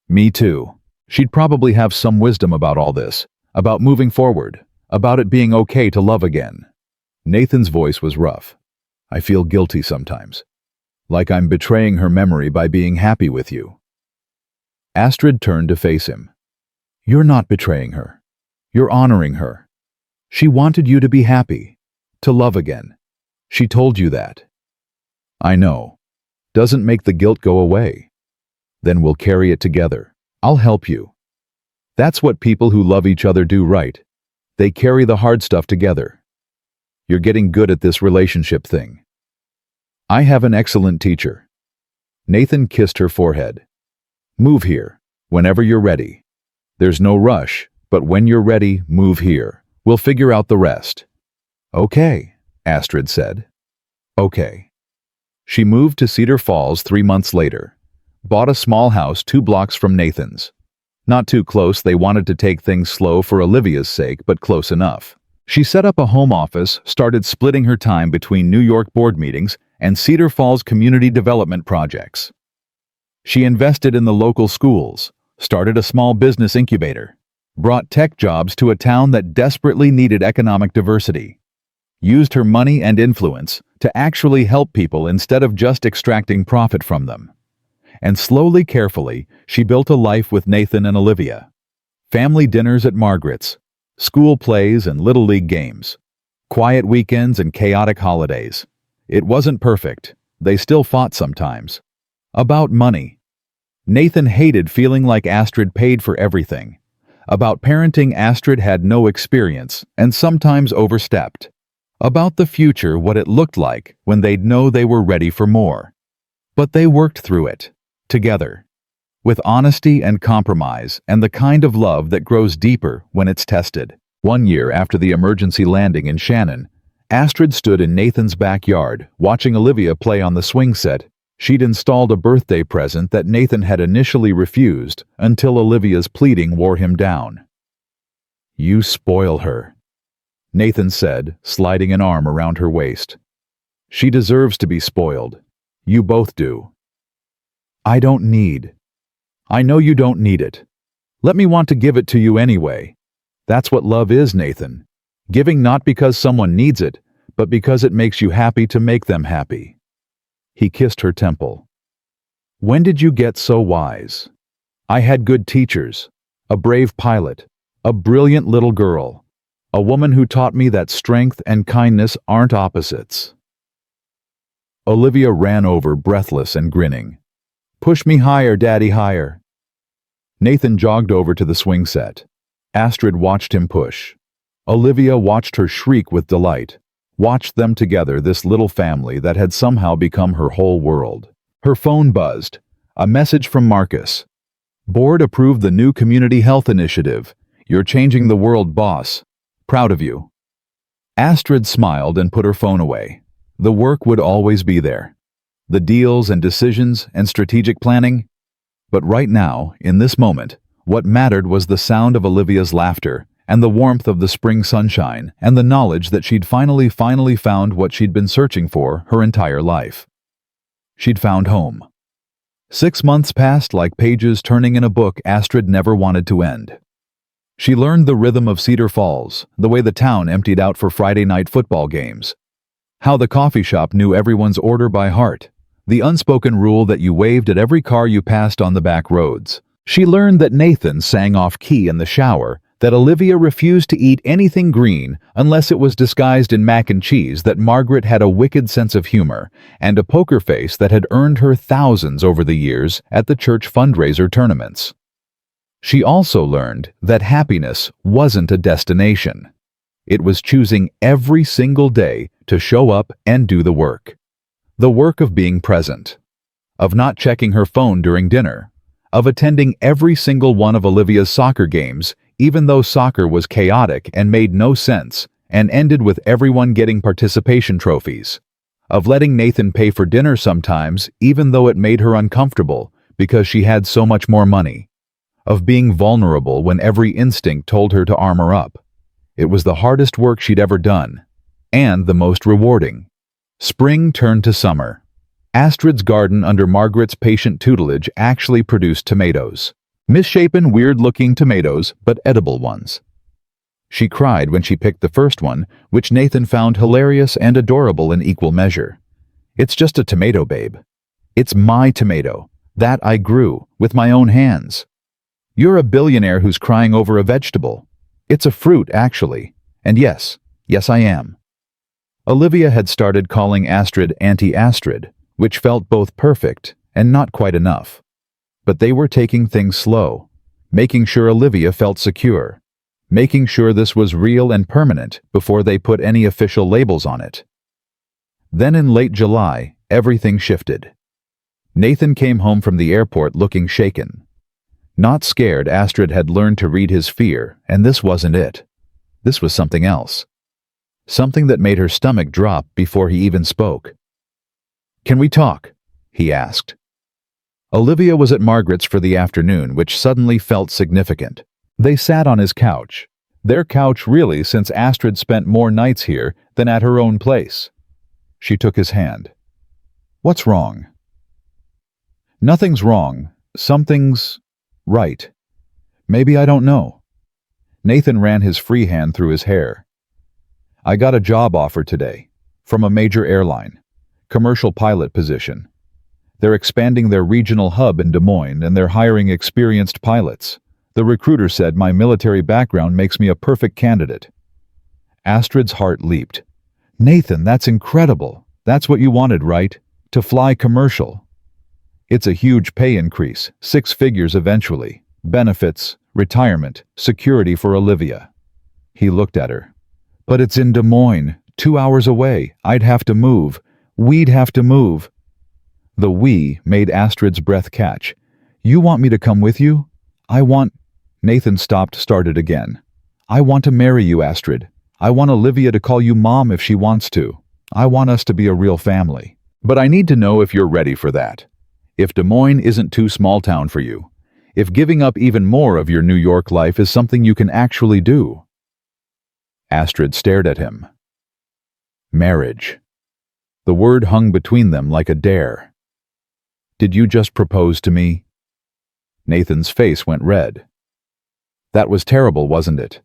Me too. She'd probably have some wisdom about all this, about moving forward, about it being okay to love again. Nathan's voice was rough. I feel guilty sometimes. Like I'm betraying her memory by being happy with you. Astrid turned to face him. You're not betraying her. You're honoring her. She wanted you to be happy, to love again. She told you that. I know. Doesn't make the guilt go away. Then we'll carry it together. I'll help you. That's what people who love each other do, right? They carry the hard stuff together. You're getting good at this relationship thing. I have an excellent teacher. Nathan kissed her forehead. Move here, whenever you're ready. There's no rush, but when you're ready, move here. We'll figure out the rest. Okay, Astrid said. Okay. She moved to Cedar Falls 3 months later. Bought a small house 2 blocks from Nathan's. Not too close, they wanted to take things slow for Olivia's sake, but close enough. She set up a home office, started splitting her time between New York board meetings and Cedar Falls community development projects. She invested in the local schools, started a small business incubator, brought tech jobs to a town that desperately needed economic diversity, used her money and influence to actually help people instead of just extracting profit from them. And slowly, carefully, she built a life with Nathan and Olivia. Family dinners at Margaret's, school plays and Little League games, quiet weekends and chaotic holidays. It wasn't perfect. They still fought sometimes. About money. Nathan hated feeling like Astrid paid for everything. About parenting, Astrid had no experience and sometimes overstepped. About the future, what it looked like when they'd know they were ready for more. But they worked through it. Together, with honesty and compromise and the kind of love that grows deeper when it's tested. 1 year after the emergency landing in Shannon, Astrid stood in Nathan's backyard watching Olivia play on the swing set. She'd installed a birthday present that Nathan had initially refused until Olivia's pleading wore him down. You spoil her, Nathan said, sliding an arm around her waist. She deserves to be spoiled. You both do. I don't need. I know you don't need it. Let me want to give it to you anyway. That's what love is, Nathan. Giving not because someone needs it, but because it makes you happy to make them happy. He kissed her temple. When did you get so wise? I had good teachers, a brave pilot, a brilliant little girl, a woman who taught me that strength and kindness aren't opposites. Olivia ran over, breathless and grinning. Push me higher, Daddy, higher. Nathan jogged over to the swing set. Astrid watched him push. Olivia watched her shriek with delight. Watched them together, this little family that had somehow become her whole world. Her phone buzzed. A message from Marcus. Board approved the new community health initiative. You're changing the world, boss. Proud of you. Astrid smiled and put her phone away. The work would always be there. The deals and decisions and strategic planning. But right now, in this moment, what mattered was the sound of Olivia's laughter and the warmth of the spring sunshine and the knowledge that she'd finally found what she'd been searching for her entire life. She'd found home. 6 months passed like pages turning in a book Astrid never wanted to end. She learned the rhythm of Cedar Falls, the way the town emptied out for Friday night football games, how the coffee shop knew everyone's order by heart, the unspoken rule that you waved at every car you passed on the back roads. She learned that Nathan sang off-key in the shower, that Olivia refused to eat anything green unless it was disguised in mac and cheese, that Margaret had a wicked sense of humor and a poker face that had earned her thousands over the years at the church fundraiser tournaments. She also learned that happiness wasn't a destination. It was choosing every single day to show up and do the work. The work of being present, of not checking her phone during dinner, of attending every single one of Olivia's soccer games, even though soccer was chaotic and made no sense and ended with everyone getting participation trophies, of letting Nathan pay for dinner sometimes even though it made her uncomfortable because she had so much more money, of being vulnerable when every instinct told her to armor up. It was the hardest work she'd ever done, and the most rewarding. Spring turned to summer. Astrid's garden under Margaret's patient tutelage actually produced tomatoes. Misshapen, weird-looking tomatoes, but edible ones. She cried when she picked the first one, which Nathan found hilarious and adorable in equal measure. "It's just a tomato, babe. It's my tomato, that I grew with my own hands. You're a billionaire who's crying over a vegetable. It's a fruit, actually. And yes, I am." Olivia had started calling Astrid Auntie Astrid, which felt both perfect and not quite enough. But they were taking things slow, making sure Olivia felt secure, making sure this was real and permanent before they put any official labels on it. Then in late July, everything shifted. Nathan came home from the airport looking shaken. Not scared, Astrid had learned to read his fear, and this wasn't it. This was something else. Something that made her stomach drop before he even spoke. "Can we talk?" he asked. Olivia was at Margaret's for the afternoon, which suddenly felt significant. They sat on his couch. Their couch, really, since Astrid spent more nights here than at her own place. She took his hand. "What's wrong?" "Nothing's wrong. Something's right. Maybe I don't know." Nathan ran his free hand through his hair. "I got a job offer today, from a major airline. Commercial pilot position. They're expanding their regional hub in Des Moines and they're hiring experienced pilots. The recruiter said my military background makes me a perfect candidate." Astrid's heart leaped. "Nathan, that's incredible. That's what you wanted, right? To fly commercial." "It's a huge pay increase, 6 figures eventually. Benefits, retirement, security for Olivia." He looked at her. "But it's in Des Moines, 2 hours away. I'd have to move. We'd have to move." The "we" made Astrid's breath catch. "You want me to come with you? I want—" Nathan started again. "I want to marry you, Astrid. I want Olivia to call you Mom if she wants to. I want us to be a real family. But I need to know if you're ready for that. If Des Moines isn't too small town for you. If giving up even more of your New York life is something you can actually do." Astrid stared at him. Marriage. The word hung between them like a dare. "Did you just propose to me?" Nathan's face went red. "That was terrible, wasn't it?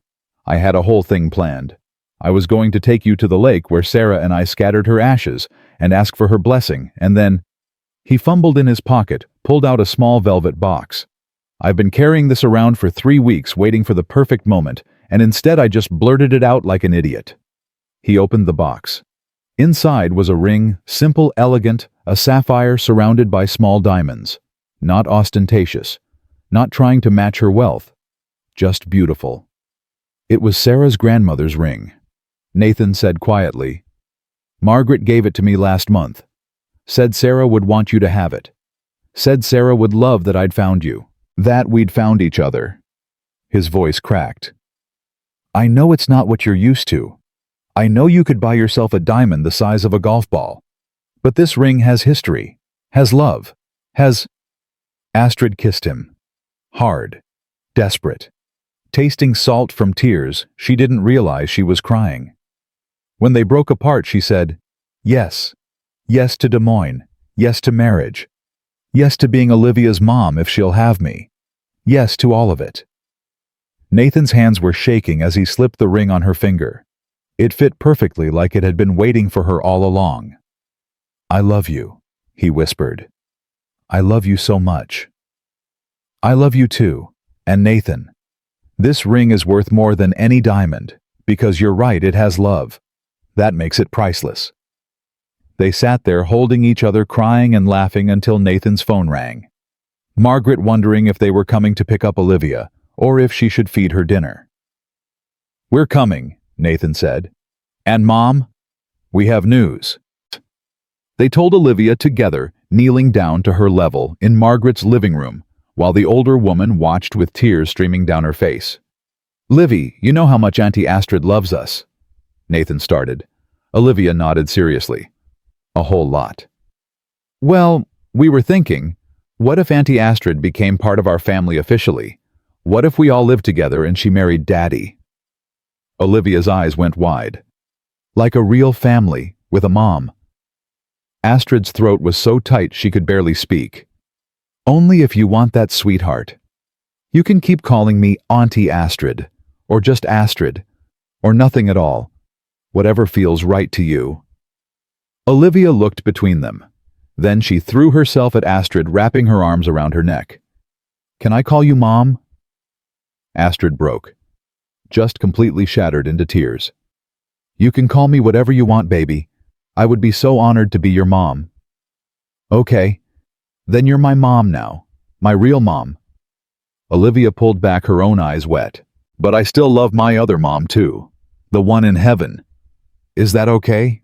I had a whole thing planned. I was going to take you to the lake where Sarah and I scattered her ashes and ask for her blessing, and then—" He fumbled in his pocket, pulled out a small velvet box. "I've been carrying this around for 3 weeks waiting for the perfect moment, and instead I just blurted it out like an idiot." He opened the box. Inside was a ring, simple, elegant, a sapphire surrounded by small diamonds. Not ostentatious, not trying to match her wealth, just beautiful. It was Sarah's grandmother's ring. Nathan said quietly, "Margaret gave it to me last month. Said Sarah would want you to have it. Said Sarah would love that I'd found you, that we'd found each other." His voice cracked. "I know it's not what you're used to. I know you could buy yourself a diamond the size of a golf ball. But this ring has history, has love, has—" Astrid kissed him. Hard, desperate. Tasting salt from tears, she didn't realize she was crying. When they broke apart, she said, "Yes. Yes to Des Moines. Yes to marriage. Yes to being Olivia's mom if she'll have me. Yes to all of it." Nathan's hands were shaking as he slipped the ring on her finger. It fit perfectly, like it had been waiting for her all along. "I love you," he whispered. "I love you so much." "I love you too. And Nathan, this ring is worth more than any diamond, because you're right, it has love. That makes it priceless." They sat there holding each other, crying and laughing until Nathan's phone rang. Margaret wondering if they were coming to pick up Olivia, or if she should feed her dinner. "We're coming," Nathan said. "And Mom, we have news." They told Olivia together, kneeling down to her level in Margaret's living room, while the older woman watched with tears streaming down her face. "Livy, you know how much Auntie Astrid loves us," Nathan started. Olivia nodded seriously. "A whole lot." "Well, we were thinking, what if Auntie Astrid became part of our family officially? What if we all lived together and she married Daddy?" Olivia's eyes went wide. "Like a real family, with a mom." Astrid's throat was so tight she could barely speak. "Only if you want that, sweetheart. You can keep calling me Auntie Astrid, or just Astrid, or nothing at all. Whatever feels right to you." Olivia looked between them. Then she threw herself at Astrid, wrapping her arms around her neck. "Can I call you Mom?" Astrid broke, just completely shattered into tears. "You can call me whatever you want, baby. I would be so honored to be your mom." "Okay, then you're my mom now, my real mom." Olivia pulled back, her own eyes wet. "But I still love my other mom too, the one in heaven. Is that okay?"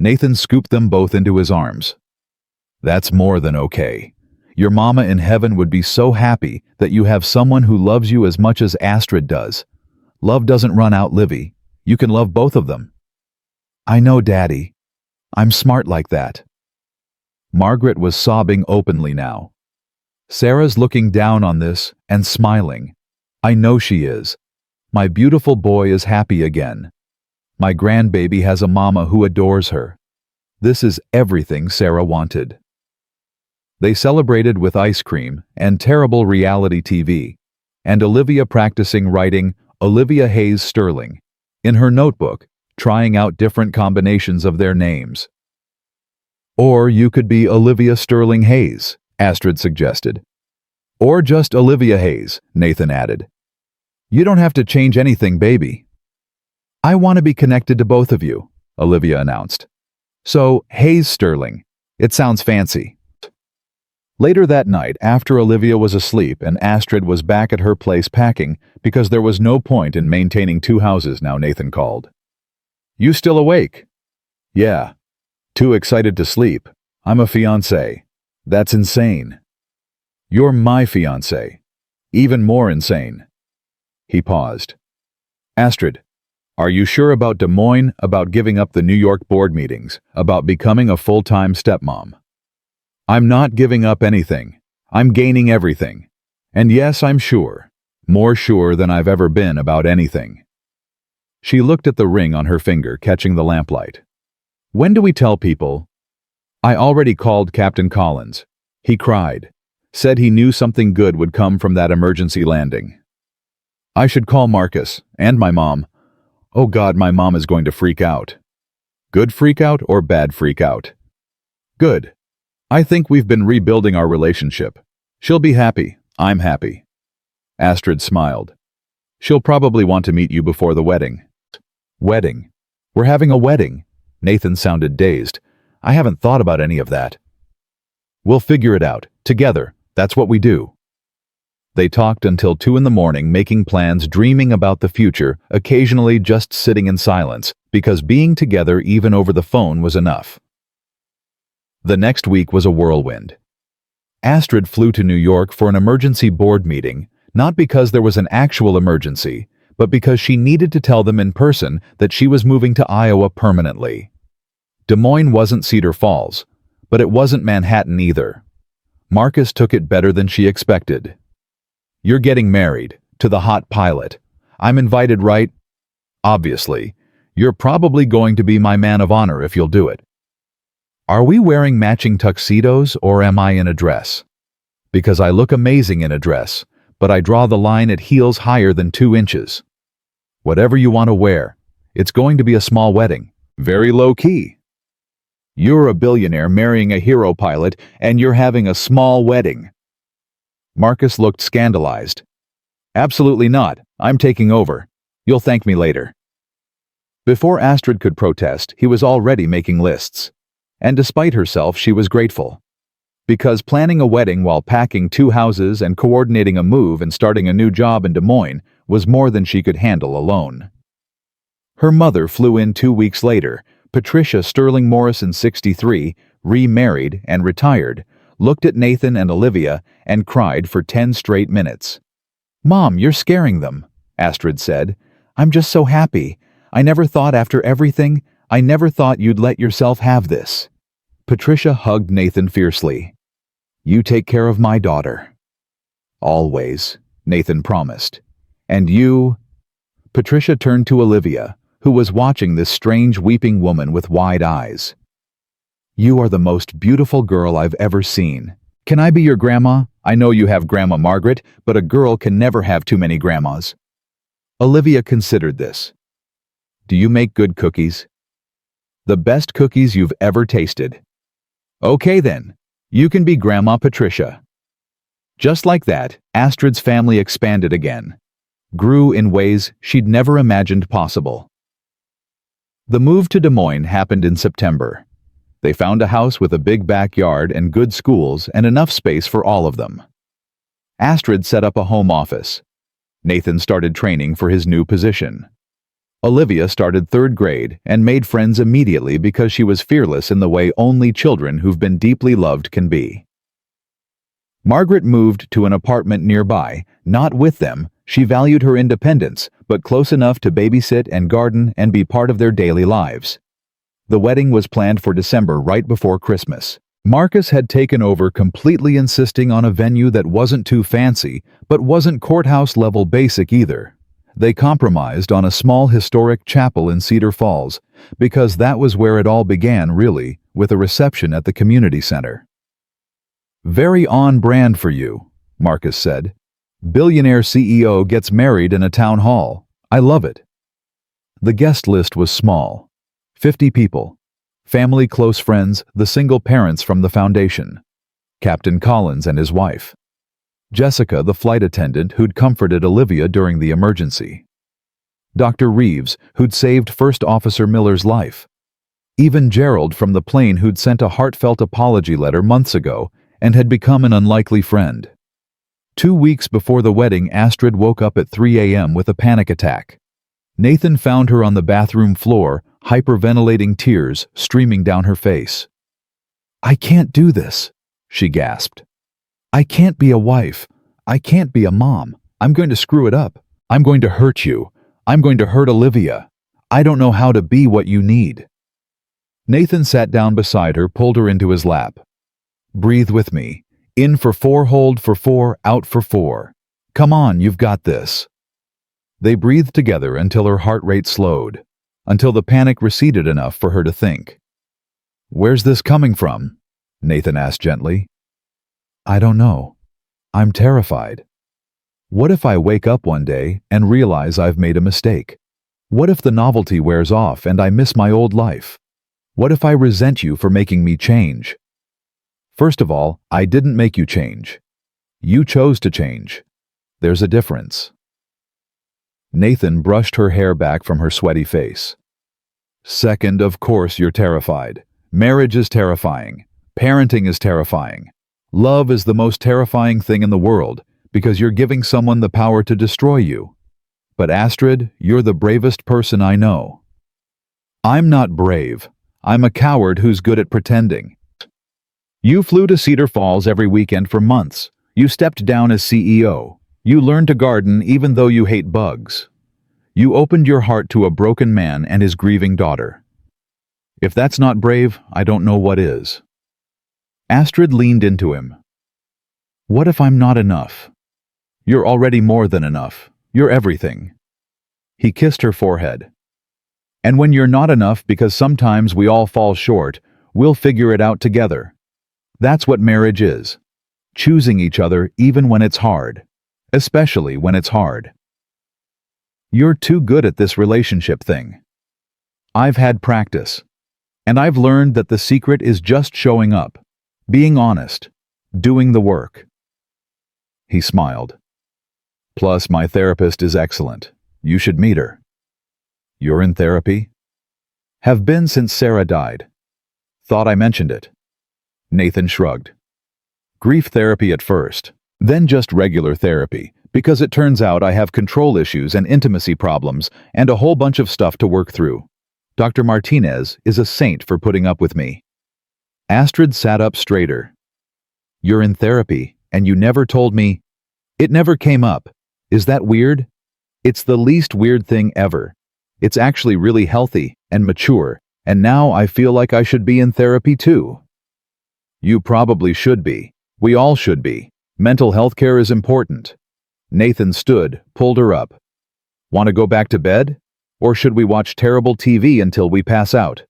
Nathan scooped them both into his arms. "That's more than okay. Your mama in heaven would be so happy that you have someone who loves you as much as Astrid does. Love doesn't run out, Livy. You can love both of them." "I know, Daddy. I'm smart like that." Margaret was sobbing openly now. "Sarah's looking down on this and smiling. I know she is. My beautiful boy is happy again. My grandbaby has a mama who adores her. This is everything Sarah wanted." They celebrated with ice cream and terrible reality TV, and Olivia practicing writing Olivia Hayes Sterling in her notebook, trying out different combinations of their names. "Or you could be Olivia Sterling Hayes," Astrid suggested. "Or just Olivia Hayes," Nathan added. "You don't have to change anything, baby." "I want to be connected to both of you," Olivia announced. "So, Hayes Sterling. It sounds fancy." Later that night, after Olivia was asleep and Astrid was back at her place packing because there was no point in maintaining two houses now, Nathan called. "You still awake?" "Yeah. Too excited to sleep. I'm a fiancé. That's insane." "You're my fiancé. Even more insane." He paused. "Astrid, are you sure about Des Moines, about giving up the New York board meetings, about becoming a full-time stepmom?" "I'm not giving up anything. I'm gaining everything. And yes, I'm sure. More sure than I've ever been about anything." She looked at the ring on her finger, catching the lamplight. "When do we tell people?" "I already called Captain Collins. He cried. Said he knew something good would come from that emergency landing." "I should call Marcus, and my mom. Oh God, my mom is going to freak out." "Good freak out or bad freak out?" "Good. I think we've been rebuilding our relationship. She'll be happy. I'm happy." Astrid smiled. "She'll probably want to meet you before the wedding." "Wedding? We're having a wedding?" Nathan sounded dazed. "I haven't thought about any of that." "We'll figure it out. Together. That's what we do." They talked until 2 in the morning, making plans, dreaming about the future, occasionally just sitting in silence, because being together even over the phone was enough. The next week was a whirlwind. Astrid flew to New York for an emergency board meeting, not because there was an actual emergency, but because she needed to tell them in person that she was moving to Iowa permanently. Des Moines wasn't Cedar Falls, but it wasn't Manhattan either. Marcus took it better than she expected. "You're getting married, to the hot pilot. I'm invited, right? Obviously. You're probably going to be my man of honor if you'll do it. Are we wearing matching tuxedos or am I in a dress? Because I look amazing in a dress, but I draw the line at heels higher than 2 inches. Whatever you want to wear. It's going to be a small wedding. Very low-key. You're a billionaire marrying a hero pilot, and you're having a small wedding. Marcus looked scandalized. Absolutely not. I'm taking over. You'll thank me later. Before Astrid could protest, he was already making lists. And despite herself, she was grateful. Because planning a wedding while packing 2 houses and coordinating a move and starting a new job in Des Moines was more than she could handle alone. Her mother flew in 2 weeks later. Patricia Sterling Morrison, 63, remarried and retired, looked at Nathan and Olivia and cried for 10 straight minutes. "Mom, you're scaring them," Astrid said. "I'm just so happy. I never thought after everything, I never thought you'd let yourself have this." Patricia hugged Nathan fiercely. "You take care of my daughter." "Always," Nathan promised. "And you?" Patricia turned to Olivia, who was watching this strange weeping woman with wide eyes. "You are the most beautiful girl I've ever seen. Can I be your grandma? I know you have Grandma Margaret, but a girl can never have too many grandmas." Olivia considered this. "Do you make good cookies?" "The best cookies you've ever tasted." "Okay then, you can be Grandma Patricia." Just like that, Astrid's family expanded again, grew in ways she'd never imagined possible. The move to Des Moines happened in September. They found a house with a big backyard and good schools and enough space for all of them. Astrid set up a home office. Nathan started training for his new position. Olivia started 3rd grade and made friends immediately because she was fearless in the way only children who've been deeply loved can be. Margaret moved to an apartment nearby, not with them. She valued her independence, but close enough to babysit and garden and be part of their daily lives. The wedding was planned for December, right before Christmas. Marcus had taken over, completely insisting on a venue that wasn't too fancy, but wasn't courthouse-level basic either. They compromised on a small historic chapel in Cedar Falls, because that was where it all began, really, with a reception at the community center. "Very on-brand for you," Marcus said. "Billionaire CEO gets married in a town hall. I love it." The guest list was small. 50 people. Family, close friends, the single parents from the foundation. Captain Collins and his wife. Jessica, the flight attendant who'd comforted Olivia during the emergency. Dr. Reeves, who'd saved First Officer Miller's life. Even Gerald from the plane who'd sent a heartfelt apology letter months ago and had become an unlikely friend. 2 weeks before the wedding, Astrid woke up at 3 a.m. with a panic attack. Nathan found her on the bathroom floor, hyperventilating, tears streaming down her face. "I can't do this," she gasped. "I can't be a wife. I can't be a mom. I'm going to screw it up. I'm going to hurt you. I'm going to hurt Olivia. I don't know how to be what you need." Nathan sat down beside her, pulled her into his lap. "Breathe with me. In for 4, hold for 4, out for 4. Come on, you've got this." They breathed together until her heart rate slowed, until the panic receded enough for her to think. "Where's this coming from?" Nathan asked gently. "I don't know. I'm terrified. What if I wake up one day and realize I've made a mistake? What if the novelty wears off and I miss my old life? What if I resent you for making me change? First of all, I didn't make you change. You chose to change. There's a difference." Nathan brushed her hair back from her sweaty face. "Second, of course you're terrified. Marriage is terrifying. Parenting is terrifying. Love is the most terrifying thing in the world because you're giving someone the power to destroy you. But Astrid, you're the bravest person I know." "I'm not brave. I'm a coward who's good at pretending." "You flew to Cedar Falls every weekend for months. You stepped down as CEO. You learned to garden even though you hate bugs. You opened your heart to a broken man and his grieving daughter. If that's not brave, I don't know what is." Astrid leaned into him. "What if I'm not enough?" "You're already more than enough. You're everything." He kissed her forehead. "And when you're not enough, because sometimes we all fall short, we'll figure it out together. That's what marriage is. Choosing each other even when it's hard. especially when it's hard. You're too good at this relationship thing. I've had practice, and I've learned that the secret is just showing up, being honest, doing the work. He smiled. Plus, my therapist is excellent. You should meet her. You're in therapy? Have been since Sarah died. Thought I mentioned it. Nathan shrugged. Grief therapy at first, then just regular therapy, because it turns out I have control issues and intimacy problems and a whole bunch of stuff to work through. Dr. Martinez is a saint for putting up with me. Astrid sat up straighter. You're in therapy, and you never told me. It never came up. Is that weird? It's the least weird thing ever. It's actually really healthy and mature, and now I feel like I should be in therapy too. You probably should be. We all should be. Mental health care is important. Nathan stood, pulled her up. Want to go back to bed? Or should we watch terrible TV until we pass out?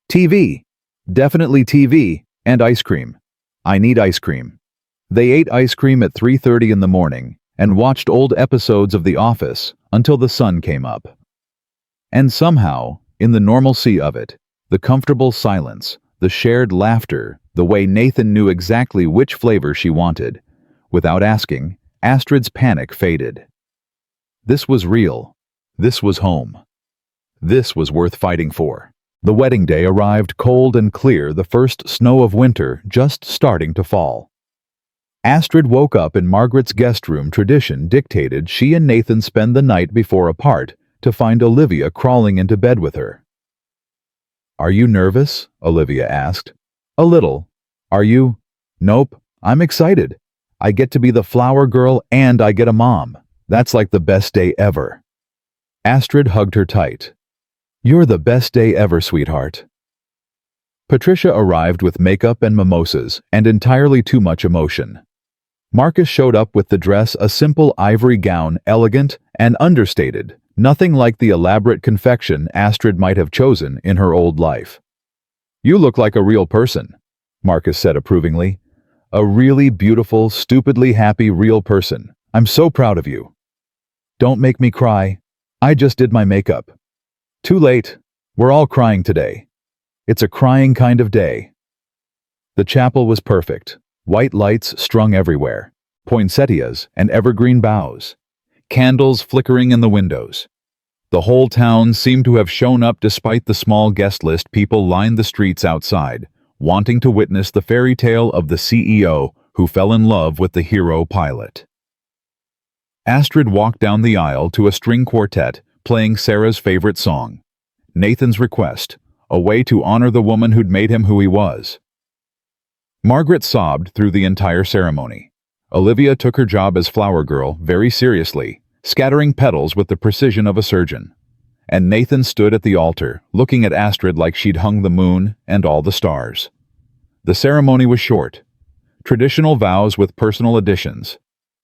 TV. Definitely TV, and ice cream. I need ice cream. They ate ice cream at 3:30 in the morning and watched old episodes of The Office until the sun came up. And somehow, in the normalcy of it, the comfortable silence, the shared laughter, the way Nathan knew exactly which flavor she wanted, without asking, Astrid's panic faded. This was real. This was home. This was worth fighting for. The wedding day arrived cold and clear, the first snow of winter just starting to fall. Astrid woke up in Margaret's guest room. Tradition dictated she and Nathan spend the night before apart, to find Olivia crawling into bed with her. Are you nervous? Olivia asked. A little. Are you? Nope, I'm excited. I get to be the flower girl and I get a mom. That's like the best day ever. Astrid hugged her tight. You're the best day ever, sweetheart. Patricia arrived with makeup and mimosas and entirely too much emotion. Marcus showed up with the dress, a simple ivory gown, elegant and understated, nothing like the elaborate confection Astrid might have chosen in her old life. You look like a real person, Marcus said approvingly. A really beautiful, stupidly happy real person. I'm so proud of you. Don't make me cry. I just did my makeup. Too late. We're all crying today. It's a crying kind of day. The chapel was perfect. White lights strung everywhere. Poinsettias and evergreen boughs. Candles flickering in the windows. The whole town seemed to have shown up despite the small guest list. People lined the streets outside, wanting to witness the fairy tale of the CEO who fell in love with the hero pilot. Astrid walked down the aisle to a string quartet playing Sarah's favorite song, Nathan's Request, a way to honor the woman who'd made him who he was. Margaret sobbed through the entire ceremony. Olivia took her job as flower girl very seriously, scattering petals with the precision of a surgeon. And Nathan stood at the altar, looking at Astrid like she'd hung the moon and all the stars. The ceremony was short. Traditional vows with personal additions.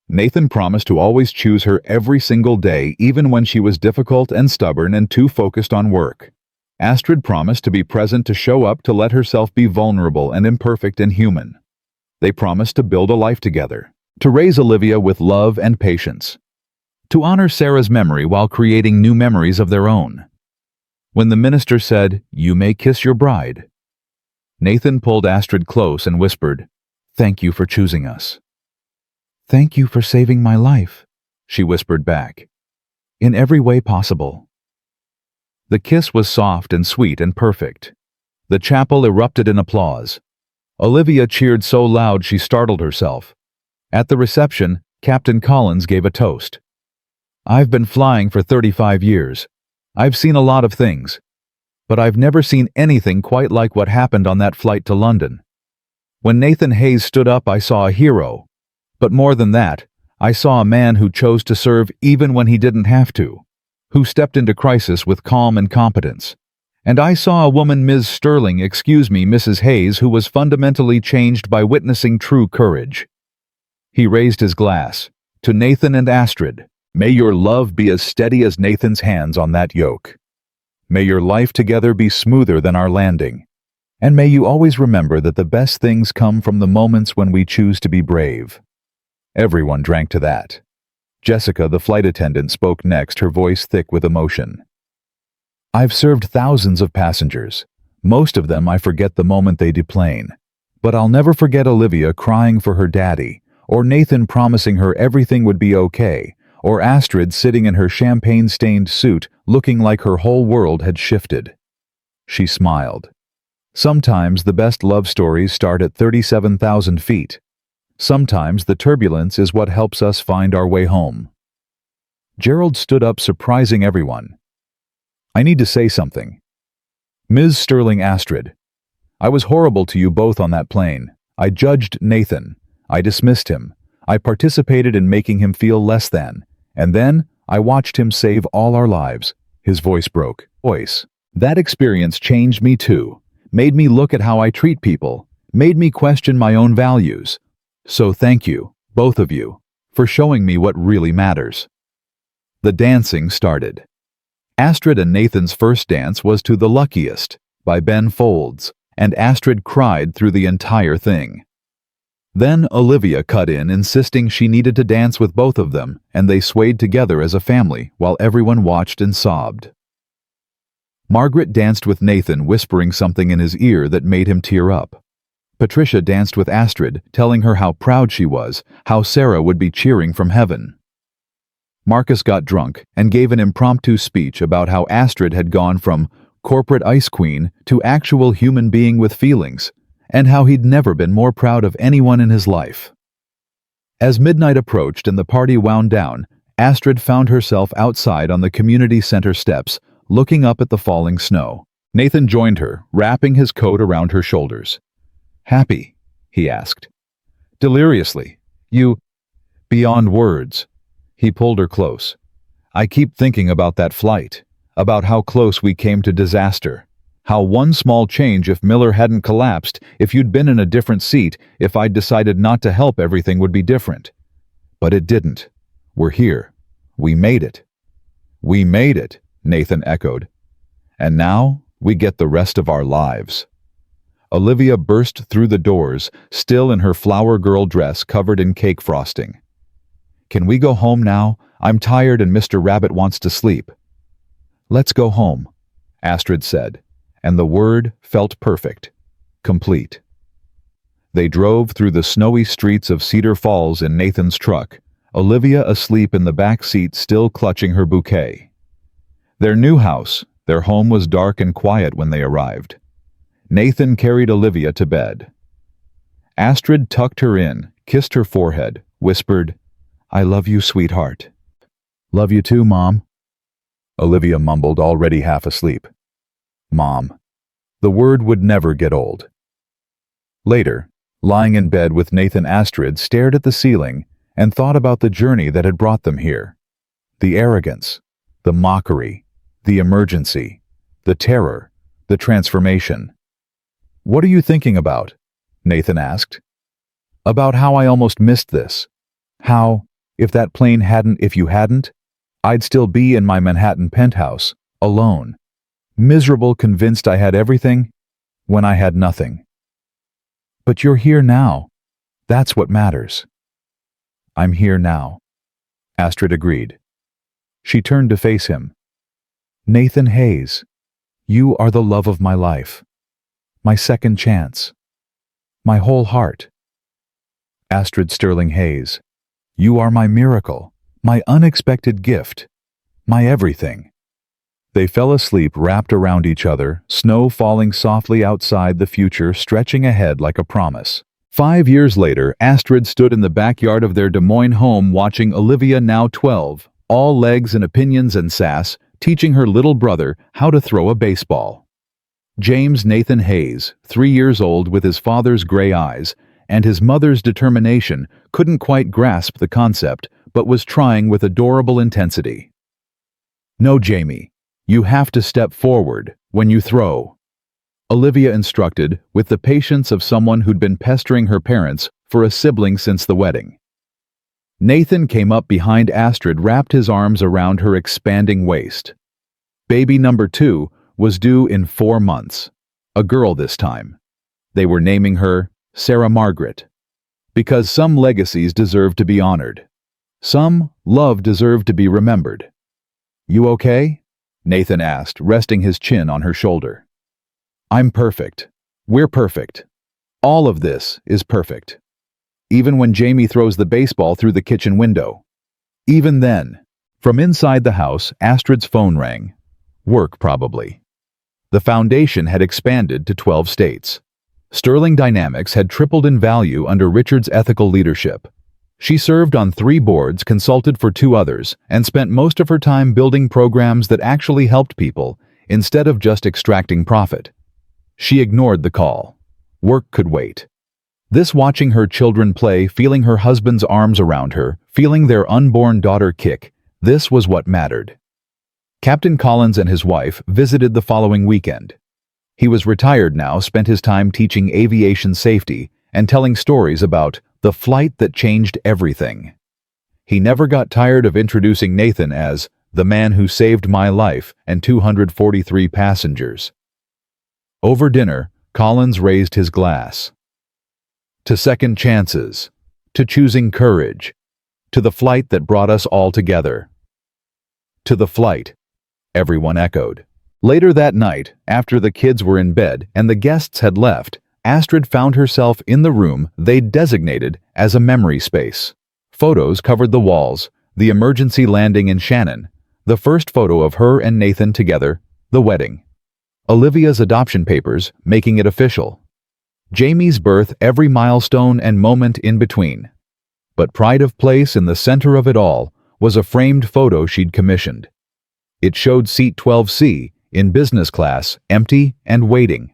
Nathan promised to always choose her every single day, even when she was difficult and stubborn and too focused on work. Astrid promised to be present, to show up, to let herself be vulnerable and imperfect and human. They promised to build a life together, to raise Olivia with love and patience, to honor Sarah's memory while creating new memories of their own. When the minister said, "You may kiss your bride," Nathan pulled Astrid close and whispered, "Thank you for choosing us." "Thank you for saving my life," she whispered back, "in every way possible." The kiss was soft and sweet and perfect. The chapel erupted in applause. Olivia cheered so loud she startled herself. At the reception, Captain Collins gave a toast. "I've been flying for 35 years. I've seen a lot of things. But I've never seen anything quite like what happened on that flight to London. When Nathan Hayes stood up, I saw a hero. But more than that, I saw a man who chose to serve even when he didn't have to, who stepped into crisis with calm and competence. And I saw a woman, Mrs. Hayes, who was fundamentally changed by witnessing true courage." He raised his glass. "To Nathan and Astrid, may your love be as steady as Nathan's hands on that yoke. May your life together be smoother than our landing. And may you always remember that the best things come from the moments when we choose to be brave." Everyone drank to that. Jessica, the flight attendant, spoke next, her voice thick with emotion. I've served thousands of passengers. Most of them I forget the moment they deplane. But I'll never forget Olivia crying for her daddy, or Nathan promising her everything would be okay, or Astrid sitting in her champagne-stained suit looking like her whole world had shifted. She smiled. Sometimes the best love stories start at 37,000 feet. Sometimes the turbulence is what helps us find our way home. Gerald stood up, surprising everyone. I need to say something. Ms. Sterling Astrid, I was horrible to you both on that plane. I judged Nathan. I dismissed him. I participated in making him feel less than. And then I watched him save all our lives. His voice broke. That experience changed me too. Made me look at how I treat people. Made me question my own values. So thank you, both of you, for showing me what really matters. The dancing started. Astrid and Nathan's first dance was to The Luckiest by Ben Folds, and Astrid cried through the entire thing. Then Olivia cut in, insisting she needed to dance with both of them, and they swayed together as a family while everyone watched and sobbed. Margaret danced with Nathan, whispering something in his ear that made him tear up. Patricia danced with Astrid, telling her how proud she was, how Sarah would be cheering from heaven. Marcus got drunk and gave an impromptu speech about how Astrid had gone from corporate ice queen to actual human being with feelings, and how he'd never been more proud of anyone in his life. As midnight approached and the party wound down, Astrid found herself outside on the community center steps, looking up at the falling snow. Nathan joined her, wrapping his coat around her shoulders. Happy? He asked. Deliriously. You... Beyond words. He pulled her close. I keep thinking about that flight, about how close we came to disaster, how one small change, if Miller hadn't collapsed, if you'd been in a different seat, if I'd decided not to help, everything would be different. But it didn't. We're here. We made it. We made it, Nathan echoed. And now we get the rest of our lives. Olivia burst through the doors, still in her flower girl dress covered in cake frosting. Can we go home now? I'm tired and Mr. Rabbit wants to sleep. Let's go home, Astrid said, and the word felt perfect, complete. They drove through the snowy streets of Cedar Falls in Nathan's truck, Olivia asleep in the back seat, still clutching her bouquet. Their new house, their home, was dark and quiet when they arrived. Nathan carried Olivia to bed. Astrid tucked her in, kissed her forehead, whispered, I love you, sweetheart. Love you too, Mom. Olivia mumbled, already half asleep. Mom. The word would never get old. Later, lying in bed with Nathan, Astrid stared at the ceiling and thought about the journey that had brought them here. The arrogance, the mockery, the emergency, the terror, the transformation. What are you thinking about? Nathan asked. About how I almost missed this. How, if that plane hadn't, if you hadn't, I'd still be in my Manhattan penthouse, alone, miserable, convinced I had everything, when I had nothing. But you're here now. That's what matters. I'm here now, Astrid agreed. She turned to face him. Nathan Hayes, you are the love of my life. My second chance. My whole heart. Astrid Sterling Hayes, you are my miracle, my unexpected gift, my everything. They fell asleep wrapped around each other, snow falling softly outside, the future stretching ahead like a promise. 5 years later, Astrid stood in the backyard of their Des Moines home watching Olivia, now 12, all legs and opinions and sass, teaching her little brother how to throw a baseball. James Nathan Hayes, 3 years old, with his father's gray eyes and his mother's determination, couldn't quite grasp the concept, but was trying with adorable intensity. No, Jamie, you have to step forward when you throw, Olivia instructed, with the patience of someone who'd been pestering her parents for a sibling since the wedding. Nathan came up behind Astrid, wrapped his arms around her expanding waist. Baby number 2 was due in 4 months. A girl this time. They were naming her Sarah Margaret. Because some legacies deserve to be honored. Some love deserved to be remembered. "You okay?" Nathan asked, resting his chin on her shoulder. "I'm perfect. We're perfect. All of this is perfect. Even when Jamie throws the baseball through the kitchen window. Even then." From inside the house, Astrid's phone rang. Work, probably. The foundation had expanded to 12 states. Sterling Dynamics had tripled in value under Richard's ethical leadership. She served on 3 boards, consulted for 2 others, and spent most of her time building programs that actually helped people, instead of just extracting profit. She ignored the call. Work could wait. This watching her children play, feeling her husband's arms around her, feeling their unborn daughter kick, this was what mattered. Captain Collins and his wife visited the following weekend. He was retired now, spent his time teaching aviation safety and telling stories about the flight that changed everything. He never got tired of introducing Nathan as the man who saved my life and 243 passengers. Over dinner, Collins raised his glass. To second chances, to choosing courage, to the flight that brought us all together. To the flight, everyone echoed. Later that night, after the kids were in bed and the guests had left, Astrid found herself in the room they'd designated as a memory space. Photos covered the walls, the emergency landing in Shannon, the first photo of her and Nathan together, the wedding. Olivia's adoption papers, making it official. Jamie's birth, every milestone and moment in between. But pride of place in the center of it all was a framed photo she'd commissioned. It showed seat 12C, in business class, empty and waiting.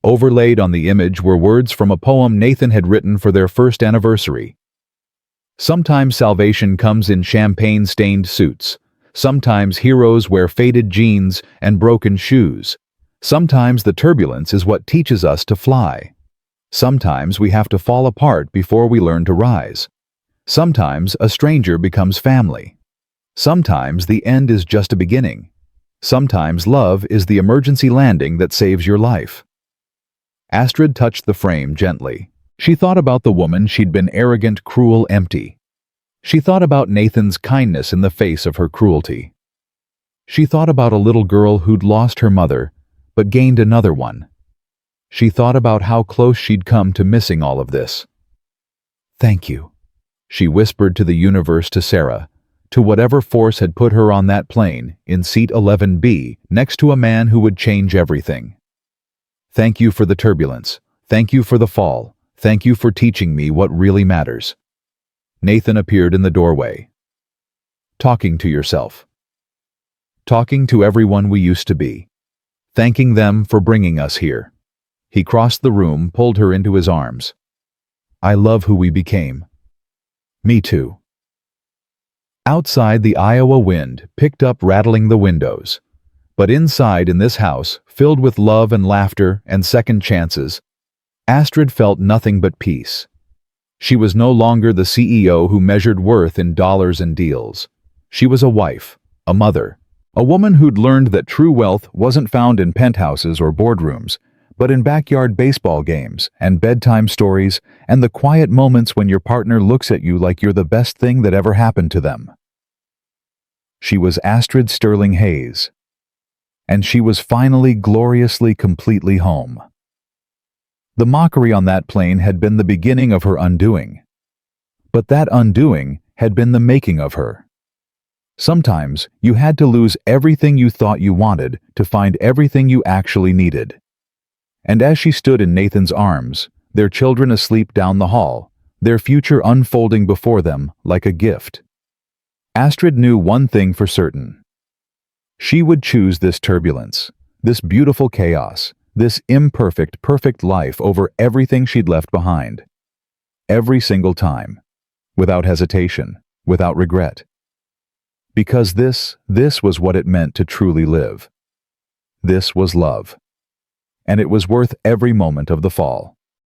Overlaid on the image were words from a poem Nathan had written for their first anniversary. Sometimes salvation comes in champagne-stained suits. Sometimes heroes wear faded jeans and broken shoes. Sometimes the turbulence is what teaches us to fly. Sometimes we have to fall apart before we learn to rise. Sometimes a stranger becomes family. Sometimes the end is just a beginning. Sometimes love is the emergency landing that saves your life. Astrid touched the frame gently. She thought about the woman she'd been arrogant, cruel, empty. She thought about Nathan's kindness in the face of her cruelty. She thought about a little girl who'd lost her mother, but gained another one. She thought about how close she'd come to missing all of this. "Thank you," she whispered to the universe, to Sarah, to whatever force had put her on that plane in seat 11B next to a man who would change everything. "Thank you for the turbulence. Thank you for the fall. Thank you for teaching me what really matters." Nathan appeared in the doorway. "Talking to yourself. Talking to everyone we used to be. Thanking them for bringing us here." He crossed the room, pulled her into his arms. "I love who we became." "Me too." Outside, the Iowa wind picked up, rattling the windows. But inside, in this house, filled with love and laughter and second chances, Astrid felt nothing but peace. She was no longer the CEO who measured worth in dollars and deals. She was a wife, a mother, a woman who'd learned that true wealth wasn't found in penthouses or boardrooms, but in backyard baseball games and bedtime stories and the quiet moments when your partner looks at you like you're the best thing that ever happened to them. She was Astrid Sterling Hayes. And she was finally, gloriously, completely home. The mockery on that plane had been the beginning of her undoing. But that undoing had been the making of her. Sometimes you had to lose everything you thought you wanted to find everything you actually needed. And as she stood in Nathan's arms, their children asleep down the hall, their future unfolding before them like a gift, Astrid knew one thing for certain. She would choose this turbulence, this beautiful chaos, this imperfect, perfect life over everything she'd left behind. Every single time, without hesitation, without regret. Because this was what it meant to truly live. This was love. And it was worth every moment of the fall.